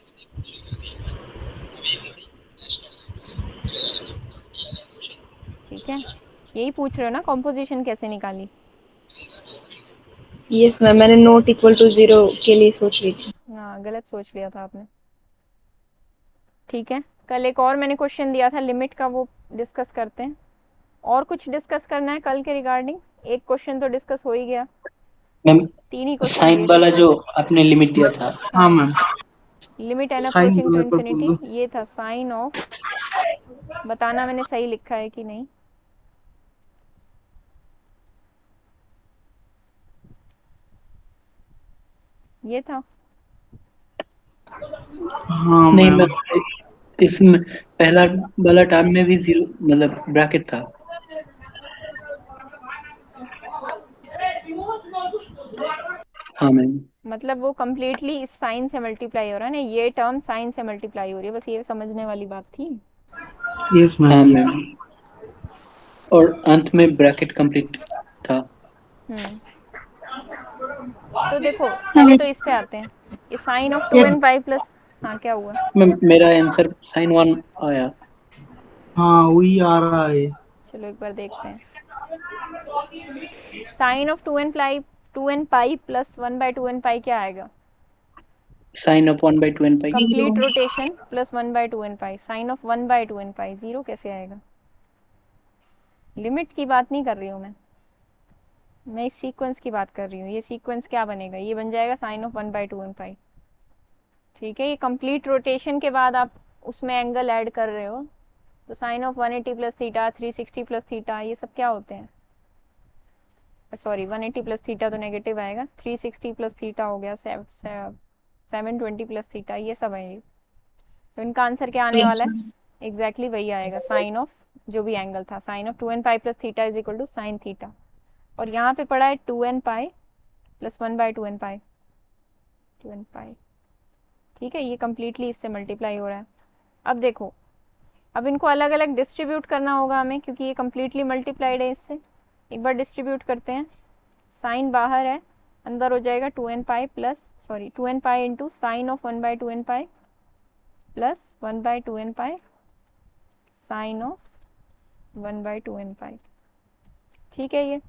A: ठीक है, यही पूछ रहे हो ना कॉम्पोजिशन कैसे निकाली?
E: यस मैम, मैंने नॉट इक्वल टू 0 के लिए सोच रही थी।
A: हाँ, गलत सोच लिया था आपने। ठीक है, कल एक और मैंने क्वेश्चन दिया था लिमिट का, वो डिस्कस करते हैं। और कुछ डिस्कस करना है कल के रिगार्डिंग? एक क्वेश्चन तो डिस्कस हो ही गया,
D: मैम
A: 3 ही क्वेश्चन
D: साइन
A: दिए
D: वाला
A: थे।
D: जो आपने लिमिट दिया था,
B: हाँ मैम।
A: Limit n
B: sine
A: approaching to
B: वाला पर बोल
A: इन्फिनिटी,
B: दो।
A: ये था साइन ऑफ, बताना मैंने सही लिखा है कि नहीं। ये था।
B: हाँ
D: नहीं
B: मैम।
D: मैम, इसमें पहला वाला टर्म में भी 0 मतलब ब्रैकेट था। हाँ मैम।
A: मतलब वो कम्प्लीटली इस साइन से मल्टीप्लाई हो रहा है ना, ये टर्म साइन से मल्टीप्लाई हो रही है, बस ये समझने वाली बात थी।
B: यस
D: हाँ
B: मैम।
D: मैम, और अंत में ब्रैकेट कंप्लीट था।
A: हम्म तो देखो, पहले तो इस पे आते हैं। ये sign of 2n pi plus, हाँ क्या हुआ?
D: मैम मेरा आंसर साइन 1 आया।
B: हाँ वही आ रहा है।
A: चलो एक बार देखते हैं। Sine of 2n pi plus 1/2n pi क्या आएगा?
D: Sine of 1/2n pi.
A: Complete rotation plus 1/2n pi. Sine of 1/2n pi 0 कैसे आएगा? लिमिट की बात नहीं कर रही हूँ मैं इस सीक्वेंस की बात कर रही हूँ। ये सीक्वेंस क्या बनेगा? ये बन जाएगा साइन ऑफ 1/2n पाई। ठीक है, ये कंप्लीट रोटेशन के बाद आप उसमें एंगल ऐड कर रहे हो, तो sine of 180 plus theta, 360 plus theta, ये सब क्या होते हैं? सॉरी, 180 प्लस थीटा तो नेगेटिव आएगा, 360 प्लस थीटा हो गया 720 प्लस थीटा, ये सब है ये। तो इनका आंसर क्या आने
C: यस
A: वाला है?
C: मैम।
A: एग्जैक्टली वही आएगा, साइन ऑफ जो भी एंगल था, sine of 2n pi plus theta is equal to sine theta. और यहाँ पे पड़ा है 2n पाई प्लस 1/2n पाई, 2n पाई। ठीक है, ये कम्प्लीटली इससे मल्टीप्लाई हो रहा है। अब देखो, अब इनको अलग अलग डिस्ट्रीब्यूट करना होगा हमें, क्योंकि ये कम्प्लीटली मल्टीप्लाइड है इससे। एक बार डिस्ट्रीब्यूट करते हैं। साइन बाहर है, अंदर हो जाएगा 2n pi plus sorry 2n pi into sine of 1/2n pi plus 1/2n pi sine of 1/2n pi. ठीक है ये।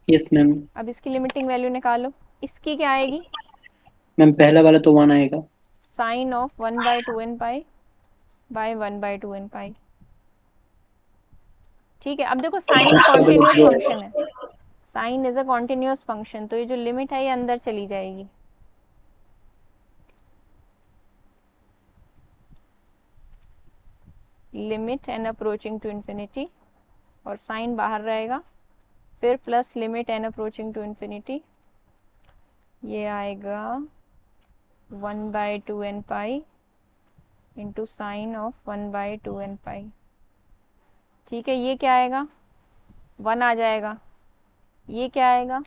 D: Yes ma'am.
A: अब इसकी लिमिटिंग वैल्यू निकालो। इसकी क्या आएगी?
D: मैम पहला वाला तो 1 आएगा।
A: Sine of 1/2n pi by 1/2n pi. ठीक है। अब देखो साइन कॉन्टिन्यूस फंक्शन है, sine is a continuous function, तो ये जो लिमिट है ये अंदर चली जाएगी। Limit n approaching to infinity और साइन बाहर रहेगा, फिर plus limit n approaching to infinity, ये आएगा 1/2n pi into sine of 1/2n pi. ठीक है। ये क्या आएगा? 1 आ जाएगा। ये क्या आएगा?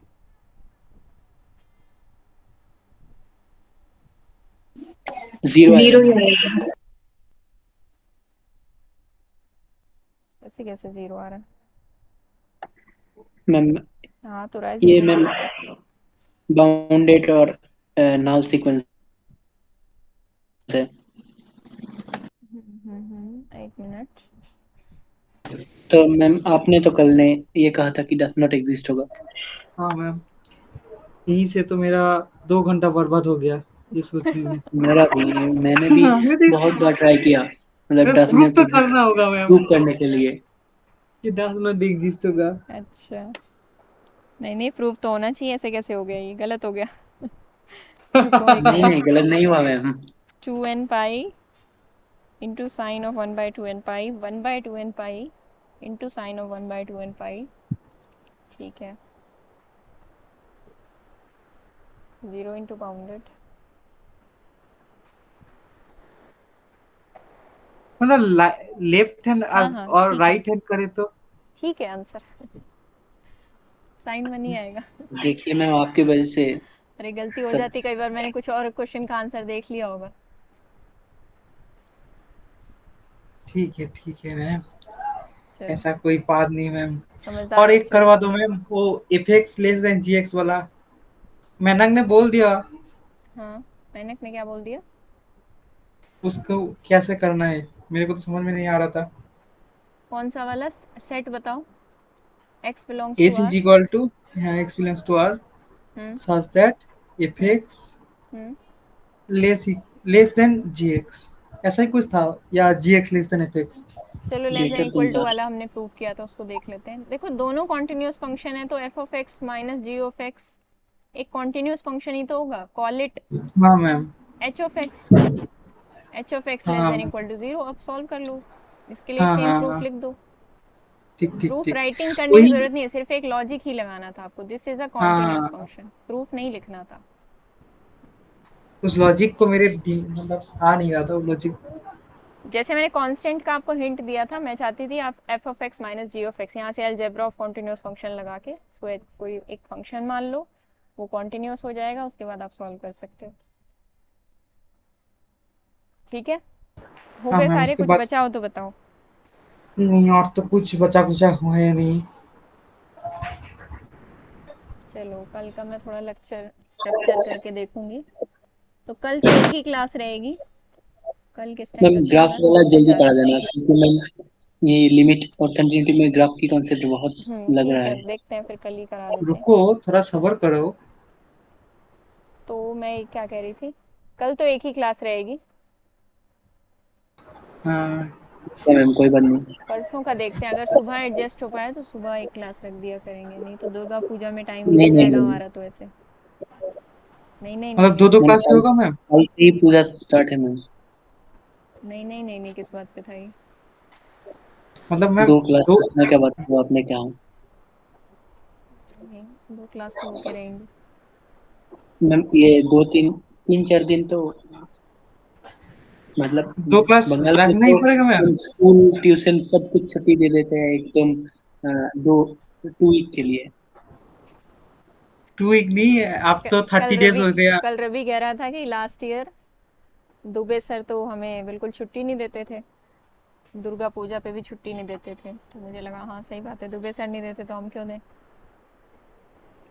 D: जीरो
C: जीरो
D: आएगा।
C: ही आएगा।
A: ऐसे कैसे जीरो आ रहा है?
D: मैम
A: हाँ तो रहा है
D: ये
A: जीरो।
D: मैम बाउंडेड और नल सीक्वेंस है।
A: एक मिनट।
D: तो मैम आपने तो कल ने ये कहा था कि डज नॉट एग्जिस्ट होगा।
B: हाँ मैम, यहीं से तो मेरा 2 घंटा बर्बाद हो गया ये सोचने में।
D: मेरा भी, मैंने भी
B: हमें तो
D: बहुत बार ट्राई किया, मतलब डज
B: प्रूफ
D: नॉट
B: तो
D: एग्जिस्ट
B: करना होगा मैम
D: प्रूव करने के लिए।
B: कि डज नॉट एग्जिस्ट होगा।
A: अच्छा, नहीं नहीं, प्रूफ तो होना चाहिए। ऐसे कैसे हो गया? ये गलत हो गया। रुको एक
D: नहीं
A: मिनट।
D: नहीं गलत नहीं हुआ ma'am.
A: 2n pi into sine of 1/2n pi 1/2n pi into sine of 1/2n pi. ठीक है। 0 इंटू बाउंडेड।
B: मतलब लेफ्ट हैंड
A: हाँ हाँ
B: और
A: ठीक है,
B: राइट हैंड करे तो
A: ठीक है आंसर। साइन 1 ही आएगा।
D: देखिए मैम आपकी वजह से
A: अरे गलती हो
D: सब।
A: जाती, कई बार मैंने कुछ और क्वेश्चन का आंसर देख लिया होगा।
B: ठीक है मैम,
A: चलो,
B: ऐसा कोई बात नहीं मैम।
A: समझदार
B: और एक
A: बच्चों
B: करवा
A: से।
B: दो मैम, वो fx लेस देन gx वाला। मैनक ने बोल दिया
A: हाँ, मैंने क्या बोल दिया?
B: उसको कैसे करना है, मेरे को तो समझ में नहीं आ रहा था।
A: कौन सा वाला सेट बताओ? x belongs to
B: AC
A: r।
B: is equal to x belongs to r
A: hmm
B: such that
A: hmm
B: fx
A: hmm
B: less than gx, ऐसा ही कुछ था, या gx लेस देन fx।
A: चलो, less than
D: greater
A: equal
D: than
A: to
D: था।
A: वाला हमने prove किया था, उसको देख लेते हैं। देखो दोनों कॉन्टिन्यूस फंक्शन है तो f of x minus g of x एक कॉन्टिन्यूस फंक्शन ही तो होगा। कॉल इट
B: हाँ ma'am.
A: h of x। h of x less than
B: हाँ
A: इक्वल टू 0। अब सॉल्व कर लो, इसके लिए
B: हाँ
A: सेम
B: हाँ
A: प्रूफ
B: हाँ,
A: लिख दो।
B: ठीक ठीक
A: प्रूफ
B: ठीक।
A: राइटिंग करने की
B: वही,
A: जरूरत नहीं है, सिर्फ एक लॉजिक ही लगाना था आपको। दिस इज अ कॉन्टिन्यूस
B: हाँ,
A: फंक्शन, प्रूफ नहीं लिखना था।
B: उस लॉजिक को मेरे मतलब आ नहीं रहा था वो लॉजिक।
A: जैसे मैंने कांस्टेंट का आपको हिंट दिया था, मैं चाहती थी आप f of x minus g of x यहाँ से अलजेब्रा ऑफ कॉन्टिन्यूस फंक्शन लगा के इसको कोई एक फंक्शन मान लो, वो कॉन्टिन्यूस हो जाएगा, उसके बाद आप सॉल्व कर सकते हो। ठीक है, हो
B: हाँ
A: गए
B: मैम,
A: सारे?
B: उसके
A: कुछ
B: बाद
A: बचा हो तो बताओ।
B: नहीं, और तो कुछ बचा कुचा हुआ है नहीं।
A: चलो, कल का मैं थोड़ा लेक्चर स्ट्रक्चर करके देखूंगी। तो कल तो एक ही क्लास रहेगी। कल किस टाइम
D: मैम
A: तक
D: ग्राफ
A: चलेगा?
D: वाला
A: 9 से
D: जल्दी
A: 4।
D: पढ़ा देना, क्योंकि मैम ये लिमिट और कंटिन्यूटी में ग्राफ की कॉन्सेप्ट बहुत लग रहा
A: ठीक है,
D: है।
A: देखते हैं फिर, कल ही करा देते हैं।
B: रुको, थोड़ा सब्र करो।
A: तो मैं क्या कह रही थी, कल तो एक ही क्लास रहेगी।
B: हाँ
D: तो मैम कोई बात नहीं।
A: परसों का देखते हैं, अगर सुबह एडजस्ट हो पाया तो सुबह एक क्लास रख दिया करेंगे, नहीं तो दुर्गा पूजा में टाइम
D: नहीं
A: निकल
D: नहीं
A: जाएगा
D: मैम,
A: हमारा तो ऐसे। नहीं नहीं नहीं
B: मतलब
A: नहीं
B: दो दो
D: मैम
B: क्लास से
D: कल
B: होगा मैम।
D: कल से ही पूजा स्टार्ट है मैम।
A: नहीं नहीं नहीं नहीं, किस बात पे था ये?
B: मतलब मैम
D: 2 क्लास
B: दो,
D: रखने के बाद वो आपने क्या
A: नहीं, 2 क्लास तो होके रहेंगी।
D: मैम, ये 2 3 3 4 दिन तो मतलब
B: 2 क्लास
D: बंगाल में
B: रखना ही
D: तो
B: पड़ेगा मैम।
D: स्कूल ट्यूशन सब कुछ छुट्टी दे देते हैं एकदम, 2 वीक के लिए।
B: 2 वीक नहीं, अब तो
A: कल
B: 30 days हो गया।
A: कल रवि कह रहा था कि लास्ट ईयर दुबे सर तो हमें बिल्कुल छुट्टी नहीं देते थे, दुर्गा पूजा पे भी छुट्टी नहीं देते थे। तो मुझे लगा हाँ सही बात है, दुबे सर नहीं देते तो हम क्यों दें।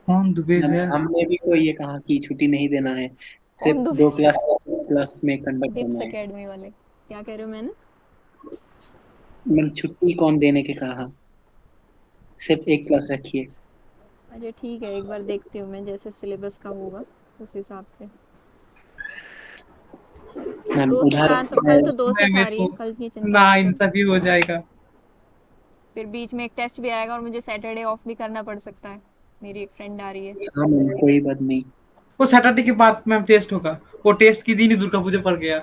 B: कौन दुबेज
D: मैम
B: है?
D: हमने भी तो ये कहा कि छुट्टी नहीं देना है,
A: कौन
D: सिर्फ
A: दो
D: 2 क्लास क्लास में कंडक्ट
A: डिप्स
D: करना है।
A: एकेडमी वाले क्या कह रहे हो? मैंने
D: मैम छुट्टी कौन देने के कहा, सिर्फ 1 क्लास रखिए।
A: अच्छा ठीक है, एक बार देखती हूँ मैं, जैसे सिलेबस का होगा उस हिसाब से।
D: मैम
A: दो से
D: उधर
A: हाँ, तो कल तो 2 से
B: मैं
A: था
B: तो
A: रही, कल की चिंता
B: ना
A: मत करो।
B: इंसाफी हो जाएगा।
A: फिर बीच में एक टेस्ट भी आएगा और मुझे सैटरडे ऑफ भी करना पड़ सकता है, मेरी एक फ्रेंड आ रही है।
D: हाँ मैम कोई बात नहीं।
B: वो सैटरडे के बाद मैम टेस्ट होगा। वो टेस्ट की दिन ही दुर्गा पूजा पड़ गया,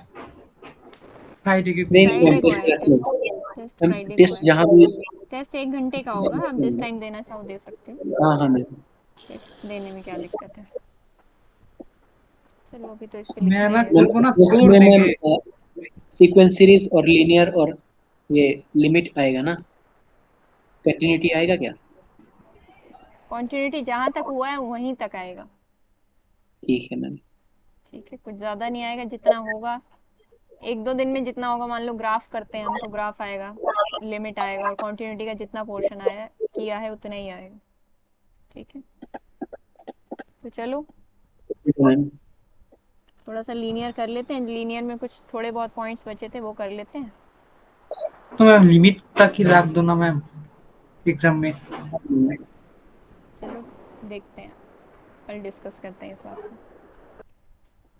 B: फ्राइडे के
D: नहीं
B: दिन।
D: नहीं मैम
A: फ्राइडे को
D: टेस्ट
A: है
D: रख लो।
A: टेस्ट, टेस्ट
D: मैम
A: फ्राइडे को
D: टेस्ट
A: है।
D: जहाँ भी।
A: टेस्ट 1 घंटे का होगा, आप जिस टाइम देना चाहो दे सकते हो।
D: हाँ हाँ मैम।
A: टेस्ट देने में क्या दिक्कत है? चलो अभी तो इस पे
B: मैं
A: लिखना
B: ना
A: ही है।
B: कल को
D: मैम
B: ना
D: टेस्ट
B: तोड़
D: में मैम
B: देंगे।
D: सीक्वेंस सीरीज और लीनियर और ये लिमिट आएगा ना, कंटिन्यूटी आएगा क्या?
A: कॉन्टिन्यूटी जहाँ तक हुआ है वहीं तक आएगा।
D: ठीक है मैम।
A: ठीक है, कुछ ज़्यादा नहीं आएगा, जितना होगा 1-2 दिन में जितना होगा। मान लो ग्राफ करते हैं हम तो ग्राफ आएगा, लिमिट आएगा, और कॉन्टिन्यूटी का जितना पोर्शन आया किया है उतना ही आएगा। ठीक है, तो चलो
D: ठीक है मैम।
A: थोड़ा सा लीनियर कर लेते हैं। लीनियर में कुछ थोड़े बहुत पॉइंट्स बचे थे, वो कर लेते हैं।
B: तो मैम लिमिट तक ही रख दो ना मैम एग्जाम में।
A: चलो देखते हैं, कल डिस्कस करते हैं इस बात को।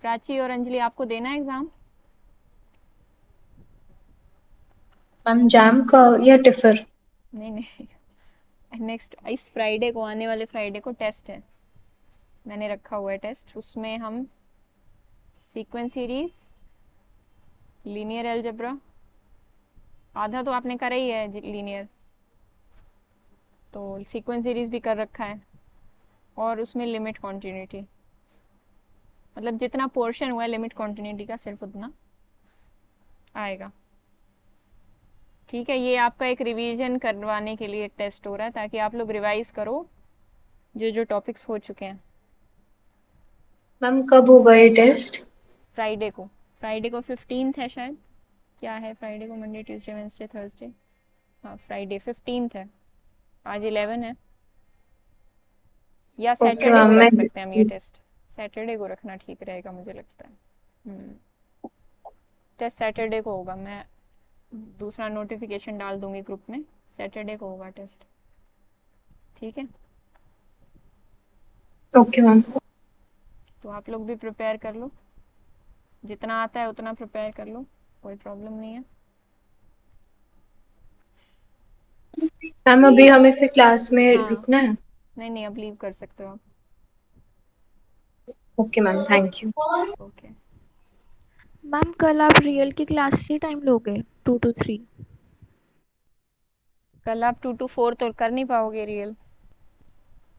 A: प्राची और अंजलि, आपको देना है एग्ज़ाम?
C: मैम जैम का या टिफर?
A: नहीं नहीं, नेक्स्ट इस फ्राइडे को, आने वाले फ्राइडे को टेस्ट है, मैंने रखा हुआ है टेस्ट। उसमें हम सीक्वेंस सीरीज, लीनियर अलजेब्रा, आधा तो आपने करा ही है लीनियर, तो सीक्वेंस सीरीज भी कर रखा है, और उसमें लिमिट कॉन्टिन्यूटी, मतलब जितना पोर्शन हुआ है लिमिट कॉन्टिन्यूटी का सिर्फ उतना आएगा। ठीक है, ये आपका एक रिवीजन करवाने के लिए एक टेस्ट हो रहा है, ताकि आप लोग रिवाइज करो जो जो टॉपिक्स हो चुके हैं।
C: मैम कब होगा ये टेस्ट?
A: फ्राइडे को, फ्राइडे को 15th है शायद। क्या है फ्राइडे को? मंडे ट्यूसडे वेंसडे थर्सडे, हाँ फ्राइडे 15th है। आज 11 है, या
C: ओके
A: सैटरडे
C: मैम
A: को
C: मैं
A: रख सकते हैं हम ये टेस्ट। सैटरडे को रखना ठीक रहेगा मुझे लगता है। टेस्ट सैटरडे को होगा, मैं दूसरा नोटिफिकेशन डाल दूंगी ग्रुप में, सैटरडे को होगा टेस्ट। ठीक है,
C: ओके मैम।
A: तो आप लोग भी प्रिपेयर कर लो, जितना आता है उतना प्रिपेयर कर लो, कोई प्रॉब्लम नहीं है।
C: मैम अभी हमें फिर क्लास में
A: हाँ,
C: रुकना है?
A: नहीं नहीं, अब लीव कर सकते हो आप।
C: Okay ma'am, thank you.
A: Okay.
F: Ma'am कल आप रियल की क्लास इसी टाइम लोगे 2 to 3?
A: कल आप 2 to 4 तो कर नहीं पाओगे रियल,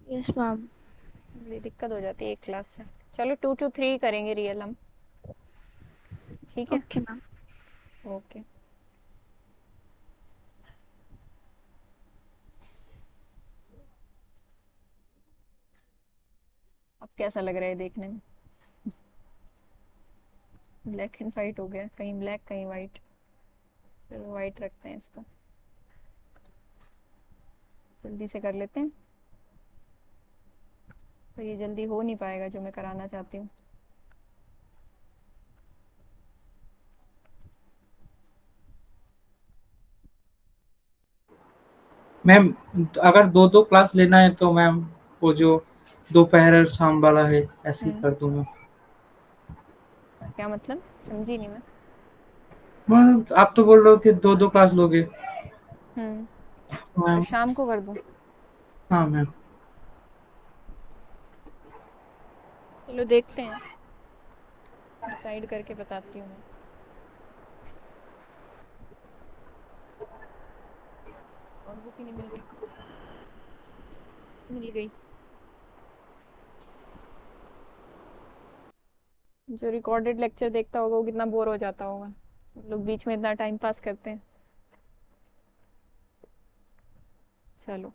F: यस मैम।
A: बड़ी दिक्कत हो जाती है एक क्लास से। चलो 2 to 3 करेंगे रियल हम। ठीक है,
F: ओके मैम।
A: ओके। अब कैसा लग रहा है देखने में? ब्लैक एंड वाइट हो गया, कहीं ब्लैक कहीं वाइट, फिर वाइट रखते हैं इसको, जल्दी से कर लेते हैं। तो ये जल्दी हो नहीं पाएगा जो मैं कराना चाहती हूँ।
B: मैम अगर दो दो क्लास लेना है तो मैम वो जो दोपहर और शाम वाला है ऐसे ही कर दूंगा।
A: क्या मतलब, समझी नहीं मैं।
B: मैम आप तो बोल रहे हो कि दो दो क्लास लोगे।
A: तो
B: मैम
A: शाम को कर दूँ?
B: हाँ मैम।
A: चलो देखते हैं, डिसाइड करके बताती हूँ मैं। और बुक ही नहीं मिल रही, मिल गई। जो रिकॉर्डेड लेक्चर देखता होगा वो कितना बोर हो जाता होगा, लोग बीच में इतना टाइम पास करते हैं। चलो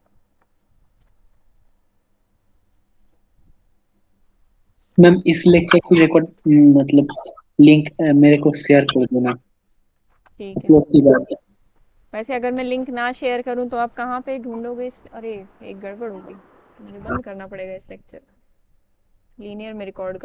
D: मैम इस लेक्चर की रिकॉर्ड मतलब लिंक मेरे को शेयर कर देना,
A: ठीक है।
D: उपयोग की बात है।
A: वैसे अगर मैं लिंक ना शेयर करूं तो आप कहाँ पे ढूंढोगे अरे एक गड़बड़ होगी। मुझे बंद करना पड़ेगा इस लेक्चर, लीनियर में रिकॉर्ड